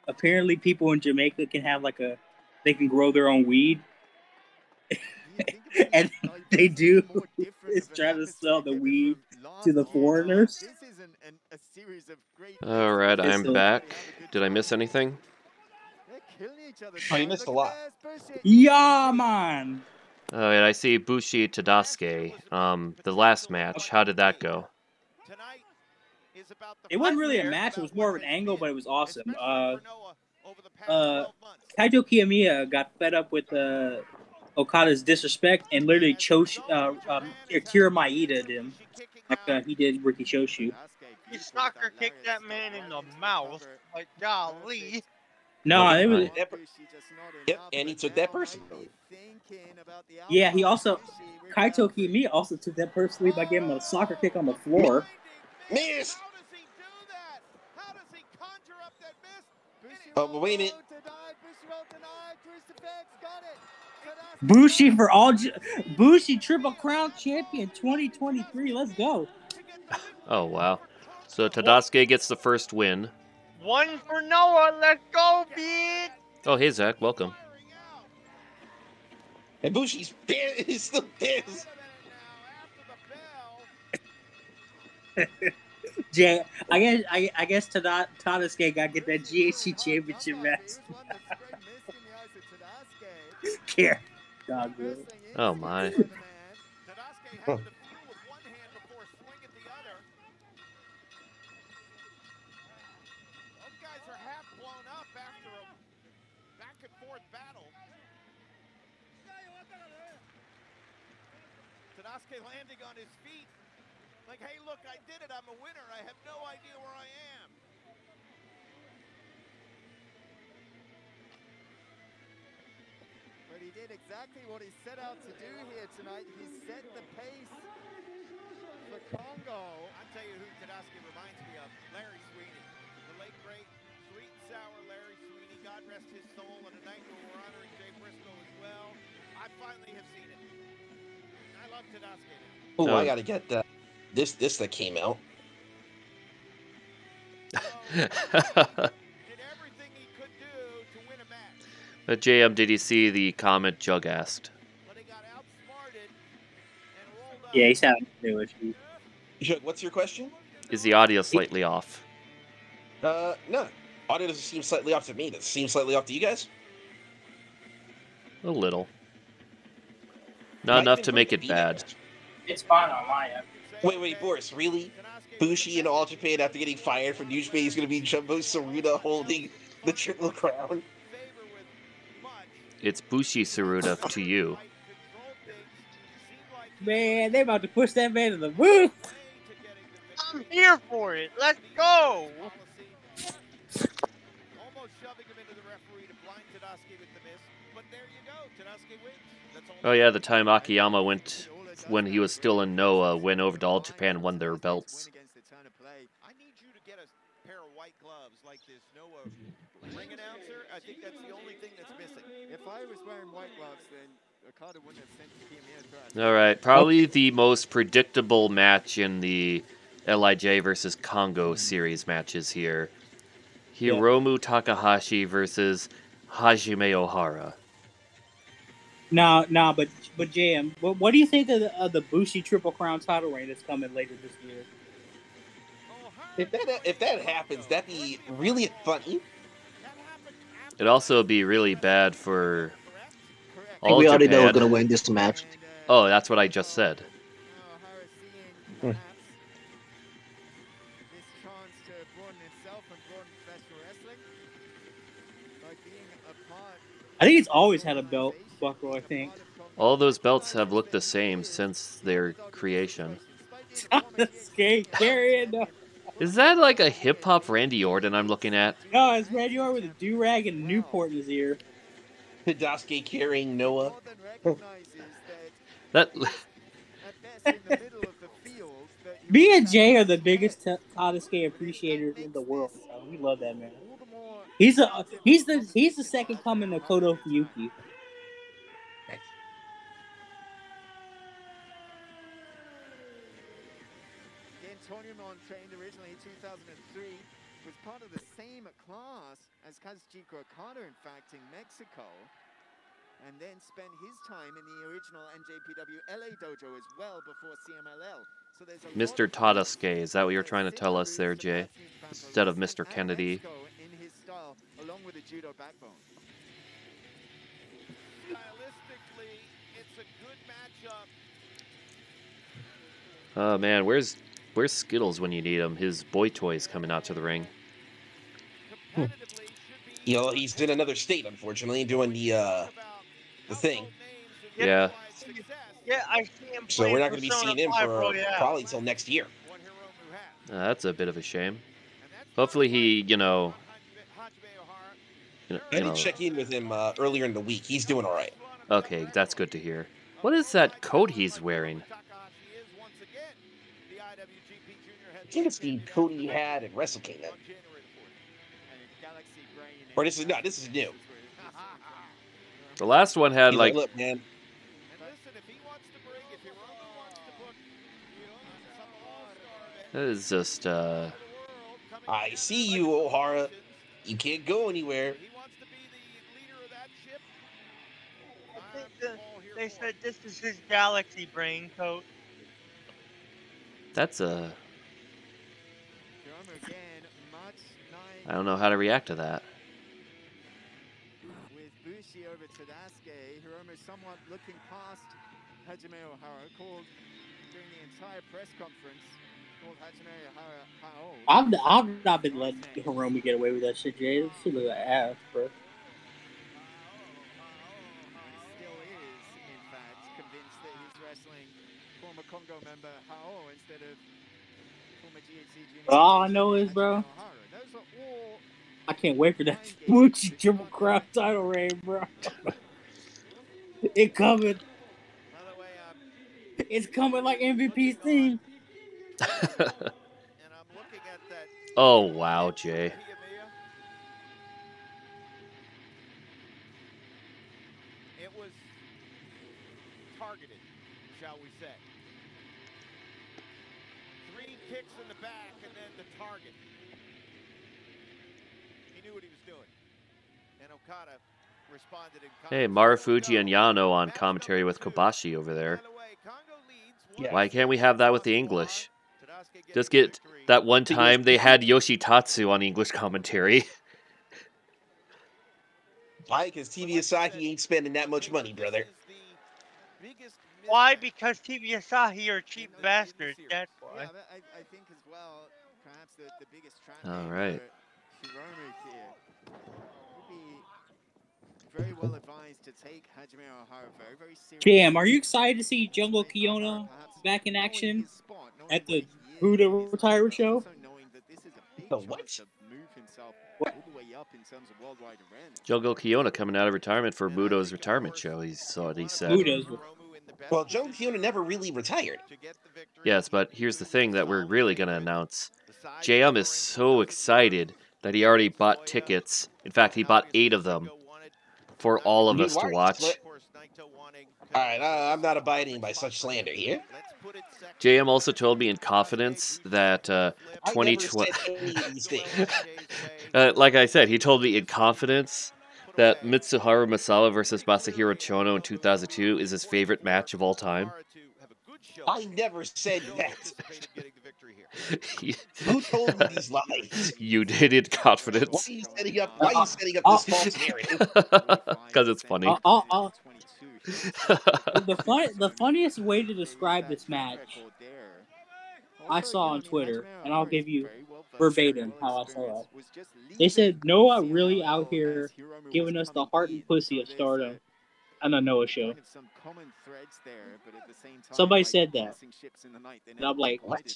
apparently people in Jamaica can have they can grow their own weed. And they do is try to sell the weed to the foreigners. All right, I'm back. Did I miss anything? Oh, you missed a lot. Yeah, man. Oh, and I see Bushi Tadasuke. The last match, how did that go? It wasn't really a match. It was more of an angle, but it was awesome. Kaito Kiyomiya got fed up with Okada's disrespect and literally Akira Maeda him like he did Ricky Choshu. He soccer kicked that man in the mouth. Like, golly. No, it was. Yep, and he took that personally. Yeah, he also Kaito Kiyomiya also took that personally by giving him a soccer kick on the floor. Miss. Oh, but wait a minute. Bushi for all Bushi Triple Crown Champion 2023. Let's go. Oh wow! So Tadasuke gets the first win. One for Noah. Let's go, bitch. Oh hey Zach, welcome. And Bushi's pissed. He's still pissed. Jay, I guess Tadasuke got to get that GHC championship match. Care. God, bro. Oh my. Huh. Tadasuke landing on his feet. Like, hey, look, I did it. I'm a winner. I have no idea where I am. But he did exactly what he set out to do here tonight. He set the pace for Congo. I'll tell you who Tadasuke reminds me of. Larry Sweeney. The late, great, sweet and sour Larry Sweeney. God rest his soul on a night where we're honoring Jay Briscoe as well. I finally have seen it. I love Tadasuke now. Oh, I gotta get this that came out. Did everything he could do to win a JM, did you see the comment Jug asked? Yeah, he's having no issues. Jug, what's your question? Is the audio slightly off? No. Audio doesn't seem slightly off to me. Does it seem slightly off to you guys? A little. Not enough to make it bad. It's fine on my end. Wait, Boris, really? Bushi in All Japan after getting fired from New Japan is going to be Jumbo Tsuruta holding the Triple Crown? It's Bushi Tsuruta to you. Man, they about to push that man to the moon. I'm here for it. Let's go. Almost shoving him into the referee to blind Tadasuke with the miss, but there you go. Tadasuke wins. That's all. Oh yeah, the time Akiyama went when he was still in Noah, went over to All Japan and won their belts. I need you to get a pair of white gloves like this Noah ring announcer. I think that's the only thing that's missing. If I was wearing white gloves, then Okada wouldn't have sent Kiyomiya to us. All right, probably the most predictable match in the LIJ versus Congo series matches here. Hiromu Takahashi versus Hajime Ohara. Nah, but JM, what do you think of the Bushi Triple Crown title reign that's coming later this year? If that happens, that'd be really funny. It'd also be really bad for I think we already know who's going to win this match. Oh, that's what I just said. I think it's always had a belt buckle, I think. All those belts have looked the same since their creation. Is that like a hip-hop Randy Orton I'm looking at? No, it's Randy Orton with a do-rag and a Newport in his ear. Tadasuke carrying Noah. That... Me and Jay are the biggest Tadasuke appreciators in the world. So we love that man. He's the second coming of Kodo Fuyuki. Antonio trained originally in 2003, was part of the same class as Kazuchika Okada, in fact, in Mexico, and then spent his time in the original NJPW LA dojo as well before CMLL. So there's a Mr. Tadasuke, is that what you're trying to tell us there, Jay? Instead of Mr. Kennedy. In his style, along with a judo backbone. Stylistically, it's a good matchup. Oh man, where's Skittles when you need him? His boy toy's coming out to the ring. You know, he's in another state, unfortunately, doing the thing. Yeah. Yeah, I see him. So we're not going to be seeing him for probably until next year. That's a bit of a shame. Hopefully he, I did check in with him earlier in the week. He's doing all right. Okay, that's good to hear. What is that coat he's wearing? I think it's the coat he had at Wrestle Kingdom. Or this is new. The last one had like look, man. that is just I see you, Ohara. You can't go anywhere. I think they said this is his Galaxy Brain coat. that's a I don't know how to react to that. With Bushi over Tadasuke, Hiromu somewhat looking past Hajime Ohara, called during the entire press conference, called Hajime Ohara Hao. I've not been letting Hiromu get away with that shit, Jay. This shit was ass, bro. Still is, in fact, convinced that he's wrestling former Congo member Hao instead of former GHC junior. All I know is, bro, I can't wait for that Bushi Triple Crown title reign, bro. It coming. It's coming like MVP's team. Oh wow, Jay. It was targeted, shall we say. 3 kicks in the back and then the target. He knew what he was doing. And Okada Hey, Marufuji and Yano on commentary with Kobashi over there. Yeah. Why can't we have that with the English? Just get that one time they had Yoshitatsu on English commentary. Why? Because TV Asahi ain't spending that much money, brother. Why? Because TV Asahi are cheap bastards. That's why. Yeah, I think as well, perhaps the biggest trap All right. for Hiromu here would be very well advised to take Hajime Ohara very, very seriously. Damn, are you excited to see Jungle Kiona back in action at the Buddha retirement show? The what? Jungle Kiona coming out of retirement for Muto's retirement show, he said. Buddha's. Well, Jungle Kiona never really retired. Yes, but here's the thing that we're really going to announce. JM is so excited that he already bought tickets. In fact, he bought 8 of them for all of us to watch. Alright, I'm not abiding by such slander here. JM also told me in confidence that 2020. Like I said, he told me in confidence that Mitsuharu Masala versus Masahiro Chono in 2002 is his favorite match of all time. I never said that. Who told me these lies? You did in confidence. Why are you setting up this false narrative? Because it's funny. The funniest way to describe this match I saw on Twitter, and I'll give you verbatim how I saw it. They said Noah really out here giving us the heart and pussy of Stardom on the Noah show. Somebody said that, and I'm like, what?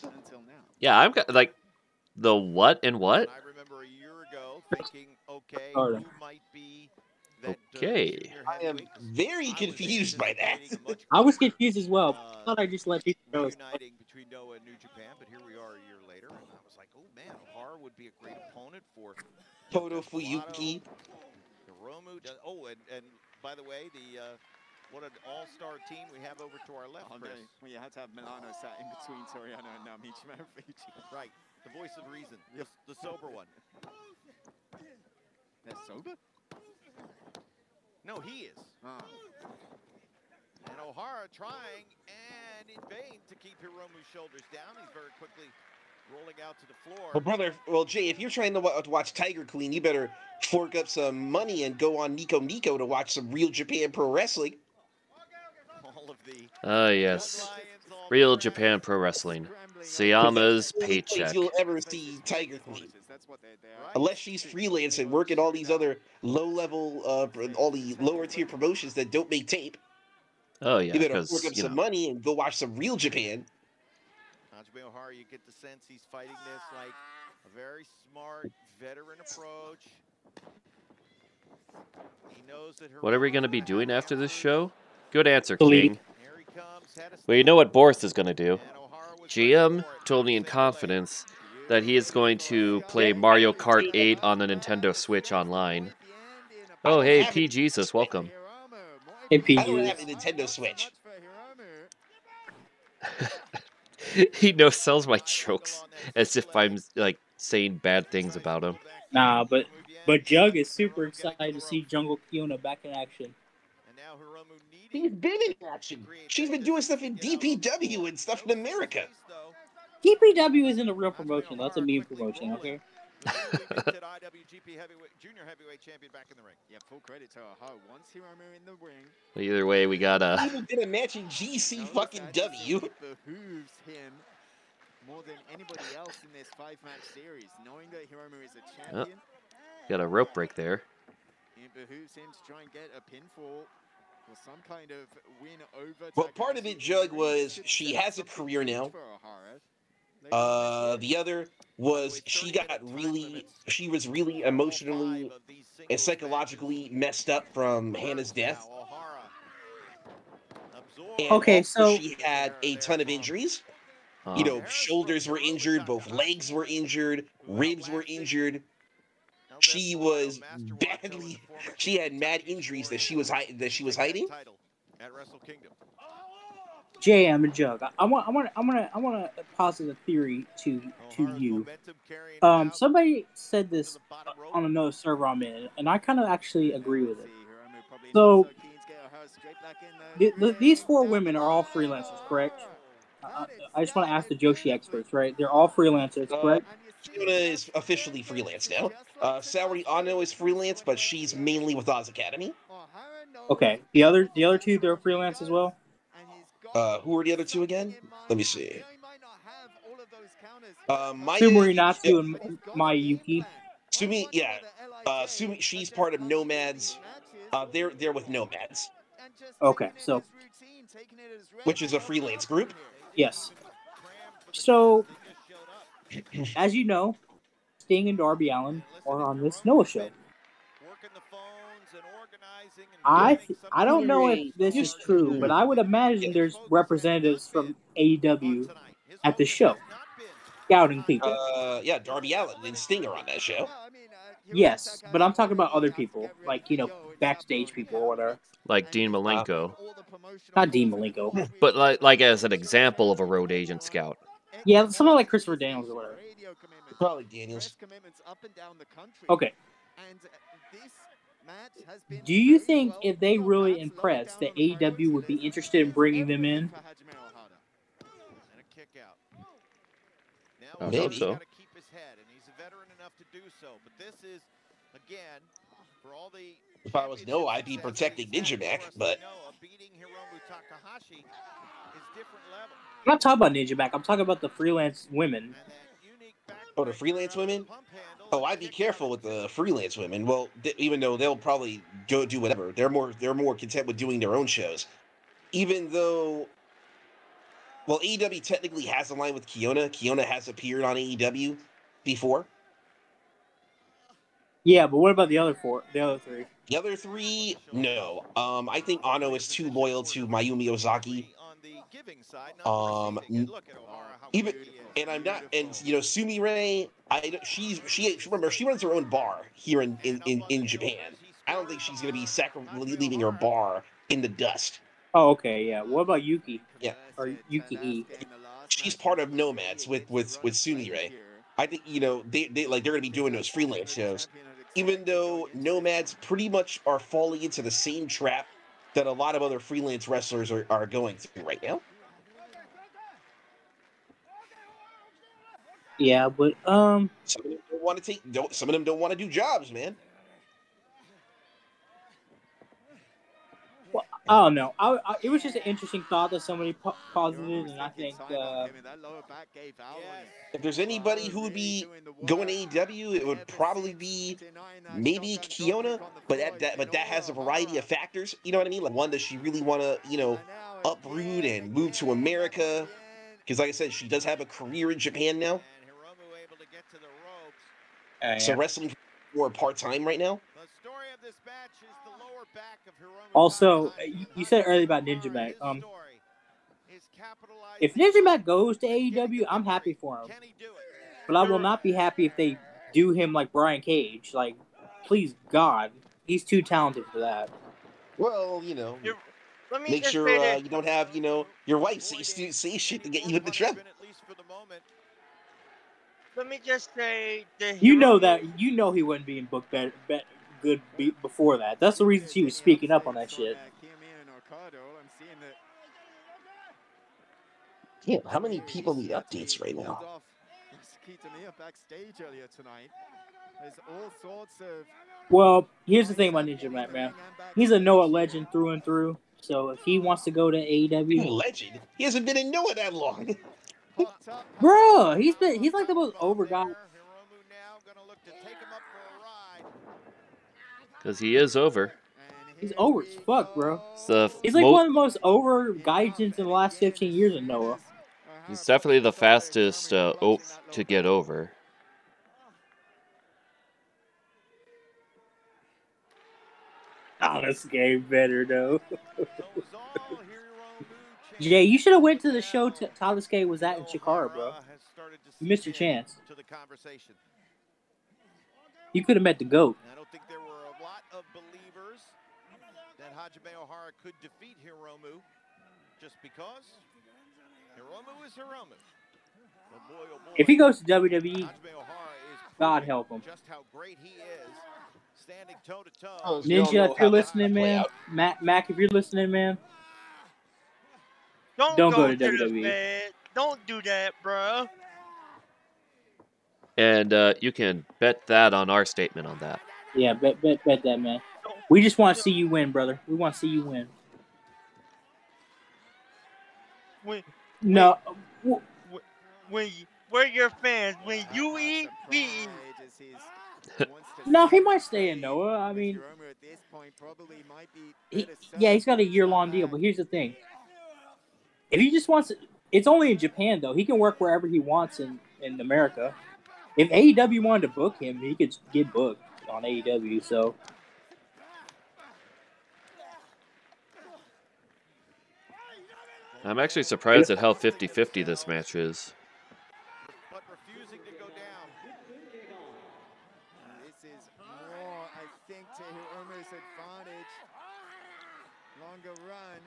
Yeah, I'm like, the what and what? I remember a year ago thinking, okay, Stardom. who might be Okay. I am very confused by that. I was confused as well. I thought I just let people know. Reuniting between Noah and New Japan, but here we are a year later, and I was like, oh man, Ohara would be a great opponent for Todo Fuyuki. Hiromu. And by the way, what an all-star team we have over to our left, Chris. Well, you had to have Milano sat in between Toriano and Namichi Marufuji. Right, the voice of reason, the sober one. They're sober? No, he is. And Ohara trying, and in vain, to keep Hiromu's shoulders down. He's very quickly rolling out to the floor. Well, brother, Jay, if you're trying to watch Tiger Queen, you better fork up some money and go on Nico Nico to watch some Real Japan Pro Wrestling. Yes. Real Japan Pro Wrestling. Sayama's paycheck. You'll ever see Tiger Queen. Unless she's freelancing, working all these other low-level, all the lower-tier promotions that don't make tape. Oh, yeah. You better fork up some money and go watch some Real Japan. Hajime Ohara, you get the sense he's fighting this like a very smart veteran approach. He knows that what are we going to be doing after this show? Good answer, King. Well, you know what Boris is going to do. GM told me in confidence that he is going to play Mario Kart 8 on the Nintendo Switch online. Oh, hey, P. Jesus, welcome. Hey, P. I don't have a Nintendo Switch. He no-sells my jokes as if I'm, like, saying bad things about him. Nah, but Jug is super excited to see Jungle Kiona back in action. She's been in action. She's been doing stuff in DPW and stuff in America. DPW isn't a real promotion. That's a meme promotion, okay? Junior heavyweight champion back in the ring. Yeah, full credit to Ohara. Once Hiromu in the ring. Either way, we got He even did a match in GC fucking W. It behooves him more than anybody else in this 5-match series, knowing that Hiromu is a champion. Got a rope break there. It behooves him to try and get a pinfall or some kind of win over. Well, part of it, Jug, was she has a career now. The other was she was really emotionally and psychologically messed up from Hannah's death. And okay, so she had a ton of injuries. You know, shoulders were injured, both legs were injured, ribs were injured. She was badly. She had mad injuries that she was hiding. At Wrestle Kingdom. JM and Jug, I want to posit a theory to you. Somebody said this on another server I'm in, and I kind of actually agree with it. So these four women are all freelancers, correct? I just want to ask the Joshi experts, right? They're all freelancers, correct? Kiona is officially freelance now. Saori Ano is freelance, but she's mainly with Oz Academy. Okay. The other two, they're freelance as well. Who are the other two again? Let me see. Maya Sumirinatsu and Mayuki. Sumi, yeah. Sumi, she's part of Nomads. They're with Nomads. Okay, so which is a freelance group. Yes. So, as you know, Sting and Darby Allin are on this Noah show. I don't know if this is true, but I would imagine there's representatives from AEW at the show, scouting people. Yeah, Darby Allin and Sting are on that show. Yes, but I'm talking about other people, like backstage people or whatever. Like Dean Malenko. Not Dean Malenko, but like as an example of a road agent scout. Yeah, someone like Christopher Daniels or whatever. Probably Daniels. Okay. Do you think if they really impress, that AEW would be interested in bringing them in? I hope so. If I was Noah, I'd be protecting Ninja Mac, but I'm not talking about Ninja Mac. I'm talking about the freelance women. Oh, the freelance women? Oh, I'd be careful with the freelance women. Well, even though they'll probably go do whatever, they're more content with doing their own shows. Even though, well, AEW technically has a line with Kiona. Kiona has appeared on AEW before. Yeah, but what about the other four? The other three? The other three, no. I think Ano is too loyal to Mayumi Ozaki. Even, and I'm not, and Sumi Ray, she remember she runs her own bar here in Japan. I don't think she's gonna be leaving her bar in the dust. Oh, okay, yeah. What about Yuki? Yeah, or Yuki E? She's part of Nomads with Sumi Ray. I think they're gonna be doing those freelance shows, even though Nomads pretty much are falling into the same trap that a lot of other freelance wrestlers are going through right now. Yeah, but some of them don't want to some of them don't want to do jobs, man. Well, I don't know. It was just an interesting thought that somebody posited, and I think if there's anybody who would be going to AEW, it would probably be maybe Kiona, but that has a variety of factors. You know what I mean? Like, one, does she really want to uproot and move to America? Because, like I said, she does have a career in Japan now. So wrestling more part-time right now. Also, you said earlier about Ninja Mac. If Ninja Mac goes to AEW, I'm happy for him. But I will not be happy if they do him like Brian Cage. Like, please God, he's too talented for that. Well, make sure you don't have your wife say shit to get you in the trouble. Let me just say he wasn't being booked good before that. That's the reason she was speaking up on that shit. Damn, how many people need updates right now? Well, here's the thing about Ninja Mac, man. He's a Noah legend through and through. So if he wants to go to AEW, legend. He hasn't been in Noah that long. Bro, he's like the most over guy. Because he is over. He's over as fuck, bro. He's like one of the most over guys in the last 15 years in Noah. He's definitely the fastest to get over. Oh, this game better though. Jay, you should have went to the show Taliske was at in Chikara, bro. You missed your chance. You could have met the GOAT. I don't think there were a lot of believers that Hajime Ohara could defeat Hiromu just because Hiromu is Hiromu. But boy, oh boy, if he goes to WWE, God help him. Just how great he is. standing toe to toe. Oh, so we all Ninja, know if you're how that's listening, gonna play man. out. Mac, if you're listening, man. Don't Don't go go to to the WWE. bed. Don't do that, bro. And you can bet that on our statement on that. Yeah, bet that, man. Don't, We just want to see you win, brother. We want to see you win. when, No, we're your fans. When you eat, we eat. no, he might stay in Noah. I mean, he's got a year-long deal. But here's the thing: if he just wants, it's only in Japan though. He can work wherever he wants in America. If AEW wanted to book him, he could get booked on AEW. So I'm actually surprised at how 50-50 this match is. But refusing to go down. This is more, I think, to Hiromu's advantage. Longer run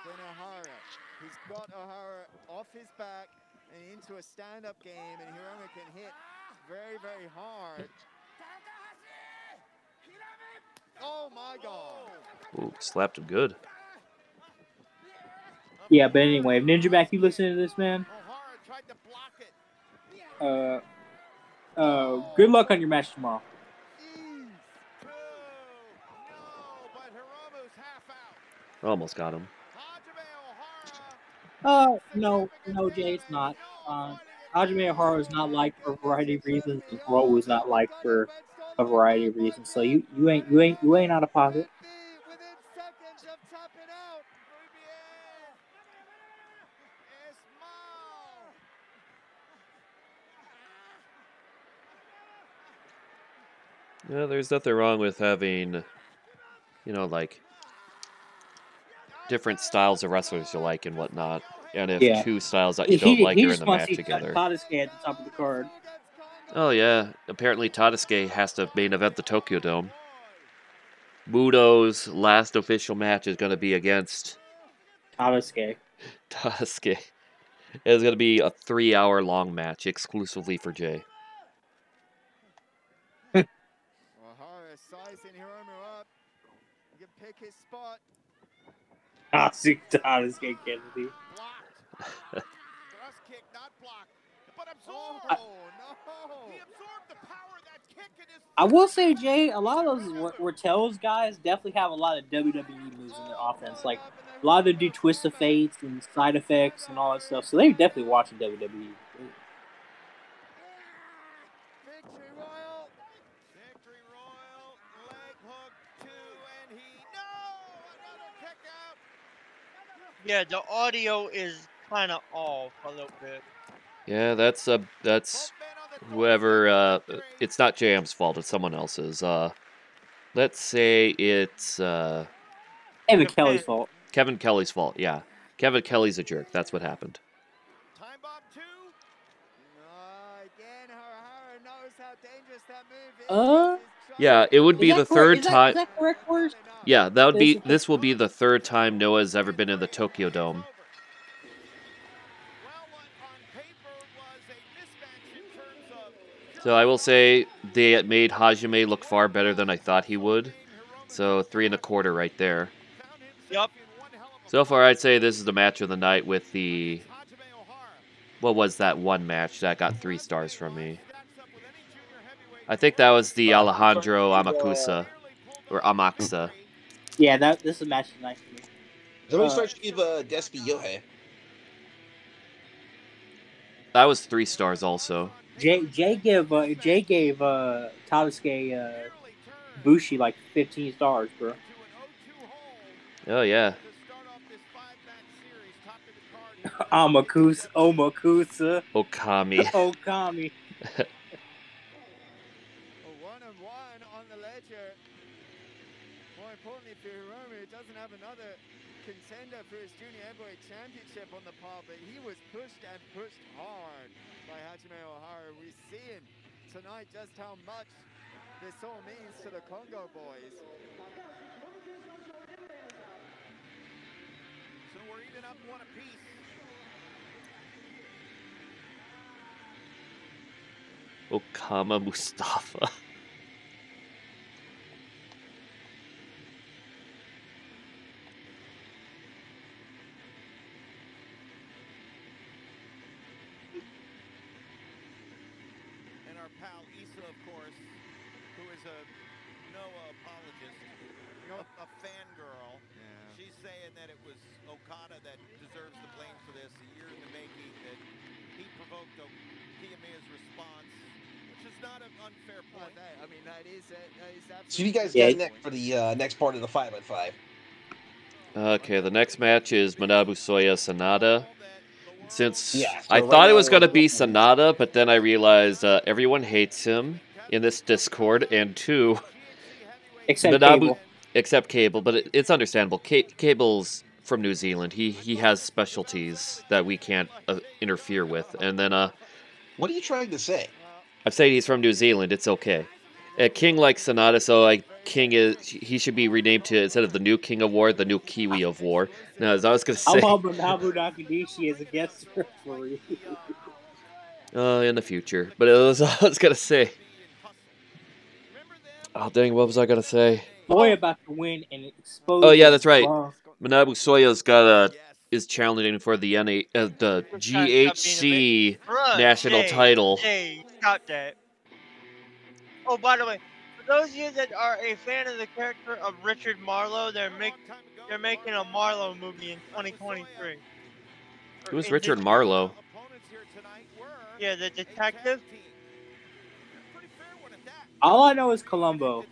than Ohara. He's got Ohara off his back and into a stand-up game, and Hiromu can hit very, very hard. Oh my God! Ooh, slapped him good. yeah, but anyway, if Ninja Mac, you listen to this, man. Ohara tried to block it. Good luck on your match tomorrow. But Hiromu's half out. Almost got him. No, Jay, it's not. Hajime Ohara is not liked for a variety of reasons. And Puro was not liked for a variety of reasons. So you ain't out of pocket. Within seconds of tapping out. Yeah, there's nothing wrong with having, like different styles of wrestlers you like and whatnot. And if two styles that you don't like are in the match together. Tadasuke at the top of the card. Oh yeah, apparently Tadasuke has to main event the Tokyo Dome. Muto's last official match is going to be against Tadasuke. It's going to be a 3-hour-long match exclusively for Jay. Ohara sizing Hiromu up. You can pick his spot. Tadasuke Kennedy. Thrust kick, not blocked. But absorbed. No. He absorbed the power of that kick in his. I will say, Jay, a lot of those Wortel's guys definitely have a lot of WWE moves in their offense. Like, a lot of them do twist of fates and side effects and all that stuff. So they're definitely watching WWE. Victory Royal. Victory Royal. Leg hook 2, and another kick out. Yeah, the audio is kind of off a little bit. Yeah, that's whoever. It's not JM's fault. It's someone else's. Let's say it's Kevin Kelly's fault. Kevin Kelly's fault. Yeah, Kevin Kelly's a jerk. That's what happened. Time bomb 2. Again, Ohara knows how dangerous that move is. Yeah, it would be the third time. Is that correct, Worst? Yeah, that would be. This will be the third time Noah's ever been in the Tokyo Dome. So I will say they made Hajime look far better than I thought he would. So 3 1/4 right there. Yep. So far, I'd say this is the match of the night with the. What was that one match that got 3 stars from me? I think that was the Alejandro Amakusa. Or Amakusa. Yeah, this is a match tonight for me. Somebody starts to give Despi Yohei. That was 3 stars also. Jay gave Tadasuke Bushi like 15 stars, bro. Oh yeah. Omakusa. Okami. Okami. 1-1 on the ledger. More importantly for Hiromu, it doesn't have another contender for his junior heavyweight championship on the pile, but he was pushed and pushed hard by Hajime Ohara. We're seeing tonight just how much this all means to the Congo boys. So we're even up 1 apiece. Okama Mustafa. our pal Issa, of course, who is a Noah apologist, a fangirl. Yeah. She's saying that it was Okada that deserves the blame for this, a year in the making, that he provoked Kiyomiya's response, which is not an unfair point. I mean, that is So you guys got next for the next part of the 5-on-5. Okay, the next match is Manabu Soya Sanada. Since so I right thought it now was going to we're- be Sanada, but then I realized everyone hates him in this Discord, and two, Except Manabu, Cable. except Cable, but it's understandable. Cable's from New Zealand. He has specialties that we can't interfere with. And then what are you trying to say? I'm saying he's from New Zealand. It's okay. King likes Sonata, so he should be renamed to, instead of the new King of War, the new Kiwi of War. Now, as I was gonna I say, want Manabu Nakanishi as a guest referee. in the future, but it was I was gonna say. Oh dang, what was I gonna say? Boy about to win and expose. Oh yeah, that's right. Bro. Manabu Soya's is challenging for the the GHC national title. Hey, stop that. Oh, by the way, for those of you that are a fan of the character of Richard Marlowe, they're making a Marlowe movie in 2023. Who's Richard Marlowe? Yeah, the detective. All I know is Columbo.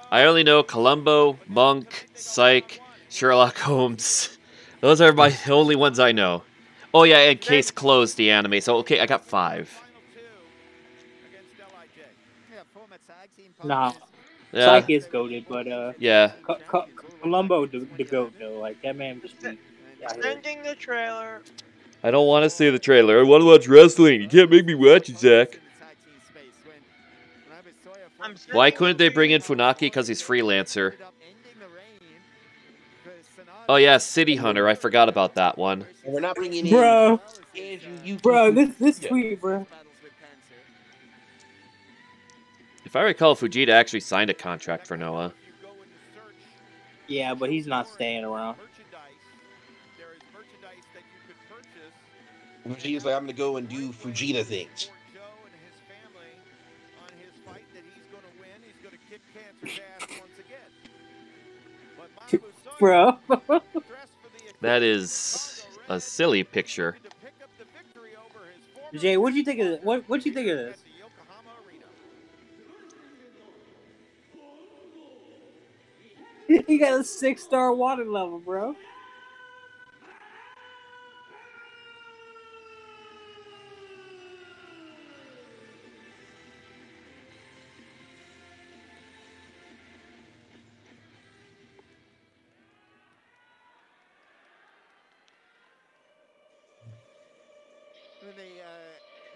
I only know Columbo, Monk, Psych, Sherlock Holmes. Those are my only ones I know. Oh yeah, and Case Closed, the anime. So okay, I got 5. Nah. Yeah. Psych is goated, but yeah. Columbo the goat though. Like that man just be sending the trailer. I don't want to see the trailer. I want to watch wrestling. You can't make me watch it, Zach. Why couldn't they bring in Funaki because he's freelancer? Oh yeah, City Hunter. I forgot about that one. And we're not bringing in bro. Andrew, bro, this tweet, bro. If I recall, Fujita actually signed a contract for Noah. Yeah, but he's not staying around. Fujita's like, I'm gonna go and do Fujita things. Bro. That is a silly picture. Jay, what'd you think of this? What'd you think of this? He got a 6-star water level, bro.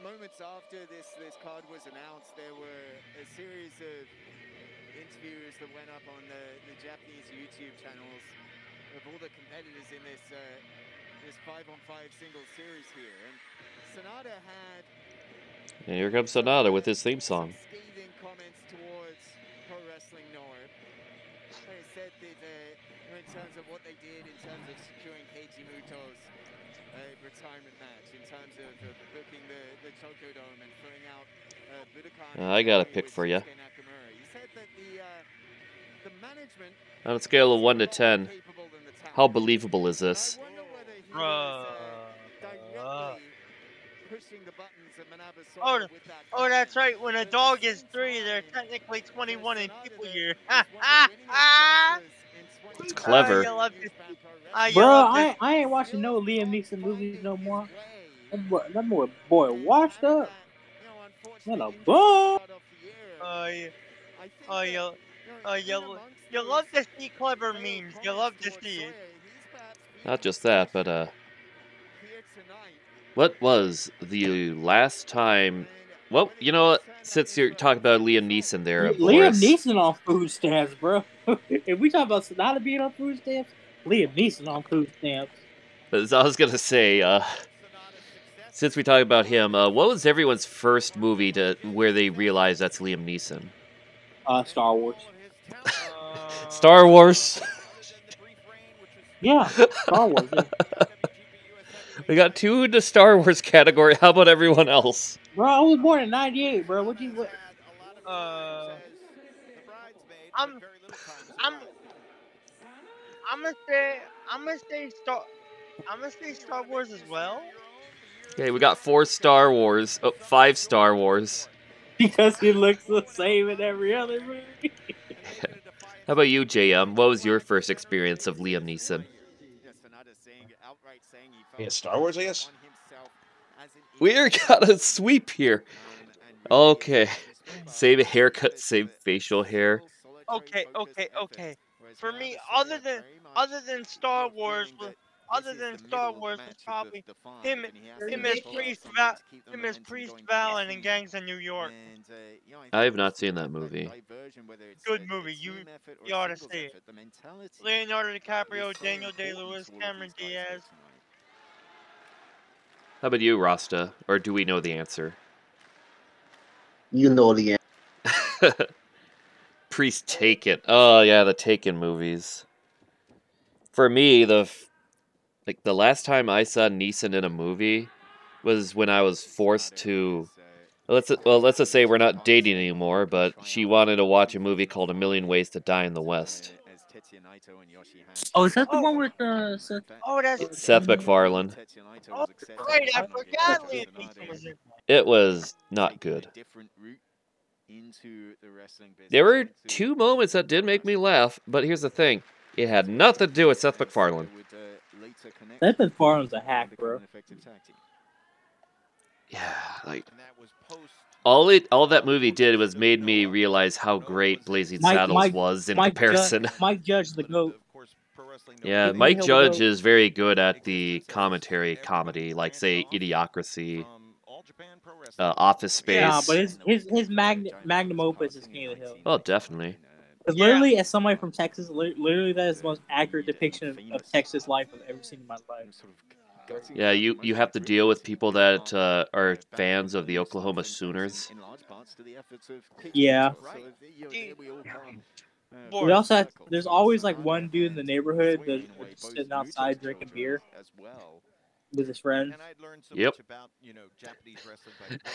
Moments after this card was announced, there were a series of interviews that went up on the Japanese YouTube channels of all the competitors in this 5-on-5 singles series here. And Sanada had... And here comes Sanada with his theme song. Scathing comments towards Pro Wrestling Noah. They said that in terms of what they did, in terms of securing Keiji Muto's retirement match, in terms of booking the Tokyo Dome and throwing out Budokan. I got a pick for you. He said that the management on a scale of 1 to 10, how believable is this? Oh, that's right. When a dog is 3, they're technically 21 in people year. It's clever. Bro, I ain't watching no Liam Neeson movies no more. That boy washed up. What a bum. You love to see clever memes. You love to see it. Not just that, but what was the last time? Well, you know what? Since you're talking about Liam Neeson there, Liam Neeson on food stamps, bro. If we talk about Sonata being on food stamps, Liam Neeson on food stamps. As I was gonna say, since we talk about him, what was everyone's first movie where they realized that's Liam Neeson? Star Wars. Star Wars. Yeah, Star Wars. Yeah. We got 2 in the Star Wars category. How about everyone else? Bro, I was born in '98, bro. What? I'm I'm I'm gonna say I'm gonna say Star Wars as well. Okay, we got 4 Star Wars. Oh, 5 Star Wars. Because he looks the same in every other movie. How about you, JM? What was your first experience of Liam Neeson? Yeah, Star Wars, I guess. We got a sweep here. Okay. Same haircut, same facial hair. Okay. For me, other than Star Wars was probably him him as Priest Valen in Gangs of New York. I have not seen that movie. Good movie. You ought to see it. Leonardo DiCaprio, Daniel Day-Lewis, Cameron Diaz. How about you, Rasta? Or do we know the answer? You know the answer. Priest Taken. Oh yeah, the Taken movies. For me, the last time I saw Neeson in a movie was when I was forced to. Let's just say we're not dating anymore, but she wanted to watch a movie called A Million Ways to Die in the West. Oh, is that the one with Seth? Oh, that's Seth MacFarlane. Oh, right. I forgot Liam Neeson was in. It was not good. There were 2 moments that did make me laugh, but here's the thing. It had nothing to do with Seth MacFarlane. Seth MacFarlane's a hack, bro. Yeah, like all that movie did was made me realize how great Blazing Saddles was in comparison. Mike Judge, the GOAT. Yeah, Mike Judge is very good at the commentary comedy, like say Idiocracy, Office Space. Yeah, but his magnum opus is King of the Hill. Oh, definitely. Because literally, as somebody from Texas, literally that is the most accurate depiction of Texas life I've ever seen in my life. Yeah, you have to deal with people that are fans of the Oklahoma Sooners. Yeah. We also have, there's always like one dude in the neighborhood that's sitting outside drinking beer with his friends. Yep. Of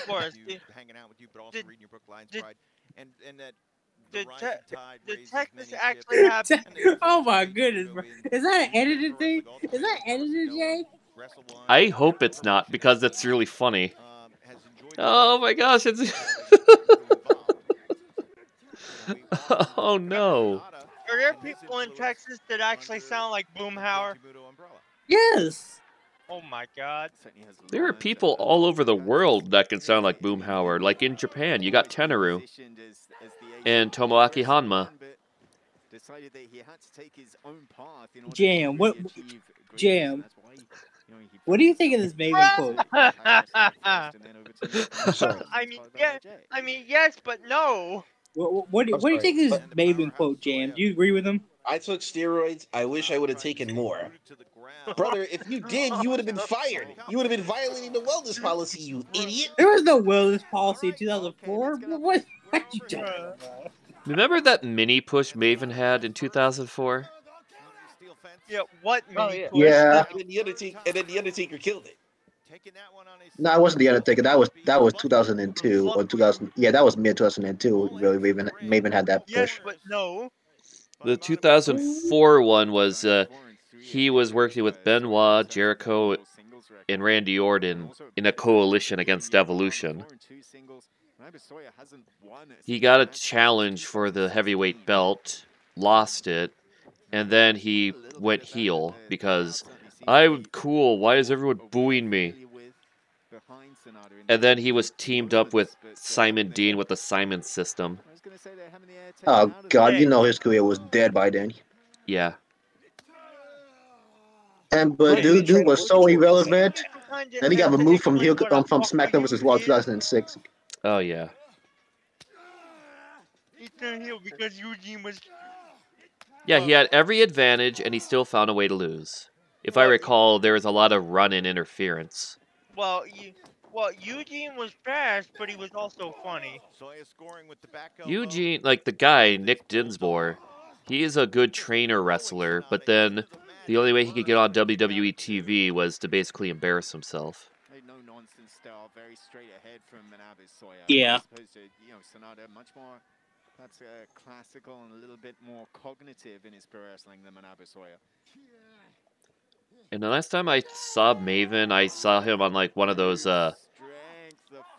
course, hanging out with you, but also reading your book Lions Pride, and that the Texas actually happened. Oh my goodness, bro! Is that an edited thing? Is that edited, Jay? I hope it's not because it's really funny. Oh my gosh, it's. Oh no. Are there people in Texas that actually sound like Boomhauer? Yes. Oh my god. There are people all over the world that can sound like Boomhauer. Like in Japan, you got Tenaru and Tomoaki Hanma. Jam, what do you think of this Maven quote? I mean, yes, but no. What do you think of this Maven quote, Jam? Do you agree with him? I took steroids. I wish I would have taken more. Brother, if you did, you would have been fired. You would have been violating the wellness policy, you idiot. There was no wellness policy in 2004. What you talking about? Remember that mini push Maven had in 2004? Yeah, what mini push? Yeah. And then the Undertaker killed it. No, it wasn't the Undertaker. That was 2002 or 2000. Yeah, that was mid 2002. Really, Maven had that push. Yes, but no. The 2004 one was he was working with Benoit, Jericho, and Randy Orton in a coalition against Evolution. He got a challenge for the heavyweight belt, lost it, and then he went heel because I'm cool. Why is everyone booing me? And then he was teamed up with Simon Dean with the Simon System. Oh God, you know his career was dead by then. Yeah. But dude was so irrelevant. And he got removed from SmackDown vs. Raw 2006. Oh yeah. He turned heel because Eugene was. Yeah, he had every advantage, and he still found a way to lose. If I recall, there was a lot of run-in interference. Well, Eugene was fast, but he was also funny. Eugene, like the guy, Nick Dinsmore, he is a good trainer wrestler, but then The only way he could get on WWE TV was to basically embarrass himself. No nonsense style, very straight ahead from Manabu Soya. Yeah. As opposed to, Sonata, much more that's classical and a little bit more cognitive in his pro wrestling than Manabu Soya. And the last time I saw Maven, I saw him on like one of those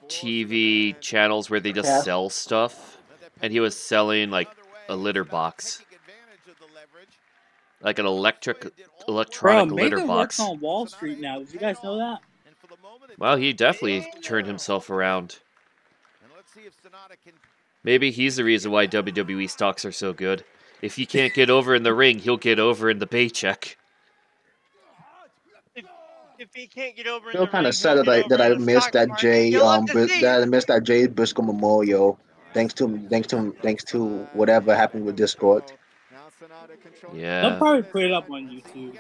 TV channels where they just sell stuff. And he was selling like a litter box. Like an electronic litter Maven box. works on Wall Street now. Did you guys know that? Well, he definitely turned himself around. Maybe he's the reason why WWE stocks are so good. If he can't get over in the ring, he'll get over in the paycheck. If he can't get over, Feel kind of sad that I missed that I missed that Jay Briscoe memorial. Thanks to whatever happened with Discord. Yeah. They'll probably put it up on YouTube.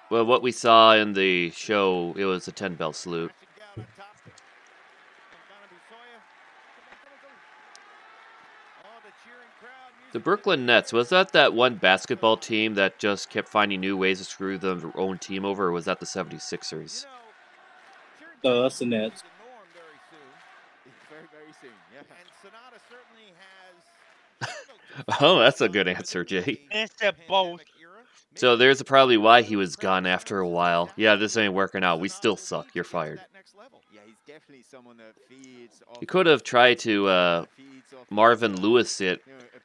Well, what we saw in the show, it was a 10-bell salute. The Brooklyn Nets, was that one basketball team that just kept finding new ways to screw their own team over, or was that the 76ers? No, that's the Nets. Very soon, yeah. And Sonata certainly has... Oh, that's a good answer, Jay. It's at both. So there's probably why he was gone after a while. Yeah, this ain't working out. We still suck. You're fired. Yeah, he's definitely someone that feeds off. You could have tried to Marvin Lewis it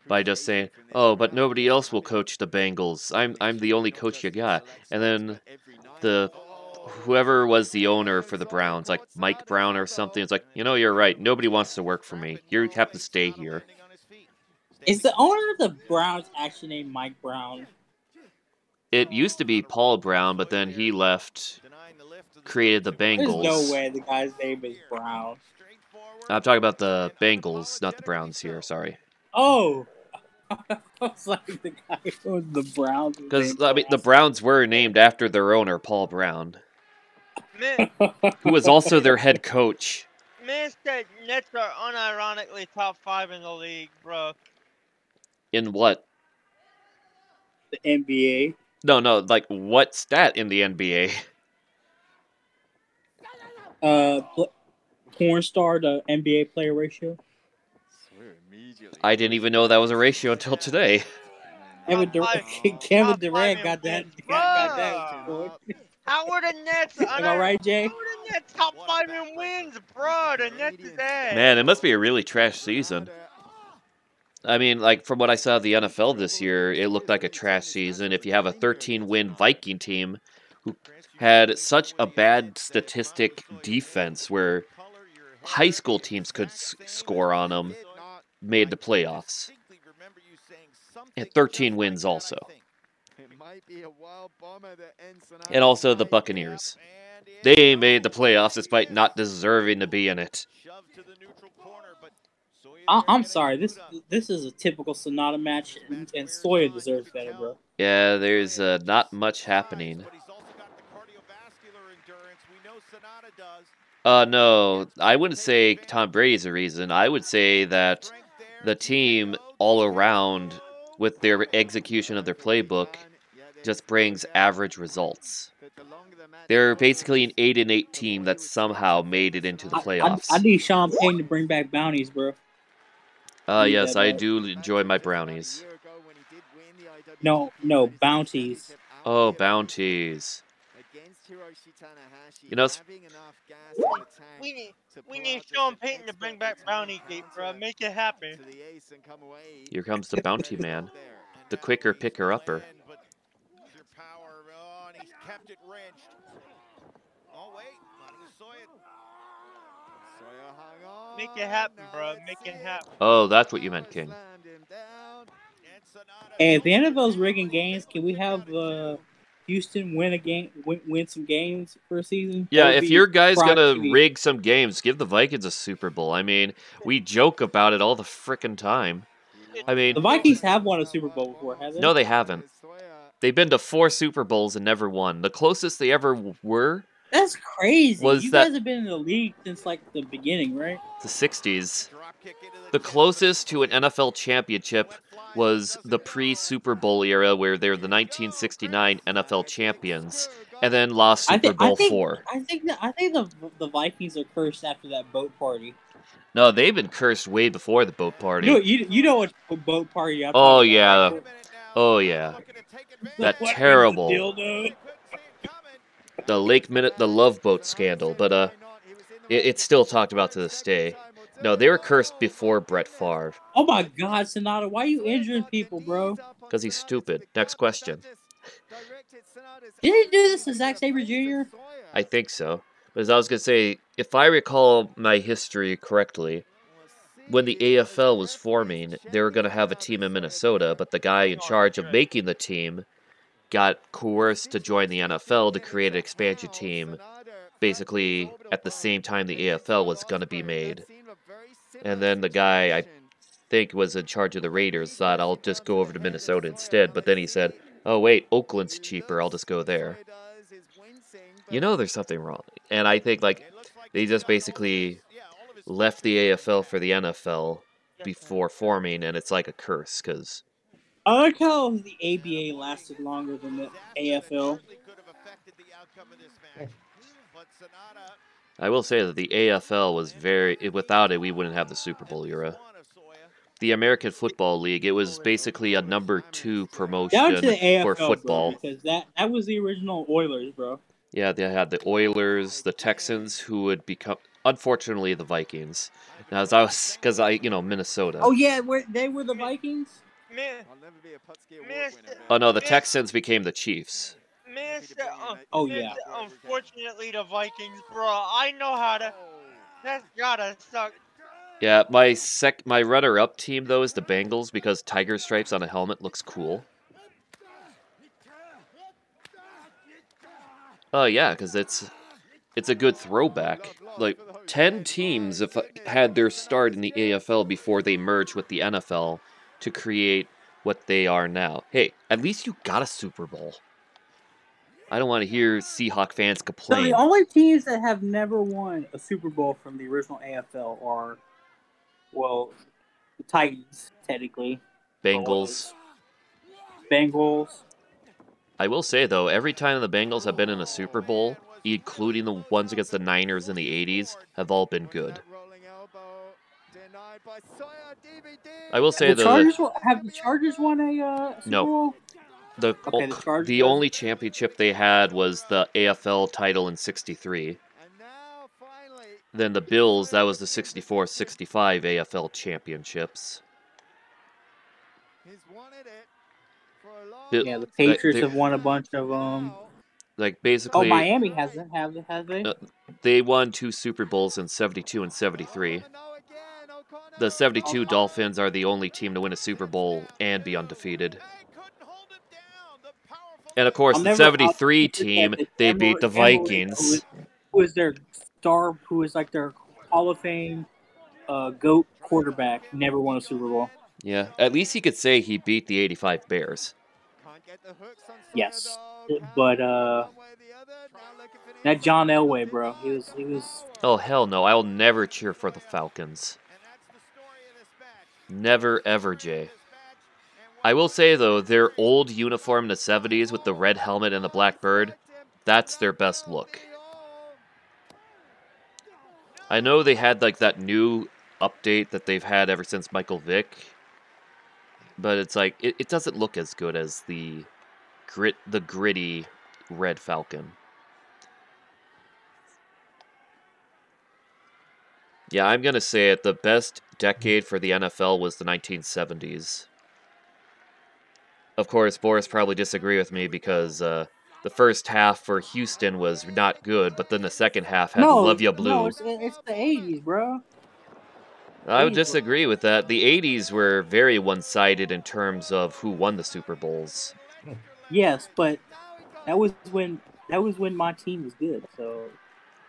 by just saying, "Oh, but nobody else will coach the Bengals. I'm the only coach you got." And then whoever was the owner for the Browns, like Mike Brown or something, it's like, you're right. Nobody wants to work for me. You have to stay here. Is the owner of the Browns actually named Mike Brown? It used to be Paul Brown, but then he left, created the Bengals. There's no way the guy's name is Brown. I'm talking about the Bengals, not the Browns here. Sorry. Oh, I was like the guy who was the Browns. Because the Browns were named after their owner, Paul Brown, who was also their head coach. Man said Nets are unironically top 5 in the league, bro. In what? The NBA. No, like what stat in the NBA? Porn star to NBA player ratio. I didn't even know that was a ratio until today. Kevin Durant got that. How were the Nets? Am I right, Jay? How were the Nets top 5 in wins, bro? The Nets is ass. Man, it must be a really trash season. I mean, like, from what I saw of the NFL this year, it looked like a trash season. If you have a 13-win Viking team who had such a bad statistic defense where high school teams could score on them, made the playoffs. And 13 wins also. And also the Buccaneers. They made the playoffs despite not deserving to be in it. I'm sorry. This is a typical Sonata match, and Soya deserves better, bro. Yeah, there's not much happening. No, I wouldn't say Tom Brady's the reason. I would say that the team all around, with their execution of their playbook, just brings average results. They're basically an 8-8 team that somehow made it into the playoffs. I need Sean Payton to bring back bounties, bro. Yes, I do enjoy my brownies. No, bounties. Oh, bounties. We need Sean Payton to bring back Bounty Gate, bro. Make it happen. Here comes the bounty man, the quicker picker-upper. Make it happen, bro. Make it happen. Oh, that's what you meant, King. Hey, if the NFL's rigging games, can we have Houston win some games for a season? Yeah, if your guy's gonna rig some games, give the Vikings a Super Bowl. I mean, we joke about it all the frickin' time. I mean, the Vikings have won a Super Bowl before, have they? No, they haven't. They've been to 4 Super Bowls and never won. The closest they ever were That's crazy. Was you that guys have been in the league since like the beginning, right? the 60s. The closest to an NFL championship was the pre-Super Bowl era, where they're the 1969 NFL champions, and then lost Super Bowl IV. I think the Vikings are cursed after that boat party. No, they've been cursed way before the boat party. You know what boat party I'm Oh talking yeah, about, right? oh yeah, that terrible, the the Love Boat scandal. But it's still talked about to this day. No, they were cursed before Brett Favre. Oh my God, Sonata, why are you injuring people, bro? Because he's stupid. Next question. Did he do this to Zack Sabre Jr.? I think so. But as I was going to say, if I recall my history correctly, when the AFL was forming, they were going to have a team in Minnesota, but the guy in charge of making the team got coerced to join the NFL to create an expansion team basically at the same time the AFL was going to be made. And then the guy, I think, was in charge of the Raiders, thought I'll just go over to Minnesota instead, but then he said, oh wait, Oakland's cheaper, I'll just go there. You know there's something wrong. And I think, like, they just basically left the AFL for the NFL before forming, and it's like a curse, because... I like how the ABA lasted longer than the AFL. I will say that the AFL was without it, we wouldn't have the Super Bowl era. The American Football League, it was basically a number 2 promotion down to the AFL, for football. Bro, because that was the original Oilers, bro. Yeah, they had the Oilers, the Texans, who would become, unfortunately, the Vikings. Now, Minnesota. Oh yeah, they were the Vikings. Oh no, the Texans became the Chiefs. Oh yeah. Unfortunately, the Vikings, bro. I know how to. That's gotta suck. Yeah, my runner-up team though is the Bengals because tiger stripes on a helmet looks cool. Oh yeah, because it's a good throwback. Like 10 teams have had their start in the AFL before they merged with the NFL to create what they are now. Hey, at least you got a Super Bowl. I don't want to hear Seahawk fans complain. So the only teams that have never won a Super Bowl from the original AFL are, well, the Titans, technically. Bengals. I will say, though, every time the Bengals have been in a Super Bowl, including the ones against the Niners in the 80s, have all been good. I will say, have the Chargers won a Super Bowl? The only championship they had was the AFL title in ~63. Then the Bills, that was the 64-65 AFL championships. Yeah, the Patriots have won a bunch of like basically. Oh, Miami hasn't, have they? They won 2 Super Bowls in '72 and '73. The '72 Dolphins are the only team to win a Super Bowl and be undefeated. And of course, the '73 team, they beat the Vikings. Who is their star? Who is like their Hall of Fame GOAT quarterback? Never won a Super Bowl. Yeah, at least he could say he beat the '85 Bears. Yes, but that John Elway, bro, he was. Oh hell no! I'll never cheer for the Falcons. Never ever, Jay. I will say though, their old uniform in the '70s with the red helmet and the black bird, that's their best look. I know they had like that new update that they've had ever since Michael Vick, but it's like it doesn't look as good as the gritty red Falcon. Yeah, I'm gonna say it. The best decade for the NFL was the 1970s. Of course, Boris probably disagree with me because the first half for Houston was not good, but then the second half had Love Ya Blue. No, it's the 80s, bro. I would disagree with that. The 80s were very one-sided in terms of who won the Super Bowls. Yes, but that was when my team was good, so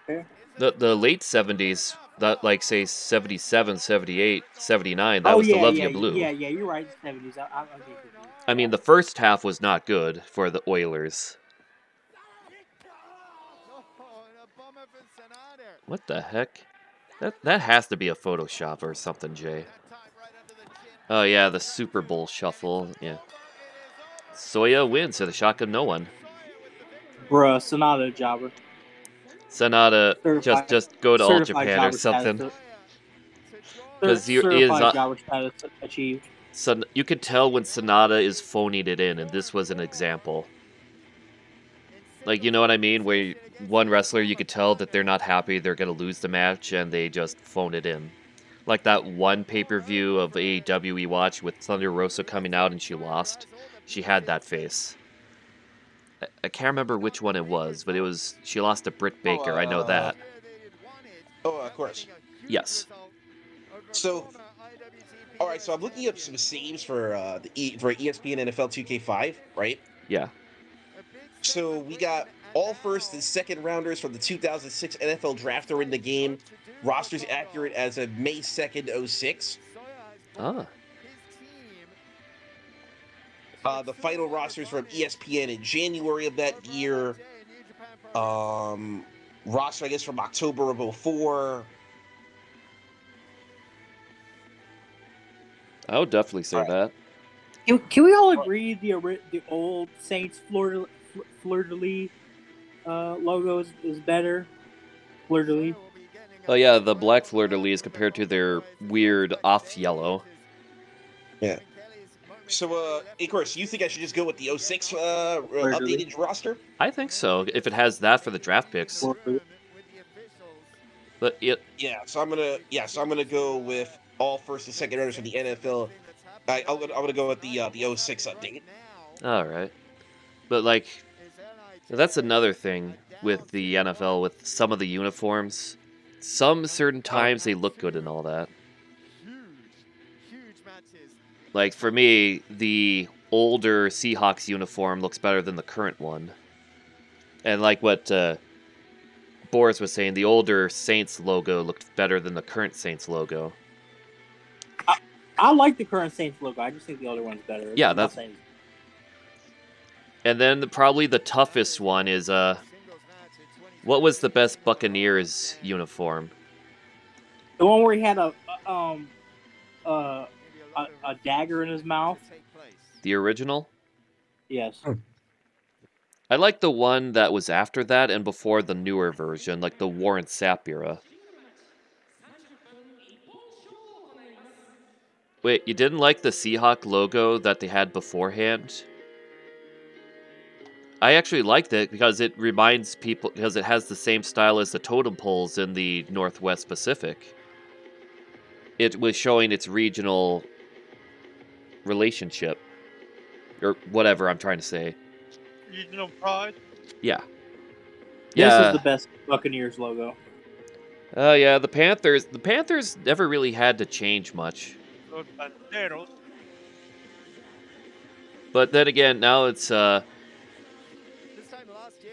okay. The late 70s, that like say 77, 78, 79, that was the Love Ya Blue. Yeah, you're right, 70s. I mean, the first half was not good for the Oilers. What the heck? That has to be a Photoshop or something, Jay. Oh yeah, the Super Bowl shuffle. Yeah. Soya wins to the shock of no one. Bruh, Sonata jobber. Sonata, Certified, just go to All certified Japan or jobber something. status. Because Certified jobber status achieved. You could tell when Sonata is phoning it in, and this was an example. Like, you know what I mean? Where one wrestler, you could tell that they're not happy, they're going to lose the match, and they just phone it in. Like that one pay-per-view of AEW we watched with Thunder Rosa coming out and she lost. She had that face. I can't remember which one it was, but she lost to Britt Baker. I know that. Oh, of course. Yes. So, all right. So I'm looking up some saves for for ESPN NFL 2K5, right? Yeah. So we got all first and second rounders from the 2006 NFL Draft are in the game. Rosters accurate as of May 2nd, 06. Ah. The final rosters from ESPN in January of that year. Roster, I guess, from October of 04. I would definitely say that. Can we all agree the old Saints fleur-de-lis logo is better? Fleur-de-lis. Oh yeah, the black fleur-de-lis compared to their weird off yellow. Yeah. So, of course, you think I should just go with the 06 updated roster? I think so, if it has that for the draft picks. But yeah, so I'm gonna go with all first and second rounders from the NFL. I'm gonna go with the 06 update. All right, but like that's another thing with the NFL with some of the uniforms. Some certain times they look good and all that. Like for me, the older Seahawks uniform looks better than the current one. And like what Boris was saying, the older Saints logo looked better than the current Saints logo. I like the current Saints logo. I just think the older one's better. Yeah, that's. And then probably the toughest one is what was the best Buccaneers uniform? The one where he had a dagger in his mouth. The original? Yes. I like the one that was after that and before the newer version, like the Warren Sapp era. Wait, you didn't like the Seahawk logo that they had beforehand? I actually liked it because it reminds people, because it has the same style as the totem poles in the Northwest Pacific. It was showing its regional relationship. Or whatever I'm trying to say. Regional pride? Yeah. This is the best Buccaneers logo. Oh yeah, the Panthers never really had to change much. But then again, now it's now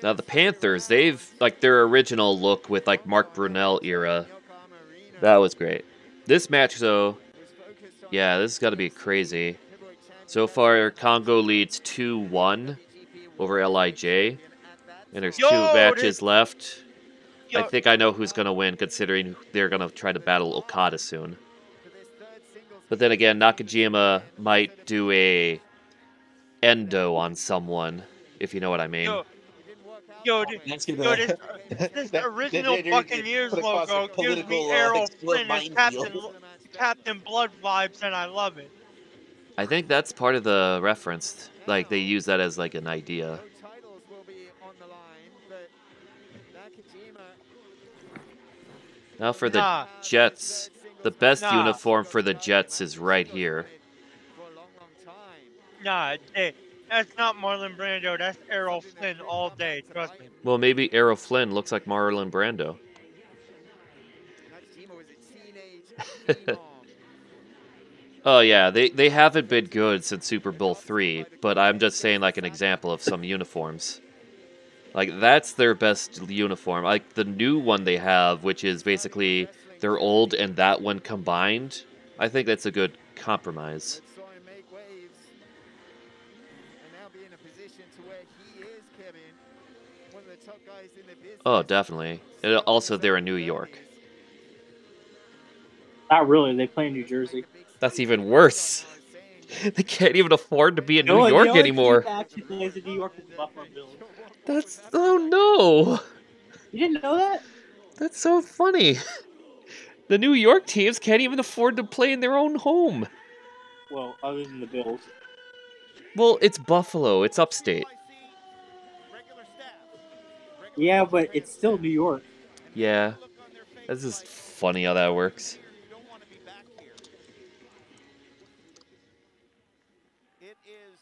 the Panthers, they've like their original look with like Mark Brunell era. That was great. This match though, yeah, this has got to be crazy. So far, Congo leads 2-1 over LIJ, and there's two matches left. I think I know who's going to win, considering they're going to try to battle Okada soon. But then again, Nakajima might do a endo on someone, if you know what I mean. This original Buccaneers logo gives me Errol Flynn as Captain Blood vibes, and I love it. I think that's part of the reference. Like, they use that as, like, an idea. Now for the Jets. The best uniform for the Jets is right here. Nah, that's not Marlon Brando. That's Errol Flynn all day. Trust me. Well, maybe Errol Flynn looks like Marlon Brando. Oh yeah, they haven't been good since Super Bowl III, but I'm just saying like an example of some uniforms. Like that's their best uniform. Like the new one they have, which is basically their old and that one combined. I think that's a good compromise. one of the top guys in the business. Oh, definitely. And also, they're in New York. Not really. They play in New Jersey. That's even worse. They can't even afford to be in New The York only anymore. team that actually plays in New York is the Buffalo Bills. That's oh no. You didn't know that? That's so funny. The New York teams can't even afford to play in their own home. Well, other than the Bills. Well, it's Buffalo. It's upstate. Yeah, but it's still New York. Yeah. That's just funny how that works. It is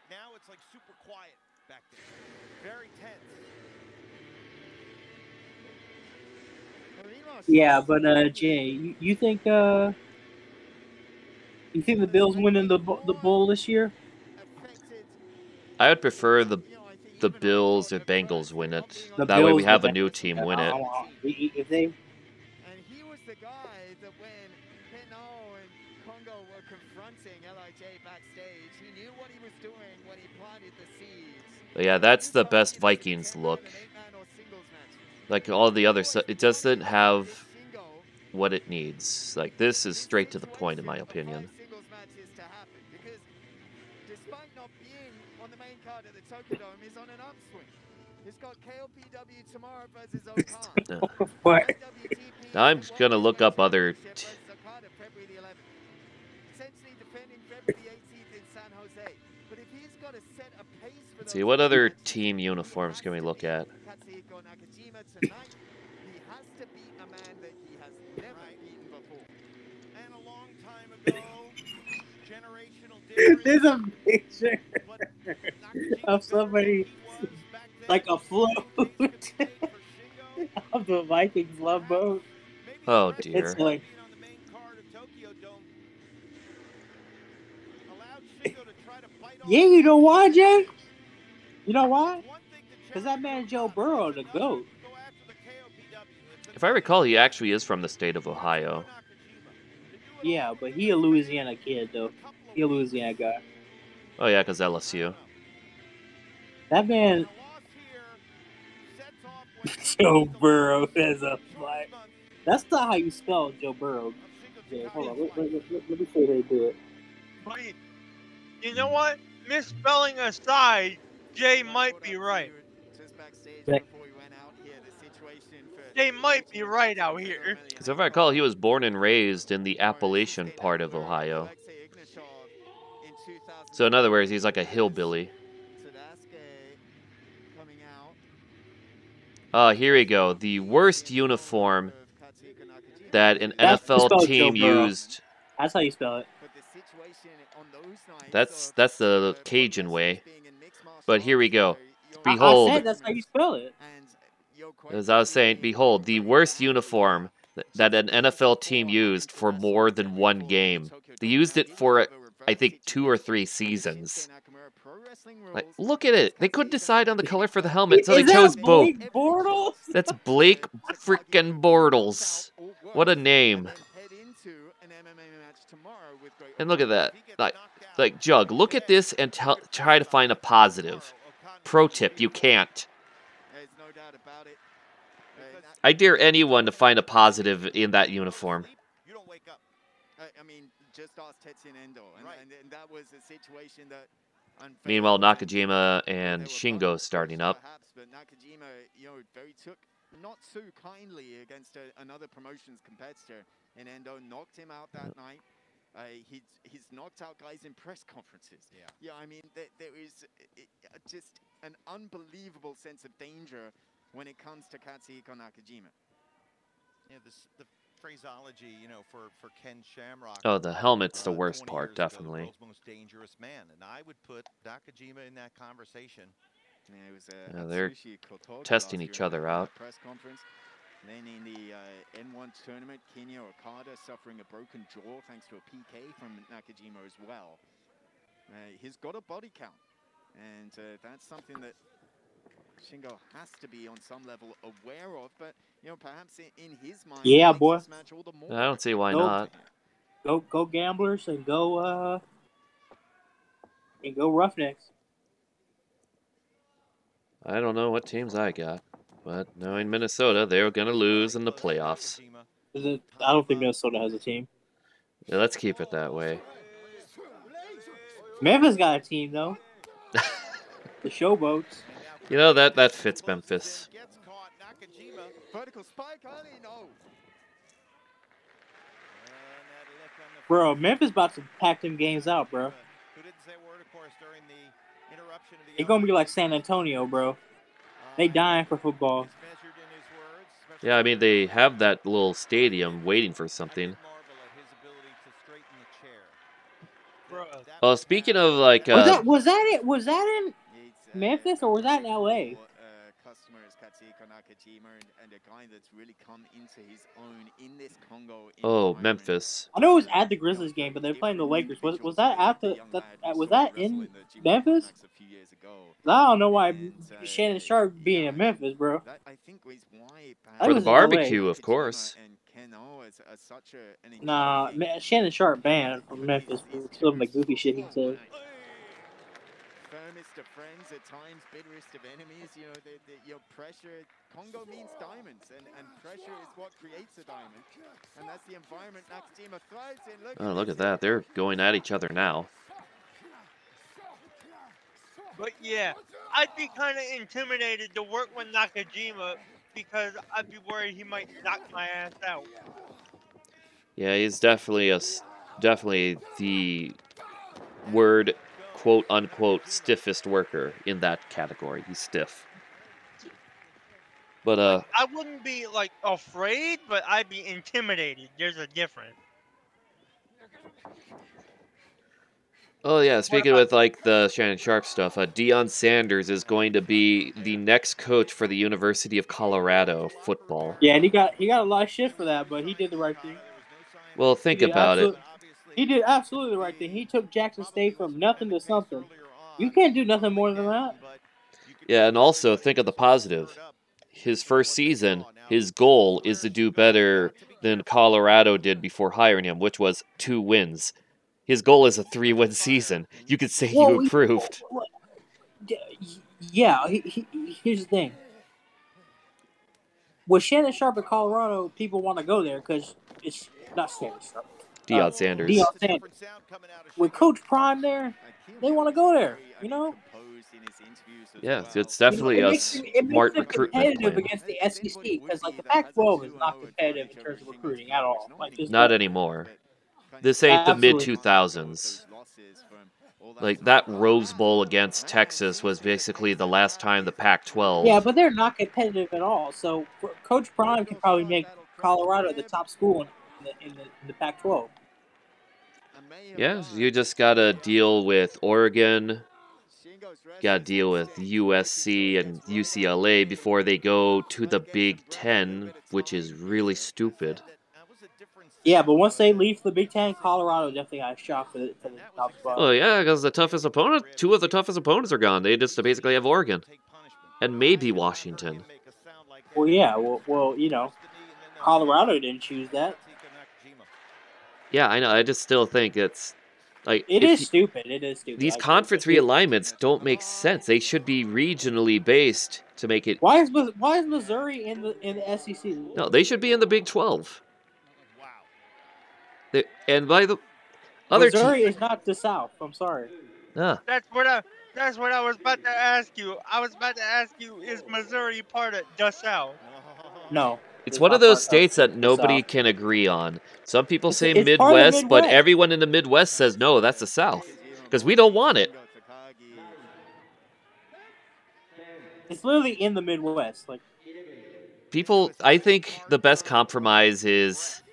now it's like super quiet back there. Very tense. Yeah, but Jay, you think the Bills winning the bowl this year? I would prefer the Bills or Bengals win it. The That way we Bills, have but a new team win it. If they And he was the guy that when Peno and Congo were confronting LIJ backstage, he knew what he was doing when he planted the seeds. But yeah, that's the best Vikings look. Like all the other stuff, it doesn't have what it needs. Like this is straight to the point, in my opinion. Despite not being on the main card at the Tokyo Dome, he's on an upswing. He's got KOPW tomorrow versus Okan. What? Now I'm gonna look up other. Essentially defending February 18th in San Jose. But if he's got to set a pace for Let's see, what other team uniforms can we look at? Katsuhiko Nakajima tonight, he has to beat a man that he has never beaten before. And a long time ago, generational difference. There's a picture of somebody like a float of the Vikings love boat. Oh dear. It's like yeah, you know why, Jay? You know why? Because that man Joe Burrow, the GOAT. If I recall, he actually is from the state of Ohio. Yeah, but he a Louisiana kid, though. He a Louisiana guy. Oh yeah, because LSU. That man... Joe Burrow is a fly. That's not how you spell Joe Burrow. Jay, hold on. Let me see how you do it. But you know what? Misspelling aside, Jay might be right. Jay might be right out here. Because if I recall, he was born and raised in the Appalachian part of Ohio. So in other words, he's like a hillbilly. Here we go. The worst uniform that an NFL team used. That's how you spell it. That's the Cajun way. But here we go. Behold. I said that's how you spell it. As I was saying, behold, the worst uniform that an NFL team used for more than one game. They used it for, I think, 2 or 3 seasons. Like, look at it. They couldn't decide on the color for the helmet, so they chose both. Bortles? That's Blake freaking Bortles. What a name. And look at that. Like Jug, look at this and try to find a positive. Pro tip, you can't. I dare anyone to find a positive in that uniform. You don't wake up. I mean, just ask Tetsuya Endo, and that was a situation that. Meanwhile, Nakajima and Shingo starting up. Perhaps, but Nakajima, very took not too kindly against another promotions competitor, and Endo knocked him out that night. He's knocked out guys in press conferences. Yeah. I mean, there is just an unbelievable sense of danger when it comes to Katsuhiko Nakajima. Yeah, the phraseology, for Ken Shamrock. Oh, the helmet's the worst part, definitely. The world's most dangerous man, and I would put Nakajima in that conversation. Yeah, it was they're testing each other out. Press conference. Then in the N1 tournament, Kinya Okada suffering a broken jaw thanks to a PK from Nakajima as well. He's got a body count, and that's something that Shingo has to be on some level aware of, but perhaps in his mind, yeah, boy. All the more I don't see why not. Go gamblers and go Roughnecks. I don't know what teams I got, but knowing Minnesota, they're going to lose in the playoffs. I don't think Minnesota has a team. Yeah, let's keep it that way. Memphis got a team, though. The Showboats. You know, that fits Memphis. Bro, Memphis about to pack them games out, bro. It's going to be like San Antonio, bro. They dying for football. Yeah, I mean, they have that little stadium waiting for something. Speaking of, like... Was that in Memphis or was that in L.A.? Oh, Memphis. I know it was at the Grizzlies game, but they're playing the Lakers. Was that was that in Memphis? I don't know why Shannon Sharp being in Memphis, bro. For the barbecue, of course. Nah, Shannon Sharp banned from Memphis for some of the goofy shit he said. Firmest of friends, at times bitterest of enemies. You know, your pressure. Congo means diamonds, and pressure is what creates a diamond, and that's the environment Nakajima thrives in. Look at that. They're going at each other now. But yeah, I'd be kind of intimidated to work with Nakajima because I'd be worried he might knock my ass out. Yeah, he's definitely the word quote unquote stiffest worker in that category. He's stiff. But I wouldn't be like afraid, but I'd be intimidated. There's a difference. Oh yeah, speaking with like the Shannon Sharp stuff, Deion Sanders is going to be the next coach for the University of Colorado football. Yeah, and he got a lot of shit for that, but he did the right thing. Well, think about it. He did absolutely the right thing. He took Jackson State from nothing to something. You can't do nothing more than that. Yeah, and also think of the positive. His first season, his goal is to do better than Colorado did before hiring him, which was 2 wins. His goal is a 3-win season. You could say you improved. Yeah, here's the thing. With Shannon Sharp at Colorado, people want to go there because it's not Shannon Sharp. Deion Sanders. Deion Sanders. With Coach Prime there, they want to go there, you know? Yeah, it's definitely a smart recruitment plan. Against the SEC because like the Pac-12 is not competitive in terms of recruiting at all. Like, not anymore. This ain't the mid-2000s. Like, that Rose Bowl against Texas was basically the last time the Pac-12... Yeah, but they're not competitive at all. So Coach Prime can probably make Colorado the top school in the Pac-12. Yeah, you just gotta deal with Oregon, gotta deal with USC and UCLA before they go to the Big Ten, which is really stupid. Yeah, but once they leave the Big Ten, Colorado definitely got a shot for the top spot. Oh yeah, because the toughest opponent, 2 of the toughest opponents are gone. They just basically have Oregon, and maybe Washington. Well, yeah, well, you know, Colorado didn't choose that. Yeah, I know. I just still think it's like it is stupid. It is stupid. These conference realignments don't make sense. They should be regionally based to make it. Why is Missouri in the SEC? No, they should be in the Big 12. And by the other Missouri is not the South. I'm sorry. Ah. That's what I was about to ask you. I was about to ask you, is Missouri part of the South? No. It's one of those states that nobody can agree on. Some people say Midwest, but everyone in the Midwest says, no, that's the South. Because we don't want it. It's literally in the Midwest. Like, people, I think the best compromise is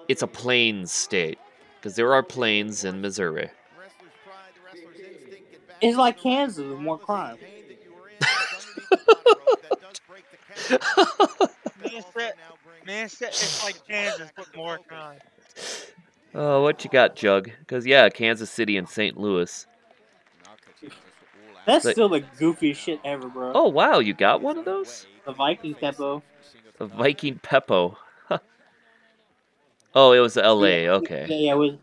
it's a plains state. Because there are plains in Missouri. It's like Kansas with more crime. Man, it's like Kansas with more crime. Oh, what you got, Jug? Because, yeah, Kansas City and St. Louis. That's still the goofiest shit ever, bro. Oh, wow, you got one of those? The Viking Peppo. The Viking Peppo. Oh, it was L.A., okay. Yeah, it was.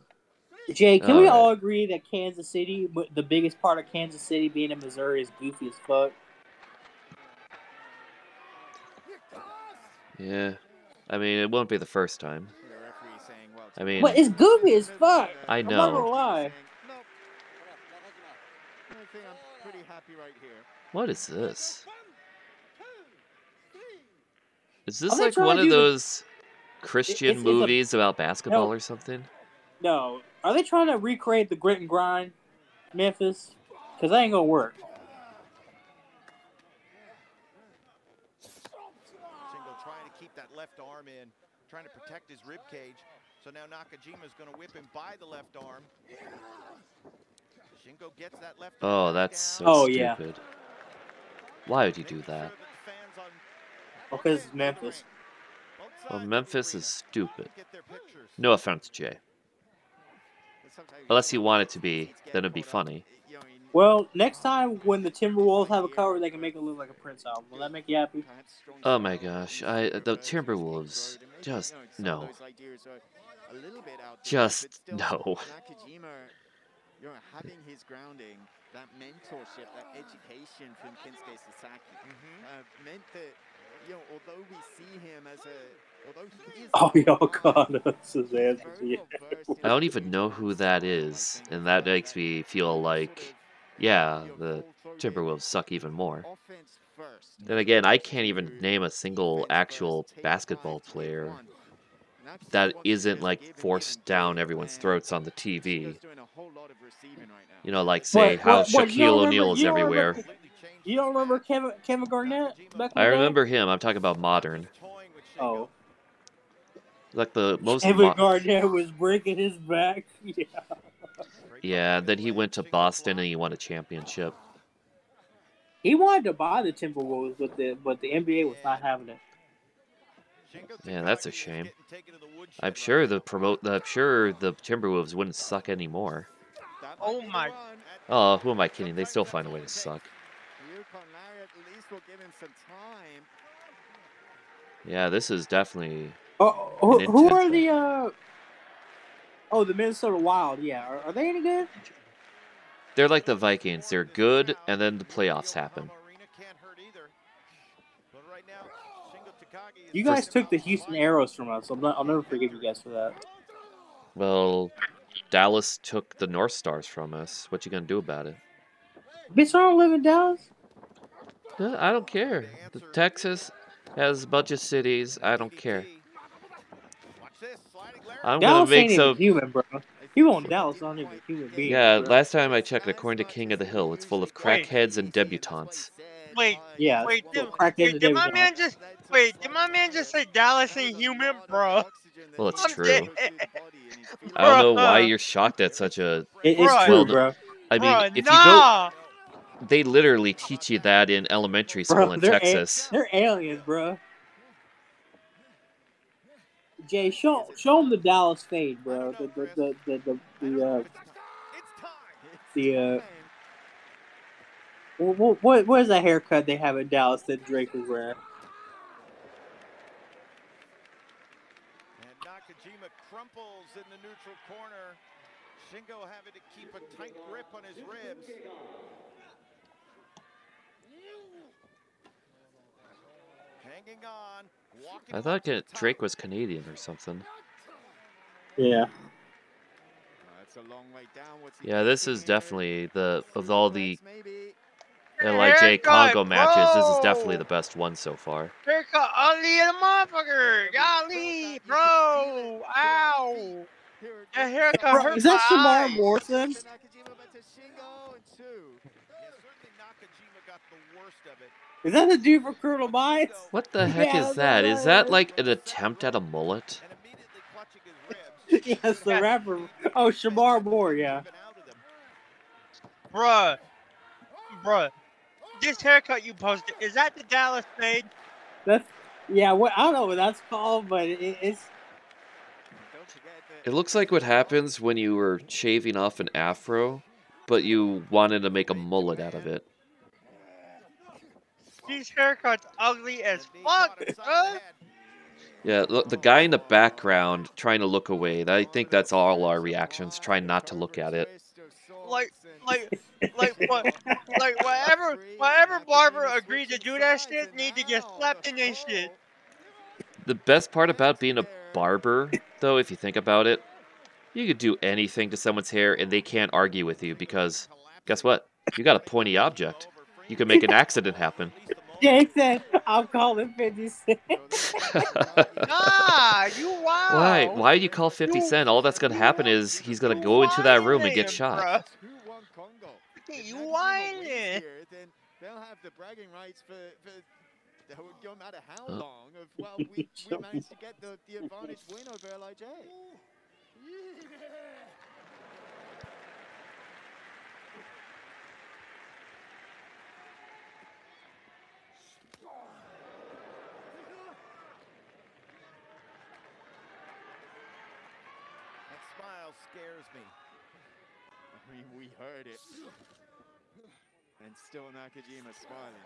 Jay, can we all agree that Kansas City, the biggest part of Kansas City being in Missouri, is goofy as fuck? Yeah. I mean, it won't be the first time. I mean, But it's goofy as fuck. I I'm not gonna know. lie. What is this? Is Are this they like trying one to of do the? those Christian It's a movies about basketball no, or something? no. Are they trying to recreate the grit and grind, Memphis? Because that ain't gonna work. Shingo trying to keep that left arm in, trying to protect his rib cage. So now Nakajima's going to whip him by the left arm. Shingo gets that left arm. Oh, back that's down. so yeah. stupid. Why would you do Making that? sure that the fans on both Because ends it's of the Memphis. ring, both Well, sides of the Memphis arena is stupid. get their pictures. No offense, Jay. Unless you want it to be, then it'd be funny. Well, next time when the Timberwolves have a cover, they can make it look like a Prince album. Will that make you happy? Oh my gosh, the Timberwolves, just no. Just no. Having his grounding, that mentorship, that education from Kinsuke Sasaki, meant that, although we see him as although he is. Oh, y'all God, this is answers. I don't even know who that is, and that makes me feel like, yeah, the Timberwolves suck even more. Then again, I can't even name a single actual basketball player that isn't like forced down everyone's throats on the TV. You know, like say how Shaquille O'Neal is everywhere. You don't remember Kevin Garnett back in I the day? remember him. I'm talking about modern. Oh, Like the most. Kevin Garnett was breaking his back. Yeah. Yeah. Then he went to Boston and he won a championship. He wanted to buy the Timberwolves, but the NBA was not having it. Yeah, that's a shame. I'm sure the Timberwolves wouldn't suck anymore. Oh my! Oh, who am I kidding? They still find a way to suck. Yeah, this is definitely. Who are the? Oh, the Minnesota Wild. Yeah, are they any good? They're like the Vikings. They're good, and then the playoffs happen. You guys took the Houston Arrows from us. I'll never forgive you guys for that. Well, Dallas took the North Stars from us. What you gonna do about it? Bitch, I don't live in Dallas. I don't care. Texas has a bunch of cities. I don't care. I'm Dallas gonna make ain't even human, bro. People in Dallas aren't even human beings. Yeah, bro. last time I checked, according to King of the Hill, it's full of crackheads and debutantes. Wait, Yeah, wait, crackheads did my man just Did my man just say Dallas ain't human, bro? Well, it's I'm true. dead. I don't know why you're shocked at such a. It's true, bro. I mean, if you go, they literally teach you that in elementary school in Texas. They're aliens, bro. Jay, show them the Dallas fade, bro. What is that haircut they have in Dallas that Drake was wearing? And Nakajima crumples in the neutral corner. Shingo having to keep a tight grip on his ribs. Hanging on. I thought Drake was Canadian or something. Yeah. Yeah, this is definitely of all the LIJ Congo matches, this is definitely the best one so far. Haircut ugly as a motherfucker. Golly, bro. Ow. That haircut hurt Is that my Shamar eyes. Morrison? Is that the dude from Colonel Mines? What the heck is that? Is that like an attempt at a mullet? Yes, the rapper. Oh, Shamar Moore, yeah. Bruh. This haircut you posted, is that the Dallas fade? Yeah, I don't know what that's called, but it's... It looks like what happens when you were shaving off an afro, but you wanted to make a mullet out of it. These haircuts ugly as fuck, huh? Yeah, look, the guy in the background trying to look away. I think that's all our reactions, trying not to look at it. Whatever barber agreed to do that shit need to get slapped in their shit. The best part about being a barber, though, if you think about it, you could do anything to someone's hair and they can't argue with you because, guess what? You got a pointy object. You can make an accident happen. Jake said, "I'll call it 50 Cent." You wow. Why? Why do you call 50 Cent? All that's gonna happen is he's gonna go into that room and get shot. You whining. They'll have the bragging rights for no matter how long of we managed to get the advantage win over LIJ. That smile scares me. I mean, we heard it. And still Nakajima smiling.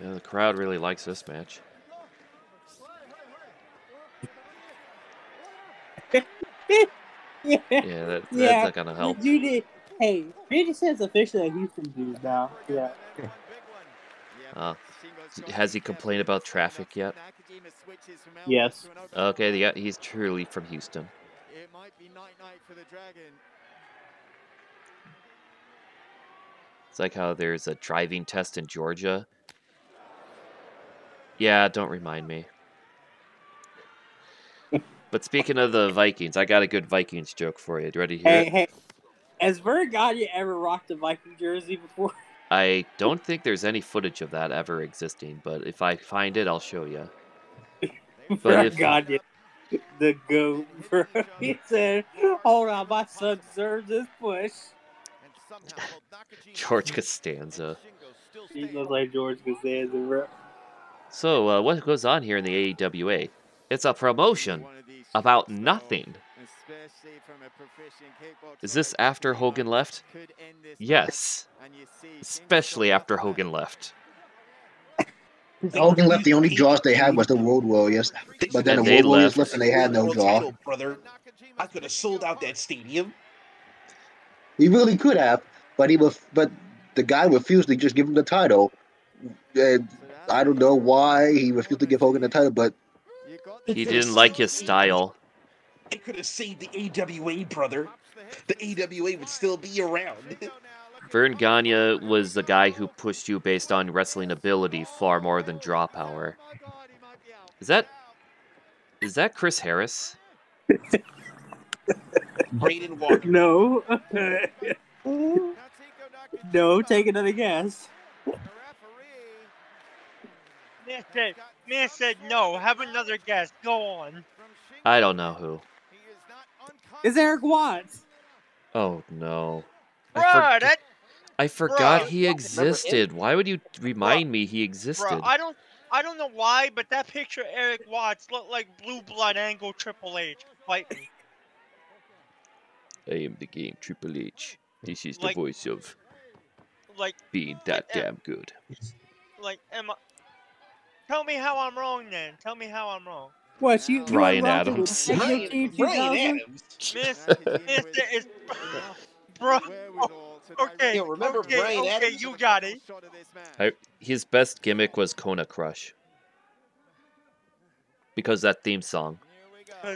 Yeah, the crowd really likes this match. Yeah, that's not gonna help. Hey, 50 Cent's officially a Houston dude now. Yeah. Has he complained about traffic yet? Yes. Okay, yeah, he's truly from Houston. It might be night-night for the Dragon. It's like how there's a driving test in Georgia. Yeah, don't remind me. But speaking of the Vikings, I got a good Vikings joke for you. You ready to hear it? Hey, has Vergagne ever rocked a Viking jersey before? I don't think there's any footage of that ever existing, but if I find it, I'll show you. Vergagne, the goat, bro. He said, "Hold on, my son deserves this push." George Costanza. He looks like George Costanza, bro. So, what goes on here in the AEWA? It's a promotion about nothing. Is this after Hogan left? Yes. Especially after Hogan left. Hogan left. The only jaws they had was the Road Warriors. But then the Road Warriors left and they had no jaw. Brother, I could have sold out that stadium. He really could have, but the guy refused to just give him the title. And I don't know why he refused to give Hogan the title, but he didn't like his style. It could have saved the AWA, brother. The AWA would still be around. Vern Gagne was the guy who pushed you based on wrestling ability far more than draw power. Is that Chris Harris? Braden Walker. No. No, take another guess. Man said no. Have another guess. Go on. I don't know who. It's Eric Watts. Oh no. Bruh, I forgot he existed. Why would you remind me he existed? Bruh, I don't know why, but that picture of Eric Watts looked like Blue Blood Angle Triple H. Fight me. I am the game Triple H. This is the voice of being that damn good. Tell me how I'm wrong then. Tell me how I'm wrong. What, you Brian Adams. Brian Adams. It's bro. Okay. Yo, remember Brian Adams? Okay, you got it. His best gimmick was Kona Crush. Because that theme song.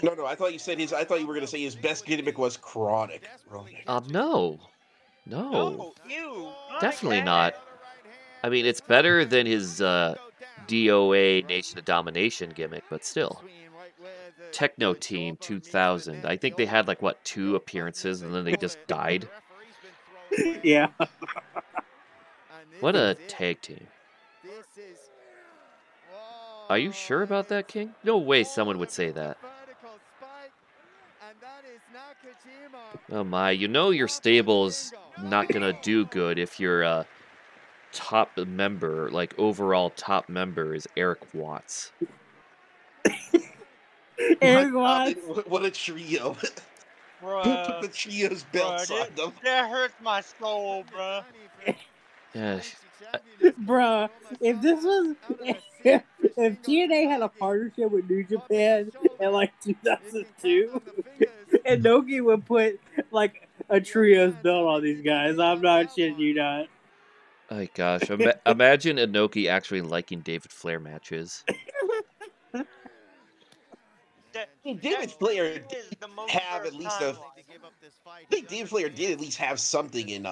No, I thought you were gonna say his best gimmick was Chronic. No. You. Definitely not. I mean, it's better than his DOA Nation of Domination gimmick, but still. Techno Team 2000. I think they had 2 appearances and then they just died. Yeah. What a tag team. Are you sure about that, King? No way someone would say that. Oh my, you know your stable's not gonna do good if your top member, overall top member, is Eric Watts. Eric Watts. What a trio. Bruh, Put the trio's belts on them. That hurts my soul, bruh. Yeah. Bruh, if this was... If TNA had a partnership with New Japan in 2002, and Nogi would put a trio's belt on these guys, I'm not shitting you not. Oh gosh, imagine Inoki actually liking David Flair matches. David Flair did have at least a. I think David Flair did at least have something in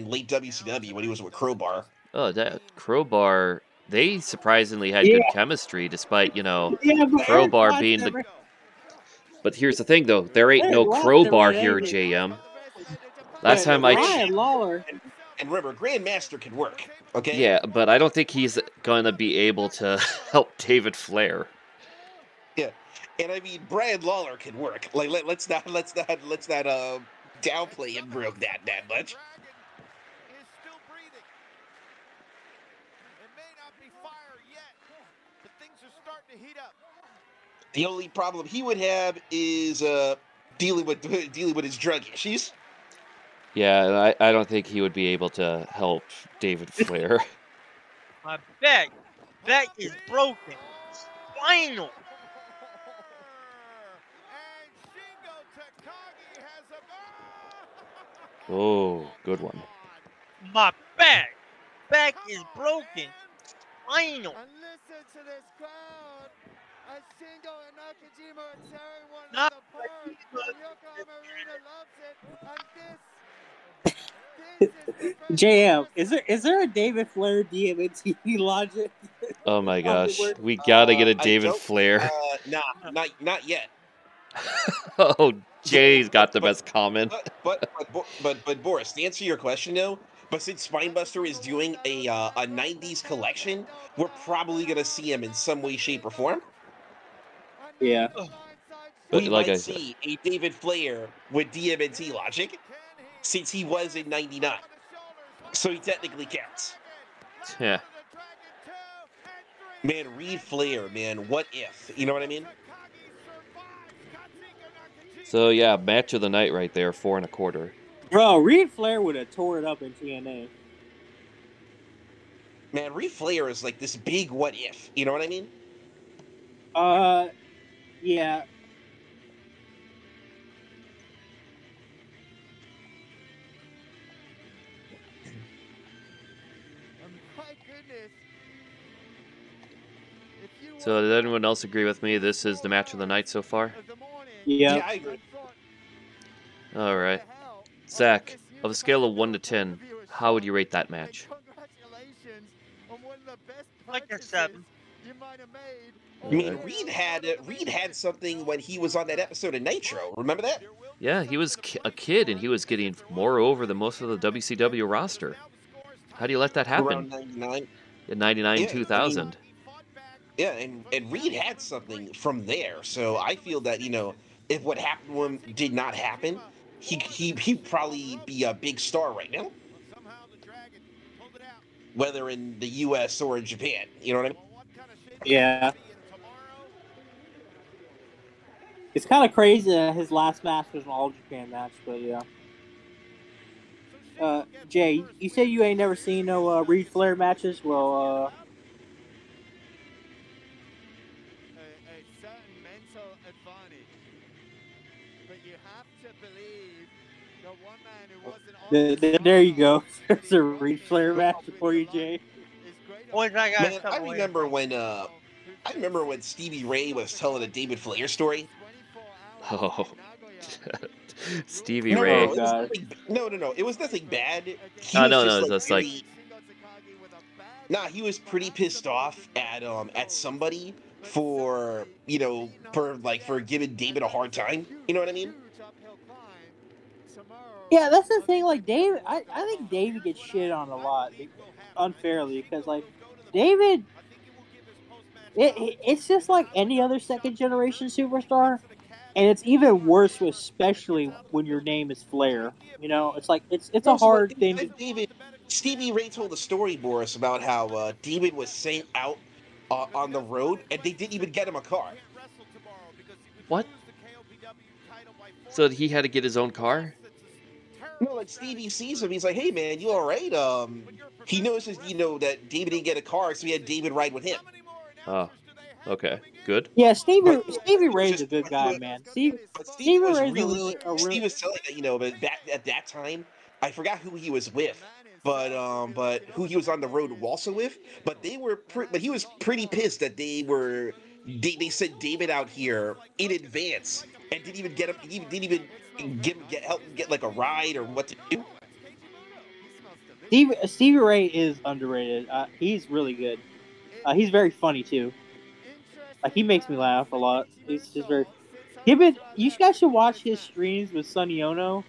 late WCW when he was with Crowbar. Oh, that Crowbar, they surprisingly had Yeah. good chemistry despite, Yeah, but Eric Crowbar Ross being the... never- But here's the thing, though. There ain't Eric no Ross Crowbar never had here, anything. JM. But Last time I... Ryan Lawler. And remember, Grandmaster can work, okay? Yeah, but I don't think he's gonna be able to help David Flair. Yeah, and I mean, Brian Lawler can work. Like, let's not downplay him real that much. Is still breathing. It may not be fire yet, but things are starting to heat up. The only problem he would have is dealing with his drug issues. Yeah, I don't think he would be able to help David Flair. My back is broken. Final. And Shingo Takagi has a. Oh, good one. My back is broken. Final. And listen to this crowd. As Shingo and Nakajima are tearing one Not another apart. The Yokohama Arena loves it. And this is the JM, is there a David Flair DMT logic? Oh my gosh, we gotta get a David Flair. Not yet. Oh, Jay's got the best comment. But Boris, to answer your question though, but since Spinebuster is doing a 90s collection, we're probably gonna see him in some way, shape, or form. Yeah. But We like I might said, see a David Flair with DMT logic, since he was in '99, so he technically counts. yeah. Man, Reed Flair, man, what if? You know what I mean? So yeah, match of the night right there, 4 1/4. Bro, Reed Flair would have tore it up in TNA. Man, Reed Flair is like this big what if. You know what I mean? Yeah. My goodness. So did anyone else agree with me? This is the match of the night so far? Yeah. Yeah, I agree. All right. Zach, of a scale of 1 to 10, how would you rate that match? Congratulations on one of the best Like a purchases 7. you might have made. I mean, Reed had something when he was on that episode of Nitro. Remember that? Yeah, he was a kid and he was getting more over than most of the WCW roster. How do you let that happen? Around 99. In 99, Yeah, 2000. Yeah, and Reed had something from there. So I feel that, if what happened to him did not happen, he'd probably be a big star right now. Whether in the US or in Japan. You know what I mean? Yeah. It's kind of crazy that his last match was an All Japan match, but yeah. Jay, you say you ain't never seen no Reed Flair matches? Well, a certain mental advantage. But you have to believe the one man who wasn't on there you go. There's a Reed Flair match for you, Jay. Boys, I got Man, I remember when Stevie Ray was telling a David Flair story. Oh. Stevie No, Ray. no, it was nothing bad. He was pretty pissed off at somebody for giving David a hard time. You know what I mean? Yeah, that's the thing. Like David, I think David gets shit on a lot unfairly because like David, it's just like any other second generation superstar, and it's even worse, especially when your name is Flair. It's like it's a hard thing. Stevie Ray told a story, Boris, about how David was sent out on the road and they didn't even get him a car. What? So he had to get his own car? No, like Stevie sees him, he's like, "Hey man, you all right?" He notices, that David didn't get a car, so he had David ride with him. Oh, okay, good. Yeah, Stevie Ray's a good guy, man. Stevie Ray's Steve was telling that, but back at that time, I forgot who he was with, but who he was on the road also with. But but he was pretty pissed that they sent David out here in advance and didn't even get him. He didn't even help him get like a ride or what to do. Stevie Ray is underrated. He's really good. He's very funny too. Like he makes me laugh a lot. He's just very. You guys should watch his streams with Sonny Ono.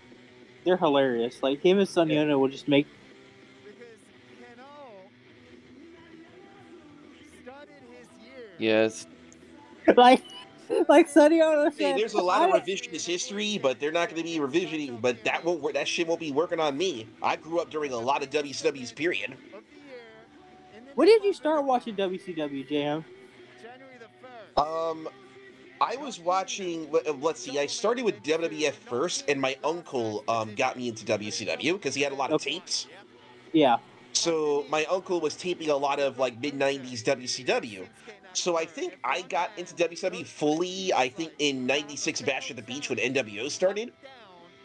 They're hilarious. Like him and Sonny Ono will just make. Yes. like Sonny Ono said. Hey, there's a lot of revisionist history, but they're not going to be revisioning. But that won't work. That shit won't be working on me. I grew up during a lot of WCW's period. When did you start watching WCW, JM? I was watching. Let's see. I started with WWF first, and my uncle got me into WCW because he had a lot of tapes. Yeah. So my uncle was taping a lot of like mid '90s WCW. So I think I got into WCW fully. I think in '96 Bash at the Beach when NWO started.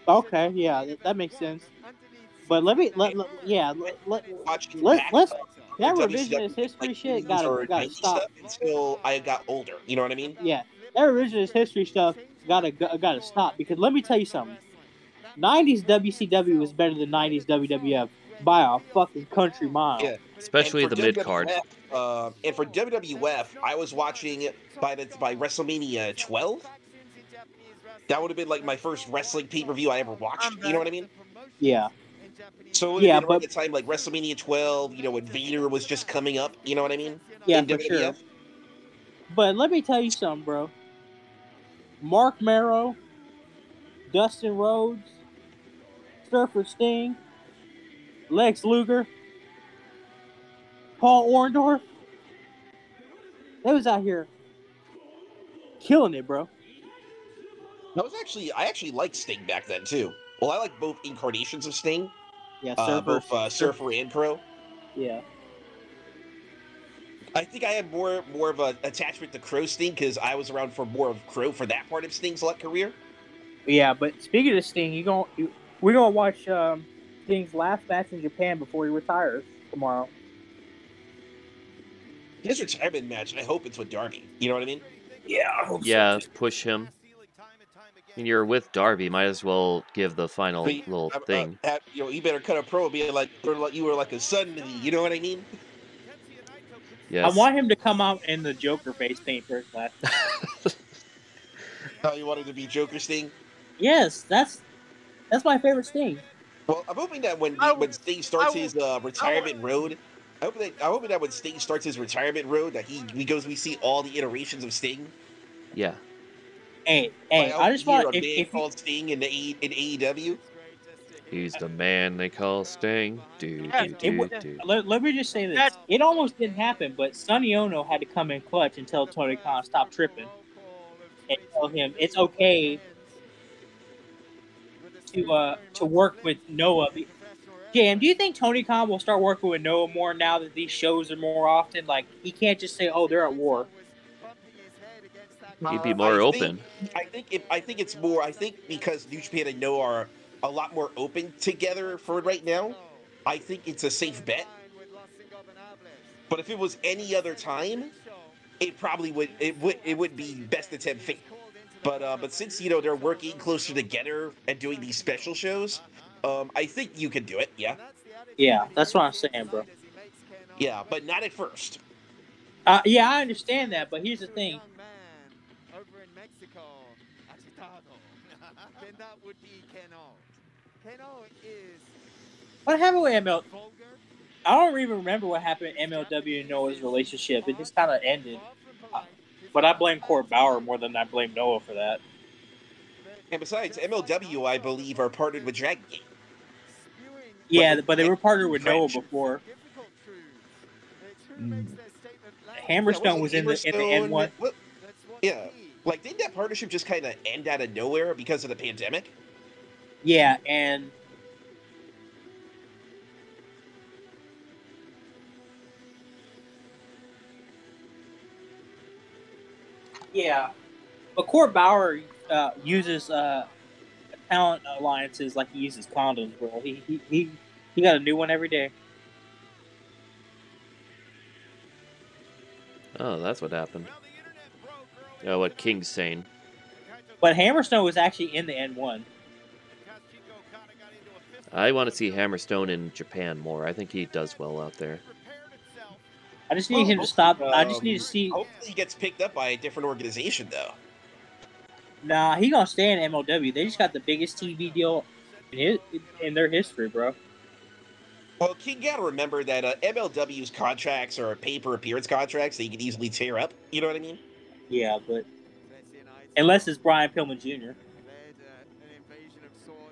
Okay, yeah, that makes sense. But let's that revisionist history shit gotta stop until I got older. You know what I mean? Yeah, that revisionist history stuff gotta stop because let me tell you something. 90s WCW was better than 90s WWF by a fucking country mile. Yeah, especially the mid card. And for WWF, I was watching by WrestleMania 12. That would have been like my first wrestling pay-per-view I ever watched. You know what I mean? Yeah. So it would have been around the time like WrestleMania 12, when Vader was just coming up. You know what I mean? Yeah, for sure. But let me tell you something, bro. Mark Marrow, Dustin Rhodes, Surfer Sting, Lex Luger, Paul Orndorff. They was out here killing it, bro. I actually liked Sting back then too. Well, I like both incarnations of Sting. Yeah, both Surfer and Pro. Yeah. I think I had more of an attachment to Crow Sting because I was around for more of Crow for that part of Sting's career. Yeah, but speaking of Sting, we're gonna watch Sting's last match in Japan before he retires tomorrow. His retirement match, I hope it's with Darby. You know what I mean? Yeah, I hope so. Push him. And you're with Darby, might as well give the final little thing. You better cut a pro and be like you were like a son to me. You know what I mean? Yes. I want him to come out in the Joker face paint first class. Oh, you wanted to be Joker Sting? Yes, that's my favorite Sting. Well, I'm hoping that when Sting starts his retirement road, I'm hoping that when Sting starts his retirement road, that we see all the iterations of Sting. Yeah. Hey, I just want if called Sting in AEW. He's the man they call Sting. Let me just say this. It almost didn't happen, but Sonny Ono had to come in clutch and tell Tony Khan stop tripping. And tell him it's okay to work with Noah. Jam, do you think Tony Khan will start working with Noah more now that these shows are more often? Like, he can't just say, "Oh, they're at war." He'd be more open. I think it's more. I think because New Japan and Noah are a lot more open together for right now. I think it's a safe bet. But if it was any other time, it probably would. It would be best attempt fate. But since they're working closer together and doing these special shows, I think you can do it. Yeah. Yeah, that's what I'm saying, bro. Yeah, but not at first. Yeah, I understand that, but here's the thing. Over in Mexico, agitado. Then that would be Keno. Keno is. What happened with ML? I don't even remember what happened in MLW and Noah's relationship. It just kind of ended. But I blame Court Bauer more than I blame Noah for that. And besides, MLW, I believe, are partnered with Dragon Gate. Yeah, but they were partnered with Noah before. Hammerstone was in the N1. Yeah, like didn't that partnership just kind of end out of nowhere because of the pandemic? Yeah, and but Court Bauer uses talent alliances like he uses condoms, bro. He got a new one every day. Oh, that's what happened. Oh, what King's saying. But Hammerstone was actually in the N1. I want to see Hammerstone in Japan more. I think he does well out there. I just need him to stop. I just need to see. Hopefully, he gets picked up by a different organization, though. Nah, he gonna stay in MLW. They just got the biggest TV deal in their history, bro. Well, you gotta remember that MLW's contracts are paper appearance contracts that you can easily tear up. You know what I mean? Yeah, but unless it's Brian Pillman Jr.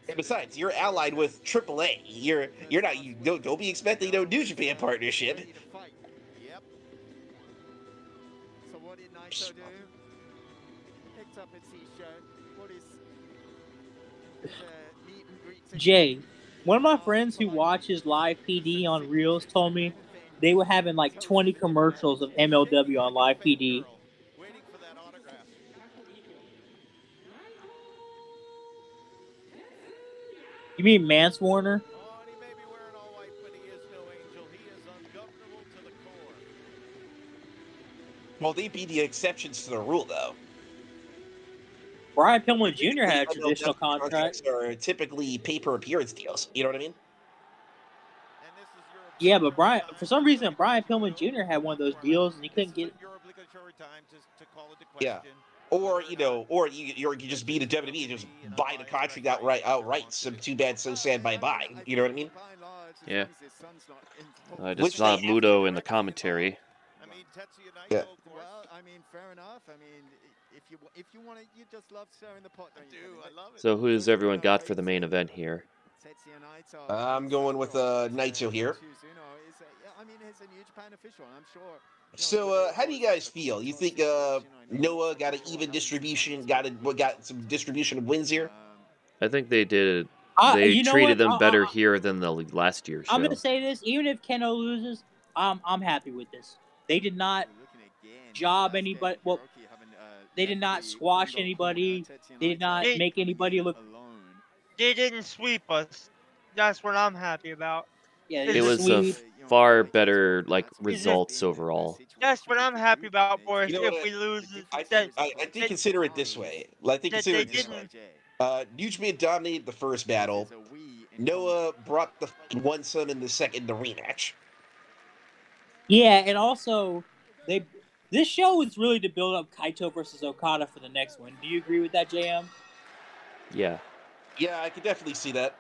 And besides, you're allied with AAA. You're not. You don't be expecting no New Japan partnership. Yep. So what did Naito do? Picked up a t-shirt. What is meet and greet? Jay, one of my friends who watches live PD on Reels told me they were having like 20 commercials of MLW on live PD. Waiting for that autograph. You mean Mance Warner? Oh, and he may be wearing all white, but he is no angel. He is ungovernable to the core. Well, they'd be the exceptions to the rule, though. Brian Pillman Jr. had a traditional contract. Contracts are typically paper appearance deals. You know what I mean? Yeah, but for some reason, Brian Pillman Jr. had one of those deals, and he couldn't get it. Yeah. Or you just beat a WWE, just buy the contract outright. Some too bad, so sad, bye bye. You know what I mean? Yeah. I just saw Muto in the commentary. Yeah. Well, I mean, fair enough. I mean, if you want to, you just love stirring the pot. I do. I love it. So who does everyone got for the main event here? I'm going with Naito here. I mean, he's a New Japan official, I'm sure. So, how do you guys feel? You think Noah got an even distribution? Got some distribution of wins here? I think they did. They treated them better here than the last year's show. I'm gonna say this: even if Keno loses, I'm happy with this. They did not job anybody. Well, they did not squash anybody. They did not make anybody look. They didn't sweep us. That's what I'm happy about. Yeah, it was a far better results overall. That's what I'm happy about, boys. If we lose, I think consider it this way. New Japan dominated the first battle. Noah brought the won some in the second, the rematch. Yeah, and also this show is really to build up Kaito versus Okada for the next one. Do you agree with that, JM? Yeah. Yeah, I could definitely see that.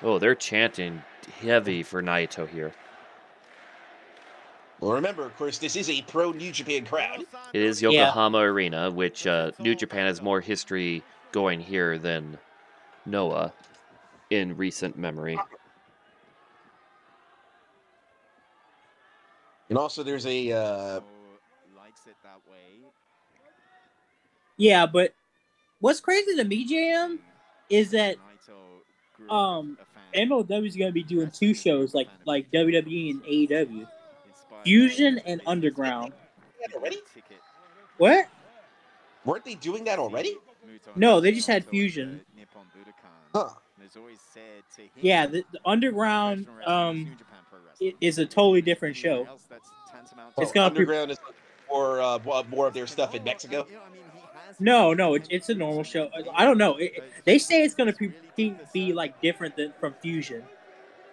Oh, they're chanting heavy for Naito here. Well, remember, of course, this is a pro New Japan crowd. It is Yokohama Arena, which New Japan has more history going here than Noah in recent memory. And also, there's a likes it that way. Yeah, but what's crazy to me, JM, is that MLW is going to be doing two shows like WWE and AEW, Fusion and Underground. Already? What? Weren't they doing that already? No, they just had Fusion. Huh. Yeah, the Underground is a totally different show. It's gonna Underground is more of their stuff in Mexico. No, it's a normal show. I don't know. They say it's gonna be like different from Fusion,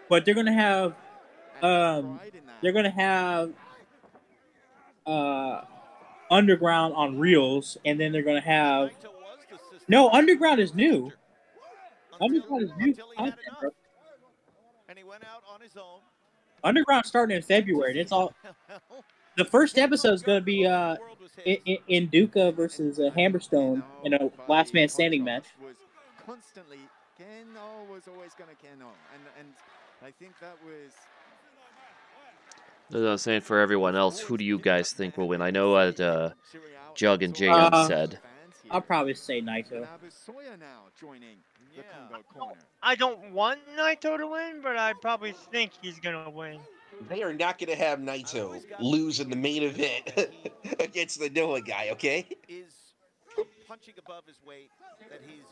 but they're gonna have Underground on Reels, and then they're gonna have Underground is new. Underground is new content, bro. And he went out on his own. Underground starting in February, and it's all. The first episode is going to be in Duca versus Hammerstone in a last man standing match. Constantly, Keno was always going to Keno, and I think that was. As I was saying, for everyone else, who do you guys think will win? I know what Jug and JM said. I'll probably say Naito. I don't want Naito to win, but I probably think he's going to win. They are not going to have Naito lose in the main event against the Noah guy, okay? Is punching above his weight that he's.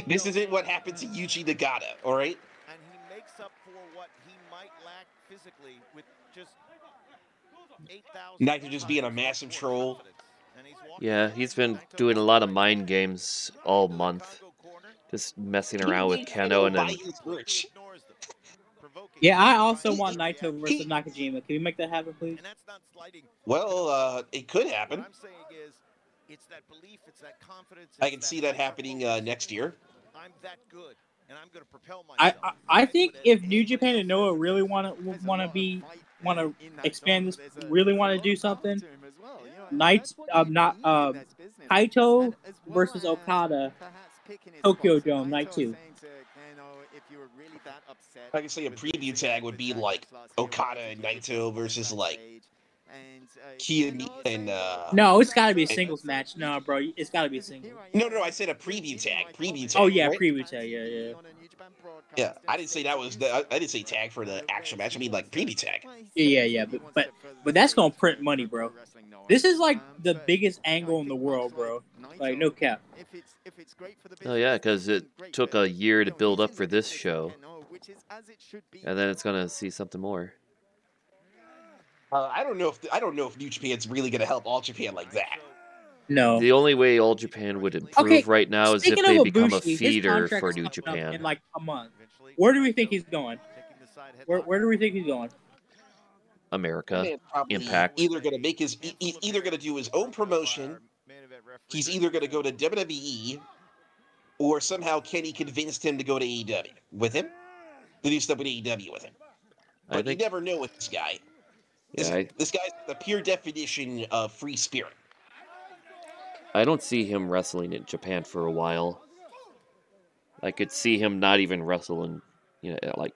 This isn't what happened to Yuji Nagata, all right? And he makes up for what he might lack physically with just 8,000. Naito just being a massive troll. Yeah, he's been doing a lot of mind games all month. Just messing around with Keno and then... his merch. Yeah, I also want Naito versus Nakajima. Can we make that happen, please? Well, it could happen. What I'm saying is, it's that belief, it's that confidence. I can see that happening next year. I'm that good, and I'm going to propel myself. I think if New Japan and Noah really want to expand this, really want to do something, Kaito versus Okada, Tokyo Dome, night 2. I can say a preview tag would be like Okada and Naito versus like Kiyomiya and No, it's got to be a singles match. No, bro, it's got to be a single. No, I said a preview tag. Oh yeah, right? preview tag. Yeah. Yeah, I didn't say that was. I didn't say tag for the actual match. I mean like preview tag. Yeah. But that's gonna print money, bro. This is like the biggest angle in the world, bro. Like no cap. Oh yeah, because it took a year to build up for this show, and then it's gonna see something more. I don't know if New Japan's really gonna help All Japan like that. No. The only way All Japan would improve right now is if they become a feeder for New Japan. In like a month. Where do we think he's going? Where do we think he's going? America, Impact. Either gonna make he's either gonna do his own promotion. He's either gonna go to WWE, or somehow Kenny convinced him to go to AEW with him, to do stuff with AEW with him. But you never know with this guy. This guy's the pure definition of free spirit. I don't see him wrestling in Japan for a while. I could see him not even wrestling, like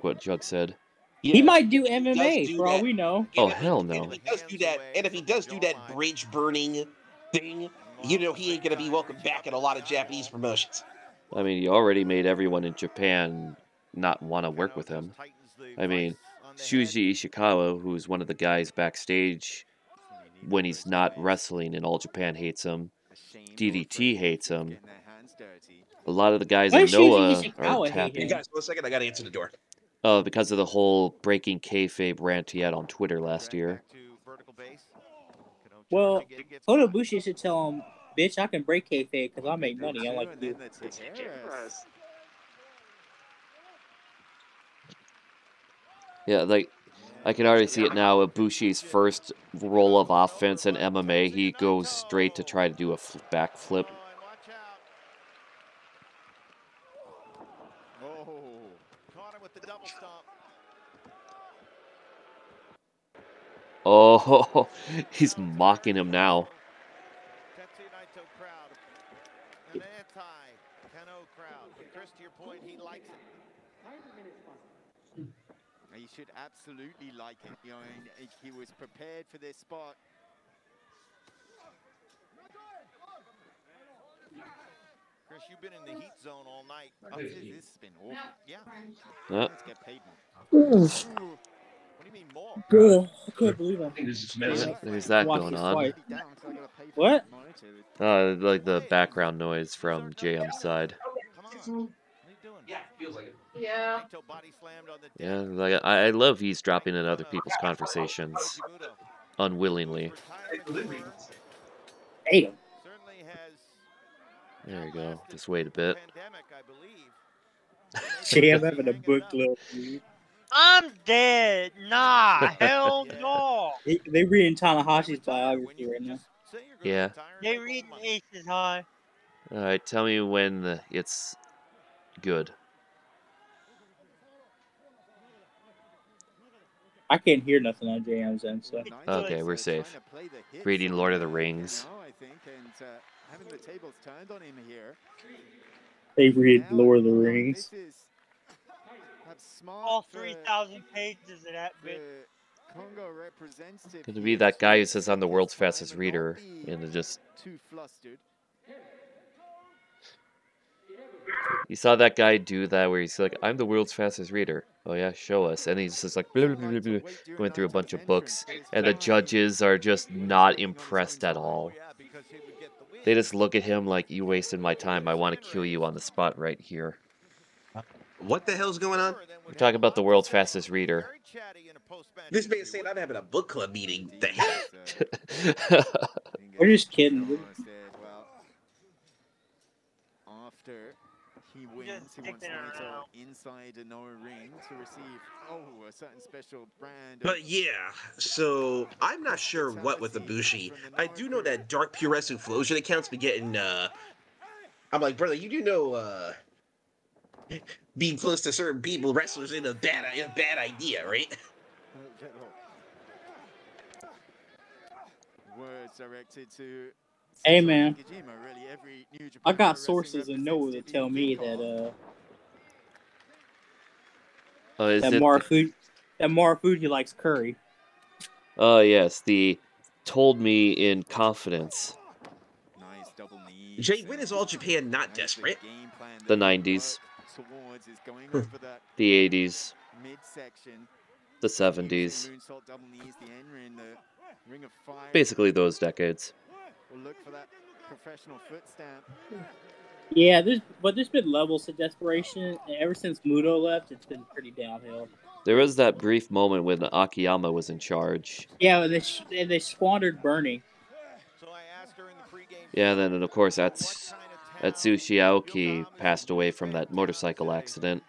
what Jug said. Yeah, he might do MMA for all we know. Oh hell no! And if he does do that bridge burning thing, he ain't gonna be welcome back in a lot of Japanese promotions. I mean, he already made everyone in Japan not want to work with him. I mean, Shuji Ishikawa, who's one of the guys backstage when he's not wrestling in All Japan, hates him. DDT hates him. A lot of the guys in Noah are happy. Hey guys, 1 second, I gotta answer the door. Oh, because of the whole breaking kayfabe rant he had on Twitter last year. Well, Otobushi should tell him, bitch, I can break kayfabe because I make money. Unlike you. Yeah, like, I can already see it now. Ibushi's first roll of offense in MMA, he goes straight to try to do a backflip. Oh, he's mocking him now. An anti-Keno crowd. Chris, to your point, he likes it. He should absolutely like it. He was prepared for this spot. Chris, you've been in the heat zone all night. This has been awful. Yeah. Let's get paid more. What do you mean more? Girl, I can't believe it. There's that going on. What? Like the background noise from JM's side. Yeah, feels like it. Yeah. Yeah, like I love eavesdropping in other people's conversations, unwillingly. Hey. There you go. Just wait a bit. JM having a book club. I'm dead. Nah, hell no. They reading Tanahashi's biography right now. Yeah. They reading Aces High. All right, tell me when it's good. I can't hear nothing on JM's end, so. Okay, we're safe. Reading Lord of the Rings. Having the tables turned on him here. They read Lord of the Rings. All 3,000 pages of that bit. Going to be that guy who says I'm the world's fastest reader, and just. You saw that guy do that where he's like, I'm the world's fastest reader. Oh yeah, show us. And he's just like blah, blah, blah, blah, going through a bunch of books, and the judges are just not impressed at all. They just look at him like, you wasted my time. I want to kill you on the spot right here. What the hell's going on? We're talking about the world's fastest reader. This man saying I'm having a book club meeting. The hell? We're just kidding. Well, after he wins, he wants Naito inside the Noah ring to receive a certain special brand. But yeah, so I'm not sure what with Ibushi. I do know that Dark Pure Flosion account's been getting. I'm like, brother, you do know being close to certain people, wrestlers, ain't a bad idea, right? Words directed to. Hey man, Kojima, really, every New Japan I got Pro sources in Noah that tell me that Is that it Marufuji likes curry. Oh yes, the told me in confidence. Nice double knees. Jay, when is All Japan not desperate? The 90s. The 80s. Midsection. The 70s. Moonsault double knees, the ring of fire. Basically those decades. We'll look for that professional foot stamp. Yeah, there's been levels of desperation, and ever since Muto left, it's been pretty downhill. There was that brief moment when Akiyama was in charge. Yeah, they squandered Bernie. Yeah, then of course Atsushi Aoki passed away from that motorcycle accident.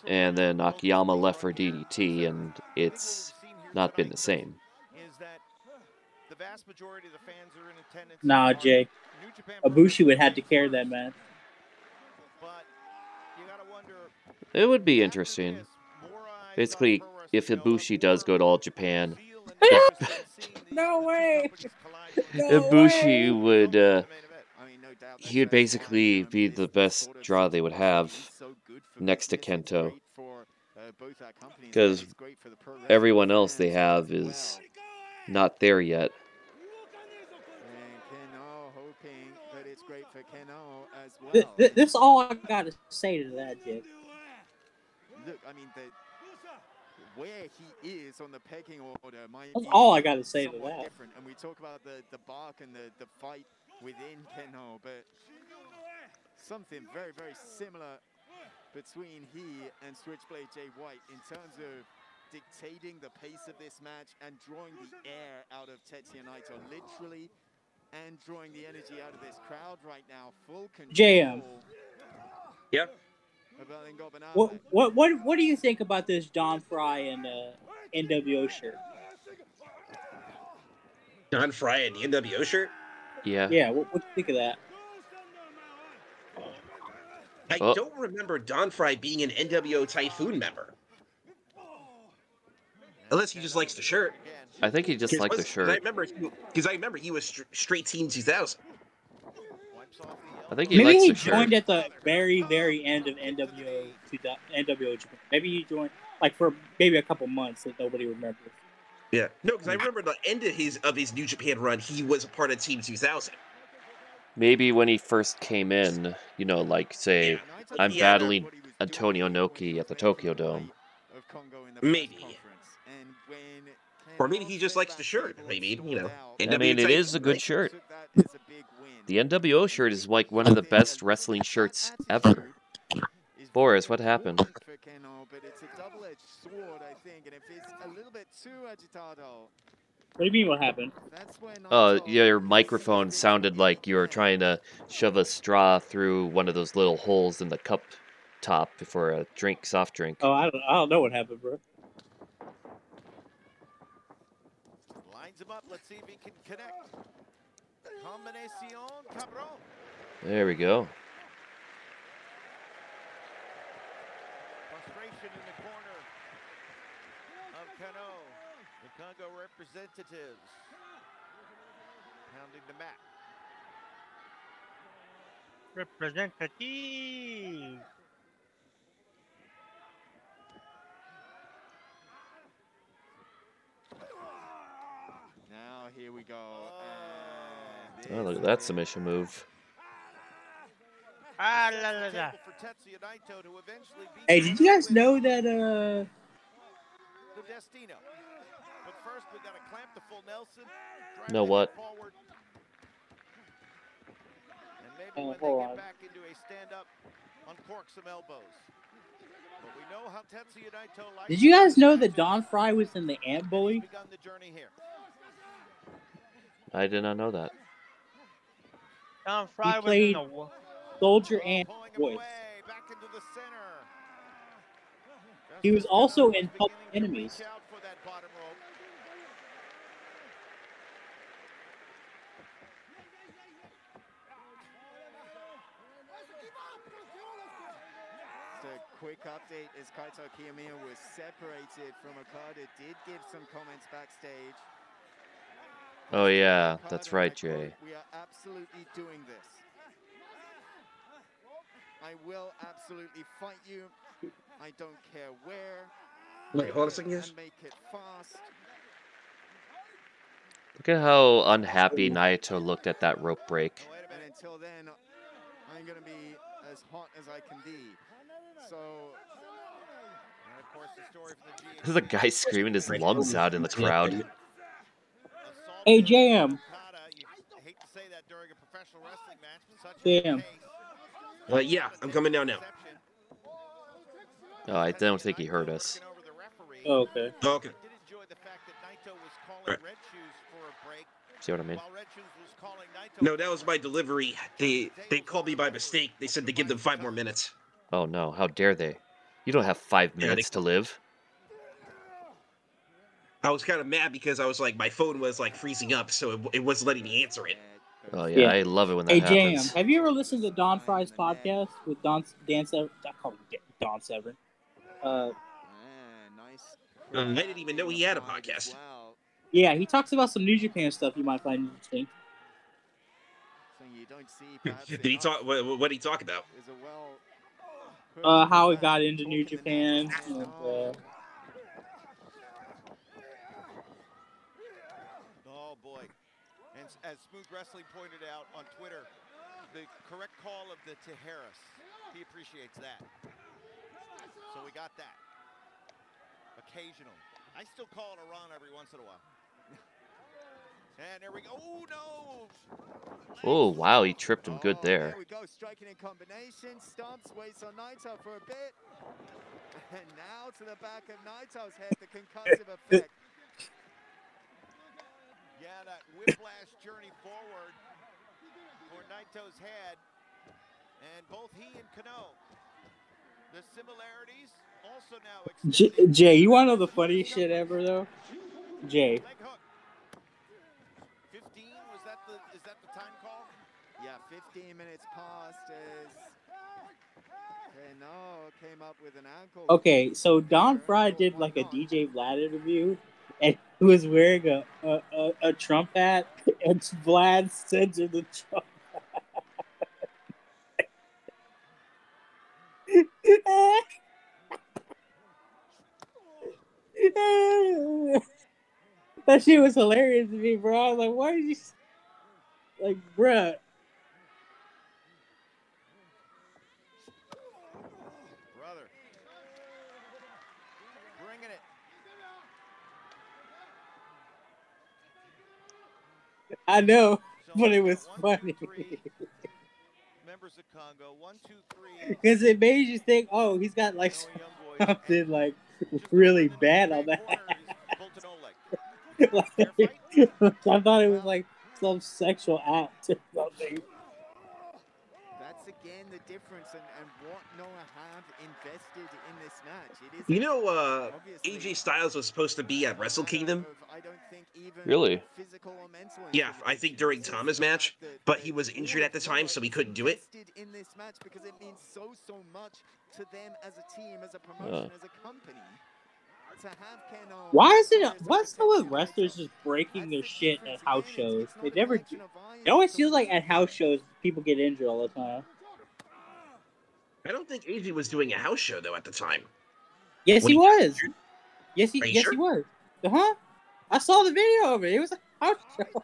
And then Akiyama left for DDT, and it's not been the same. Nah, Jay. Ibushi would have to carry that match. It would be interesting. Basically, if Ibushi does go to All Japan, No way! Ibushi would he would basically be the best draw they would have next to Kento. Because everyone else they have is not there yet. This all I got to say to that, Jake. Look, I mean, where he is on the pecking order might That's be all I got to say to that. different. And we talk about the bark and the fight within Keno, but something very, very similar between he and Switchblade Jay White in terms of dictating the pace of this match and drawing the air out of Tetsuya Naito, literally, and drawing the energy out of this crowd right now. Full control. JM. Yep. What do you think about this Don Fry and NWO shirt? Don Fry and the NWO shirt? Yeah. Yeah, what do you think of that? I don't remember Don Fry being an NWO Typhoon member. Unless he just likes the shirt. I think he just liked the shirt. Because I remember he was straight Team 2000. I think he likes the shirt. Maybe he joined at the very, very end of NWO Japan. Maybe he joined like for maybe a couple months that nobody remembers. Yeah, no, because I remember the end of his New Japan run, he was a part of Team 2000. Maybe when he first came in, you know, like say, I'm battling Antonio Inoki at the Tokyo Dome. Maybe. Or maybe he just likes the shirt. Maybe, you know. I mean, it is a good shirt. The NWO shirt is like one of the best wrestling shirts ever. Boris, what happened? But it's a double-edged sword, I think, and if it's a little bit too agitado. What do you mean? What happened? Your microphone sounded like you were trying to shove a straw through one of those little holes in the cup top for a drink, soft drink. Oh, I don't know what happened, bro. Lines him up. Let's see if he can connect. Combinación, cabrón. There we go. Frustration in the corner of Kano. The Congo representatives pounding the mat. Representative. Now here we go. Oh, look at that submission move. Ah, la, la, la. Hey, did you guys know that The Destino. But first we gotta clamp the full Nelson. Know what? Forward. And maybe when hold they get on. back into a stand-up uncork some elbows. But we know how Tetsuya Naito likes. Did you guys know that Don Fry was in the Ant Bully? Begun the journey here. I did not know that. Don Fry He was in played the Soldier Ant Pulling him voice. away, back into the center. He was also in Public Enemies. Reach out for that bottom rope. Just a quick update as Kaito Kiyomiya was separated from Okada, did give some comments backstage. Oh yeah, that's right, Jay. We are absolutely doing this. I will absolutely fight you. I don't care where. Wait, hold on a second, guys. And make it fast. Look at how unhappy Naito looked at that rope break. And until then, I'm going to be as hot as I can be. So, And of course, the story from the GH. There's a guy screaming his lungs out in the crowd. Hey, JM. You hate to say that during a professional wrestling match, but such JM. is the case. Yeah, I'm coming down now. Oh, I don't think he heard us. Oh, okay. Oh, okay. Did enjoy the fact that Naito was calling Right. Red Shoes for a break. See what I mean? While Red Shoes was calling Naito. No, that was my delivery. They called me by mistake. They said to give them 5 more minutes. Oh no, how dare they? You don't have 5 minutes to live. I was kind of mad because I was like, my phone was like freezing up, so it wasn't letting me answer it. Oh yeah, I love it when that Hey, happens. JM, have you ever listened to Don Fry's podcast with Dan Severn? I call him Don Severn. nice. I didn't even know he had a podcast. Yeah, he talks about some New Japan stuff you might find interesting. You don't see Did he talk? What did he talk about? How he got into New Japan. And, Oh boy. And as Smooth Wrestling pointed out on Twitter, the correct call of the Tijeras. He appreciates that. So we got that. Occasional. I still call it a run every once in a while. And there we go. Oh no! Oh wow, he tripped him good there. There we go, striking in combination, stumps, waits on Naito for a bit. And now to the back of Naito's head, the concussive effect. Yeah, that whiplash journey forward for Naito's head. And both he and Kano. The similarities also now extending. Jay, you want to know the funniest shit ever, though? Jay. Leg hook. 15, is that the time call? Yeah, 15 minutes passed as Kano came up with an ankle. Okay, so Don Fry did like a DJ Vlad interview, and he was wearing a Trump hat, and Vlad censored the Trump That shit was hilarious to me, bro. I was like, why did you... Like, bruh. Brother. Bringing it. I know, So, but it was 1, 2, funny. 3 members of Congo. 1, 2, 3. Because it made you think, oh, he's got like Young boys. something like Just really in the bad on corner that. is Bolton Oleg. Like, I thought it was like some sexual act or something. That's again the difference and what Noah have invested in this match. It is You know, AJ Styles was supposed to be at Wrestle Kingdom. I don't think even Really? physical or mental Yeah, I think during Tama's match, but he was injured at the time, so he couldn't do it. Invested in this match because it means so much to them as a team, as a promotion, as a company. To have Kano. Why is it? What's up with wrestlers just breaking their shit at house shows? They never do. It always feels like at house shows people get injured all the time. I don't think AJ was doing a house show though at the time. Yes, When he he was. Yes, Are you he sure? was. Huh? I saw the video of it. It was a house show.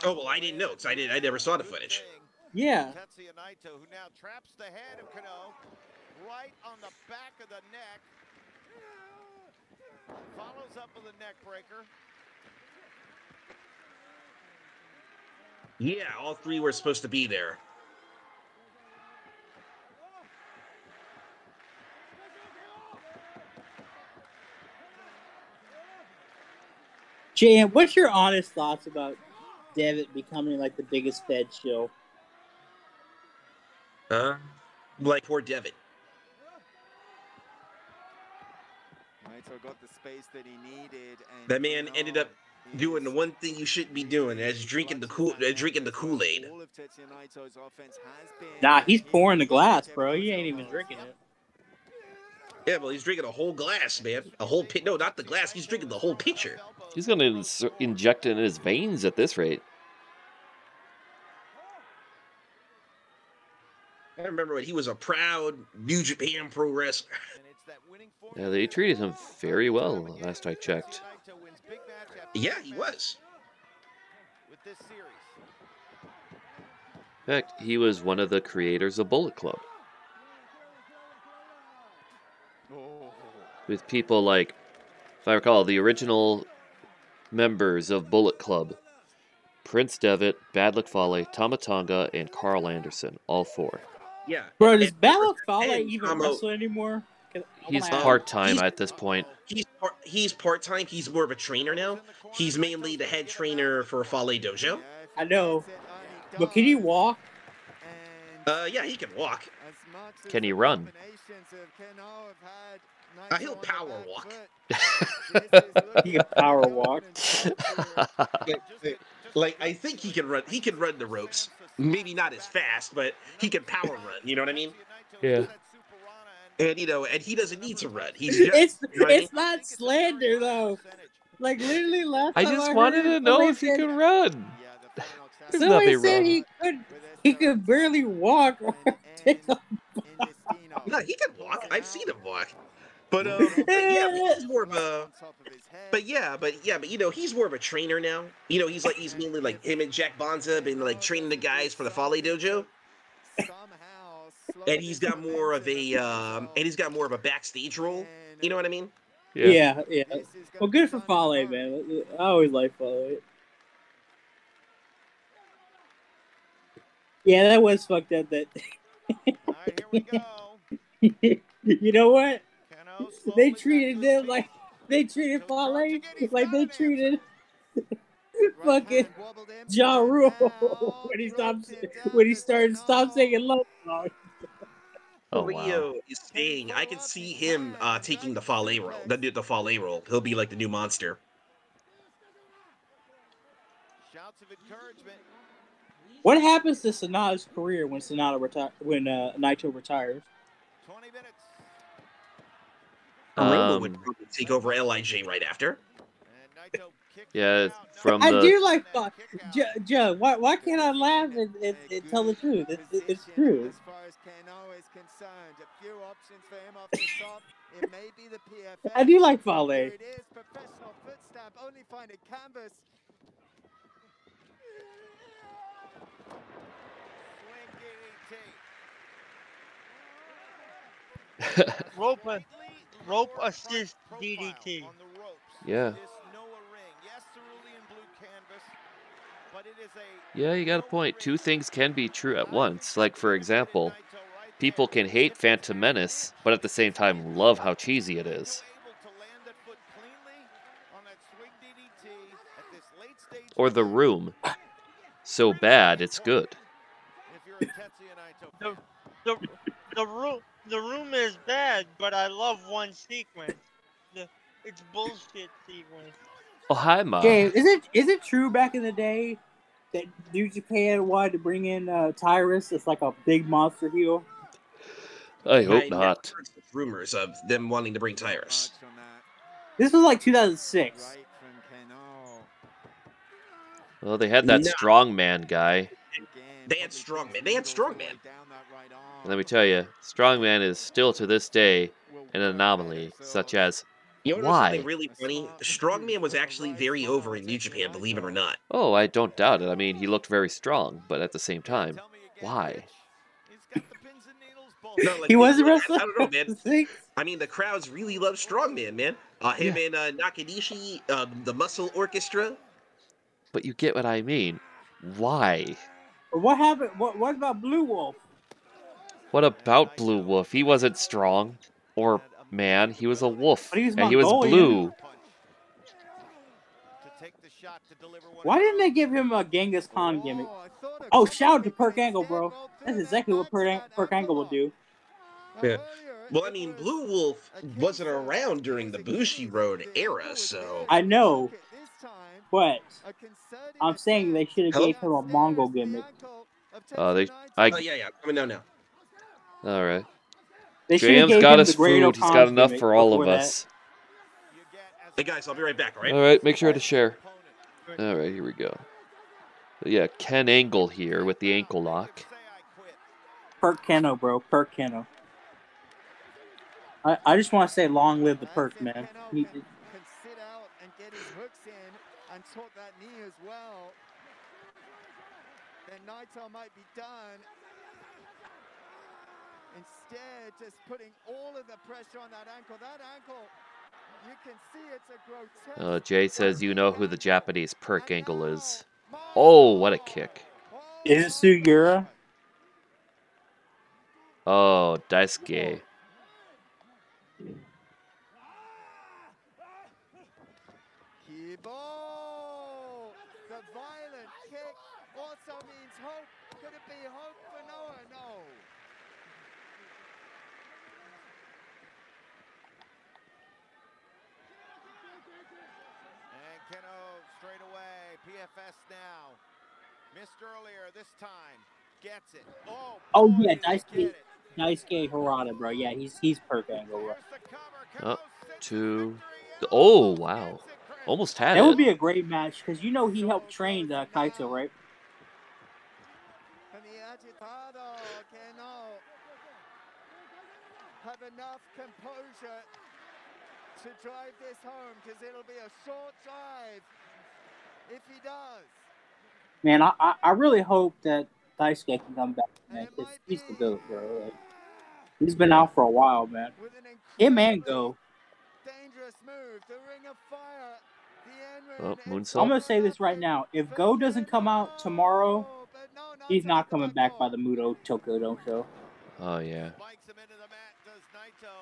Oh well, I didn't know because I never saw the footage. Yeah. Tetsuya Naito, who now traps the head of Kano right on the back of the neck. Follows up with a neck breaker. Yeah, all three were supposed to be there. Cheyenne, what's your honest thoughts about Devitt becoming like the biggest Fed show? Like poor Devitt. Naito got the space that he needed, and that man ended up doing the one thing you shouldn't be doing, as drinking the Kool-Aid. Nah, he's pouring the glass, bro. He ain't even drinking it. Yeah, well, he's drinking a whole glass, man. A whole pit. No, not the glass. He's drinking the whole pitcher. He's going to inject it in his veins at this rate. I remember when he was a proud New Japan Pro wrestler. Yeah, they treated him very well last I checked. Yeah, he was. In fact, he was one of the creators of Bullet Club. With people like, if I recall, the original members of Bullet Club, Prince Devitt, Bad Luck Fale, Tama Tonga, and Carl Anderson, all four. Yeah. Bro, does Bad Luck Fale even wrestle anymore? He's part-time at this point. He's part-time. He's more of a trainer now. He's mainly the head trainer for Fale Dojo. I know. But can he walk? Yeah, he can walk. Can he run? He'll power walk. He can power walk. Like, I think he can run. He can run the ropes. Maybe not as fast, but he can power run. You know what I mean? Yeah. And and he doesn't need to run. He's just, it's not slander though. Like literally last time I just wanted to know if he could run. Somebody said he could barely walk. No, he can walk. I've seen him walk. But he's more of a. But he's more of a trainer now. He's mainly like him and Jack Bonza been like training the guys for the Fale Dojo. And he's got more of a backstage role. You know what I mean? Yeah. Well, good for Fale, man. I always like Fale. Yeah, that was fucked up. That. All right, here we go. You know what? They treated them like they treated Fale like they treated fucking Ja Rule when he started singing love songs. Rio is staying. I can see him taking the Fale role. The Fale role. He'll be like the new monster. Shouts of encouragement. What happens to Sonata's career when Naito retires? 20 minutes. Rumble would probably take over LIJ right after. Yeah, I do like Joe. Why can't I laugh and tell the truth? It's true. As far as Kano is concerned, a few options for him off the top. It may be the PFL. I do like Fale. Here it is, professional footstep, only finding canvas. Rope assist DDT. Yeah. Yeah, you got a point. Two things can be true at once. Like, for example, people can hate Phantom Menace, but at the same time love how cheesy it is. Or The Room. So bad, it's good. The room is bad, but I love one sequence. It's bullshit sequence. Oh, hi, Mom. Okay, is it true back in the day that New Japan wanted to bring in Tyrus as like a big monster heel? I hope not. Heard rumors of them wanting to bring Tyrus. This was like 2006. Well, they had that strongman guy. They had strongman. And let me tell you, strongman is still to this day an anomaly, such as why? Something really funny? Strongman was actually very over in New Japan, believe it or not. Oh, I don't doubt it. I mean, he looked very strong, but at the same time, why? No, like, he was a wrestler. I don't know, man. I mean, the crowds really love Strongman, man. Him and Nakanishi, the Muscle Orchestra. But you get what I mean. Why? What happened? What about Blue Wolf? What about Blue Wolf? He wasn't strong or man. He was a wolf, But he was and he was blue. Why didn't they give him a Genghis Khan gimmick? Oh, shout out to Perk Angle, bro. That's exactly what Perk Angle would do. Yeah. Well, I mean, Blue Wolf wasn't around during the Bushiroad era, so I know, but I'm saying they should have Hello? gave him a Mongol gimmick. Oh yeah, coming down now. All right. They should have JM's gave got him his the Great food. He's got O'Con's enough gimmick for all of before that. us. Hey guys, I'll be right back. All right. All right, make sure to share. All right, here we go. Yeah, Ken Angle here with the ankle lock. Perk Keno, bro. Perk Keno. I just want to say, long live the Perk, man. Can sit out and get his hooks in and took that knee as well. Then Naito might be done. Instead, just putting all of the pressure on that ankle. That ankle, you can see it's a grotesque. Jay says you know who the Japanese Perk Angle is. Oh, what a kick. Is it Sugiura? Oh, Daisuke. Kibo! The violent kick also means hope. Could it be hope for Noah? No. And Keno straight away. PFS now. Missed earlier this time. Gets it. Oh yeah, Daisuke Harada, bro. Yeah, he's Perk Angle, bro. Up, 2. Oh, wow. Almost had That it. would be a great match because you know he helped train Kaito, right? Have enough composure to drive this home because it'll be a short drive if he does. Man, I really hope that Daisuke can come back, man, because he's the GOAT, bro. Like, he's been out for a while, man. Him and Go. Dangerous move, the Ring of Fire. Oh, moonsault. I'm gonna say this right now: if Go doesn't come out tomorrow, he's not coming back by the Muto Tokyo show. Oh yeah. Spikes him into the mat, does Naito.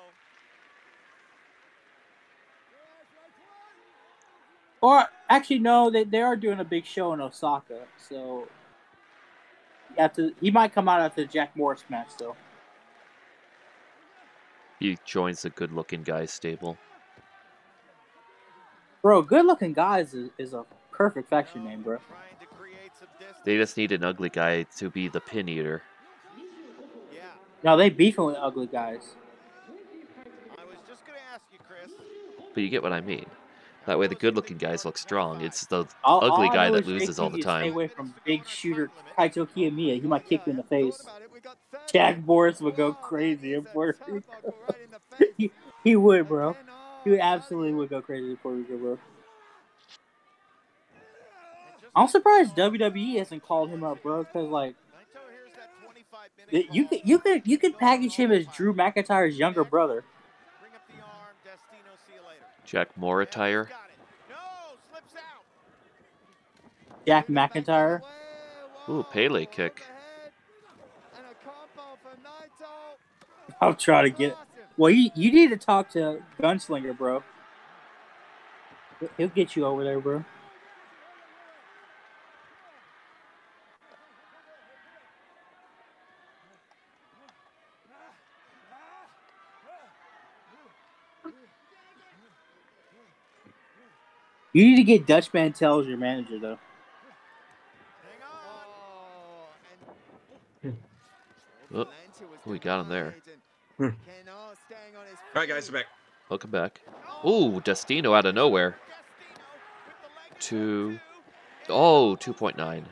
Or actually, no, they are doing a big show in Osaka, so he might come out after the Jack Morris match, though. He joins the good-looking guy stable. Bro, good-looking guys is a perfect faction name, bro. They just need an ugly guy to be the pin eater. No, they beefing with ugly guys. I was just gonna ask you, Chris. But you get what I mean. That way the good-looking guys look strong. It's the All ugly I guy know that is loses all the JT, time. Stay away from big shooter Kaito Kiyomiya. He might kick you in the face. Jack Boris would go crazy in Puerto Rico. he would, bro. He absolutely would go crazy in Puerto Rico, bro. I'm surprised WWE hasn't called him up, bro, because like you could package him as Drew McIntyre's younger brother. Jack Moritire. Jack McIntyre. Ooh, Pele kick. I'll try to get it. Well, you need to talk to Gunslinger, bro. He'll get you over there, bro. You need to get Dutch Mantel as your manager, though. Oh, we got him there. All right, guys, we're back. Welcome back. Ooh, Destino out of nowhere. 2.9.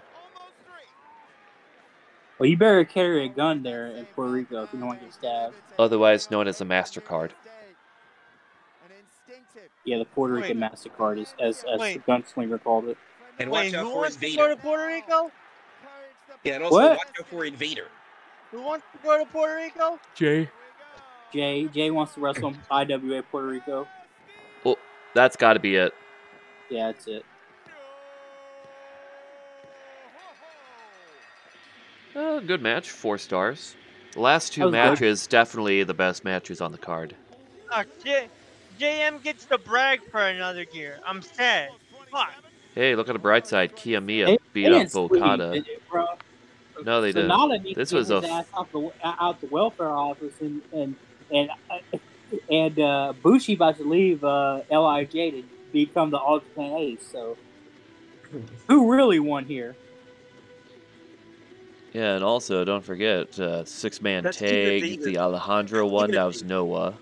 Well, you better carry a gun there in Puerto Rico if you don't want to get stabbed. Otherwise known as a MasterCard. Yeah, the Puerto Rican MasterCard is as the Gunslinger called it. And watch out who for wants to Invader. go to Puerto Rico? Yeah, and also watch out for Invader. Who wants to go to Puerto Rico? Jay wants to wrestle in IWA Puerto Rico. Oh, that's got to be it. Yeah, that's it. Good match, 4 stars. The last 2 matches, definitely the best matches on the card. JM gets to brag for another year. I'm sad. Fuck. Hey, look at the bright side. Kiyomiya They beat up didn't squeeze, Okada. bro. No, they didn't. Sonata needs This to get was his ass out the welfare office, and Bushi about to leave Lij to become the All Japan Ace. So, who really won here? Yeah, and also don't forget 6-man That's even if they tag. The Alejandro one. That was Noah.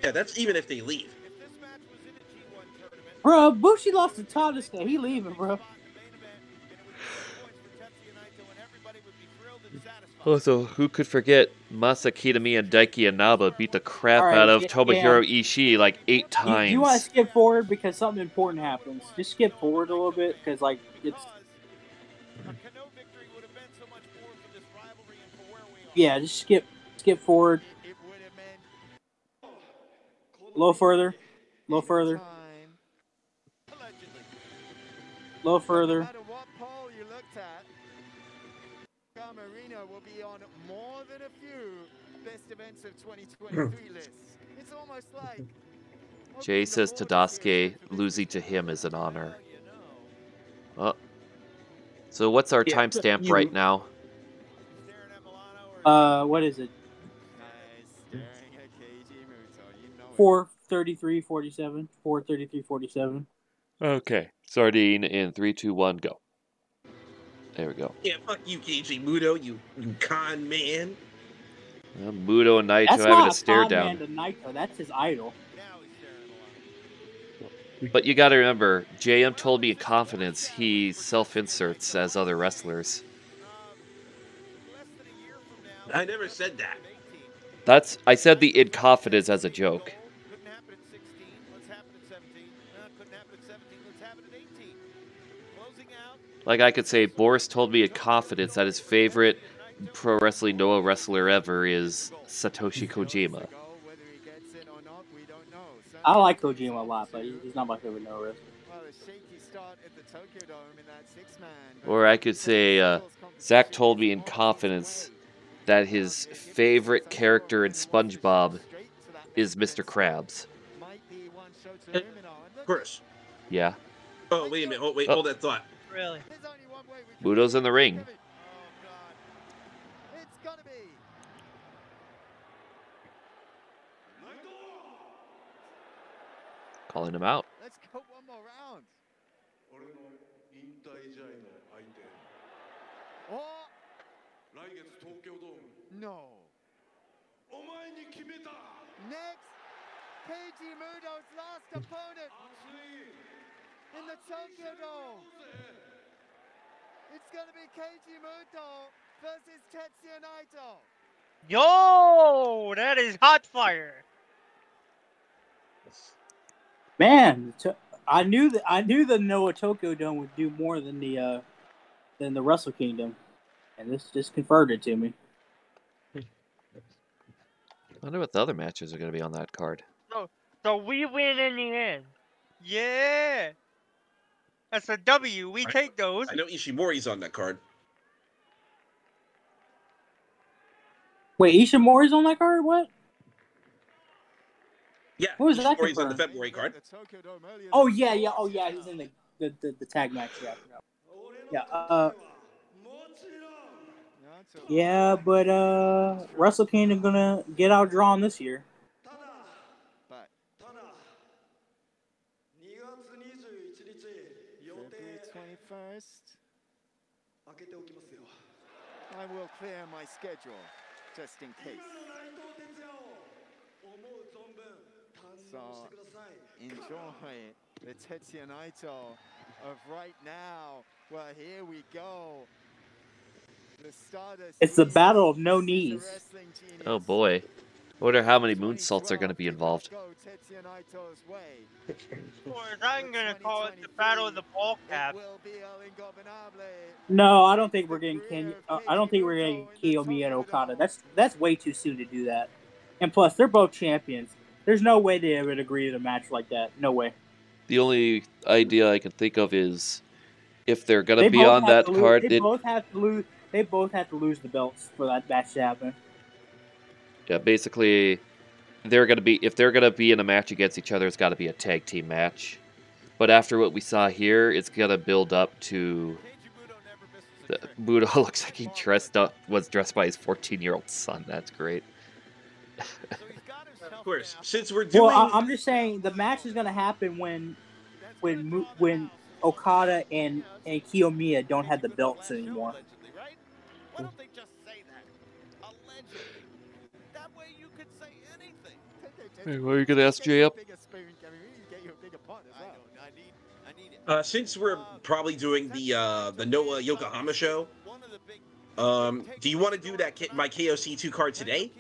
Yeah, that's even if they leave. If this match was in a G1 tournament, Bro, Bushi lost to Tadasuke. He leaving, bro. and it would be 10 points for Tetsuya Naito, and everybody would be thrilled and satisfied. Also, who could forget Masa Kitami and Daiki Inaba beat the crap All out right, of Tomohiro Ishii like 8 Do you want to times. skip forward because something important happens? Just skip forward a little bit because like it's A Kano victory would have meant so much more for this rivalry and for where we are. yeah. Just skip forward. It would have meant A little further. A little further. allegedly. A little further. No matter what poll you looked at, Arena will be on more than a few best events of 2023 lists. It's almost like Jay says Tadasuke losing to him is an honor. So what's our timestamp right now? What is it? 4:33:47. 4:33:47. Okay. Sardine in 3, 2, 1, go. There we go. Yeah, fuck you, Keiji Muto, you con man. Muto and Naito That's having not a stare con down. man to Naito. That's his idol. But you got to remember, JM told me in confidence he self-inserts as other wrestlers. I never said that. I said the in confidence as a joke. Couldn't happen at 16. Let's happen at 17. Couldn't happen at 17. Let's have it at 18. Closing out. Like I could say, Boris told me in confidence that his favorite Pro Wrestling Noah wrestler ever is Satoshi Kojima. I like Kojima a lot, but he's not my favorite no wrestler. Or I could say, Zach told me in confidence that his favorite character in SpongeBob is Mr. Krabs. Chris. Yeah. Oh, wait a minute. Hold that thought. Really? Muto's in the ring. It's gonna be. Calling him out. Let's go one more round. Oh! No. Next, Keiji Muto's last opponent in the Tokyo Dome. It's gonna be Keiji Muto versus Tetsuya Naito. Yo, that is hot fire. Man, I knew the Noah Tokyo Dome would do more than the Wrestle Kingdom, and this just confirmed it to me. I wonder what the other matches are going to be on that card. So we win in the end. Yeah. That's a W. We take those. I know Ishimori's on that card. Wait, Ishimori's on that card? What? Yeah, what was that Ishimori's on the February card. Oh yeah. Oh yeah, he's in the tag match. Yeah. Yeah, but Wrestle Kingdom gonna get outdrawn this year. But February 21st, I will clear my schedule just in case. So enjoy the Tetsuya Naito of right now. Well, here we go. It's the battle of no knees. Oh boy. I wonder how many moonsaults are going to be involved. I'm going to call it the Battle of the Ball Cap. No, I don't think we're getting Kiyomiya and Okada. That's way too soon to do that. And plus, they're both champions. There's no way they would agree to a match like that. No way. The only idea I can think of is if they're going to be on that card. They both have to lose the belts for that match to happen. Yeah, basically, if they're going to be in a match against each other, it's got to be a tag team match. But after what we saw here, it's gonna build up to. Budo looks like he was dressed by his 14-year-old son. That's great. Of course, since we're doing. Well, I'm just saying the match is gonna happen when Okada and Kiyomiya don't have the belts anymore. Why don't they just say that? Allegedly. That way you could say anything. Hey, what are you gonna ask Jay up? Since we're probably doing the Noah Yokohama show, do you want to do that my KOC 2 card today?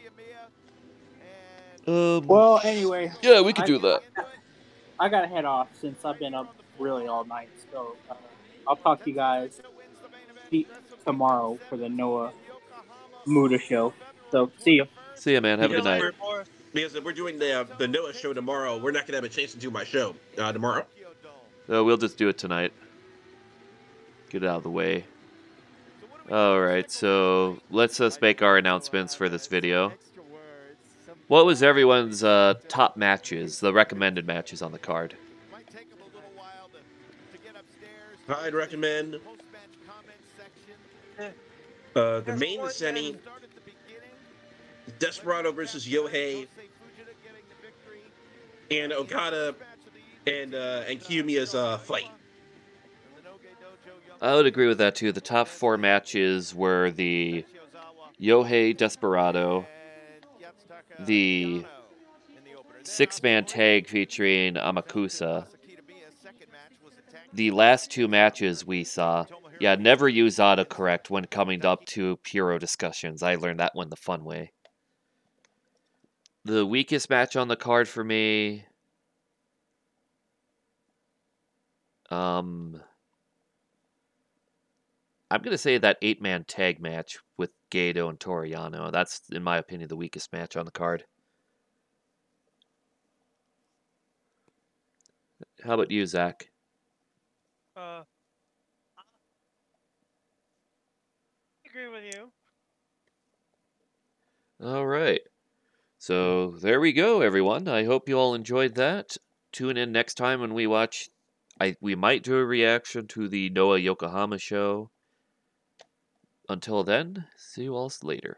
Well, anyway. Yeah, we could do that. I gotta head off since I've been up really all night. So I'll talk to you guys tomorrow for the Noah Muda show. So see you. See ya, man. Have a good night. Because if we're doing the Noah show tomorrow, we're not gonna have a chance to do my show tomorrow. We'll just do it tonight. Get it out of the way. Alright, so let's make our announcements for this video. What was everyone's top matches, the recommended matches on the card? I'd recommend the main Nisseni, Desperado versus Yohei, and Okada and Kiyomiya's fight. I would agree with that too. The top 4 matches were the Yohei Desperado, the 6-man tag featuring Amakusa, the last 2 matches we saw. Yeah, never use autocorrect when coming up to Puro discussions. I learned that one the fun way. The weakest match on the card for me... I'm going to say that 8-man tag match with Gato and Toru Yano. That's, in my opinion, the weakest match on the card. How about you, Zach? I agree with you. All right. So there we go, everyone. I hope you all enjoyed that. Tune in next time when we watch... we might do a reaction to the Noah Yokohama show. Until then, see you all later.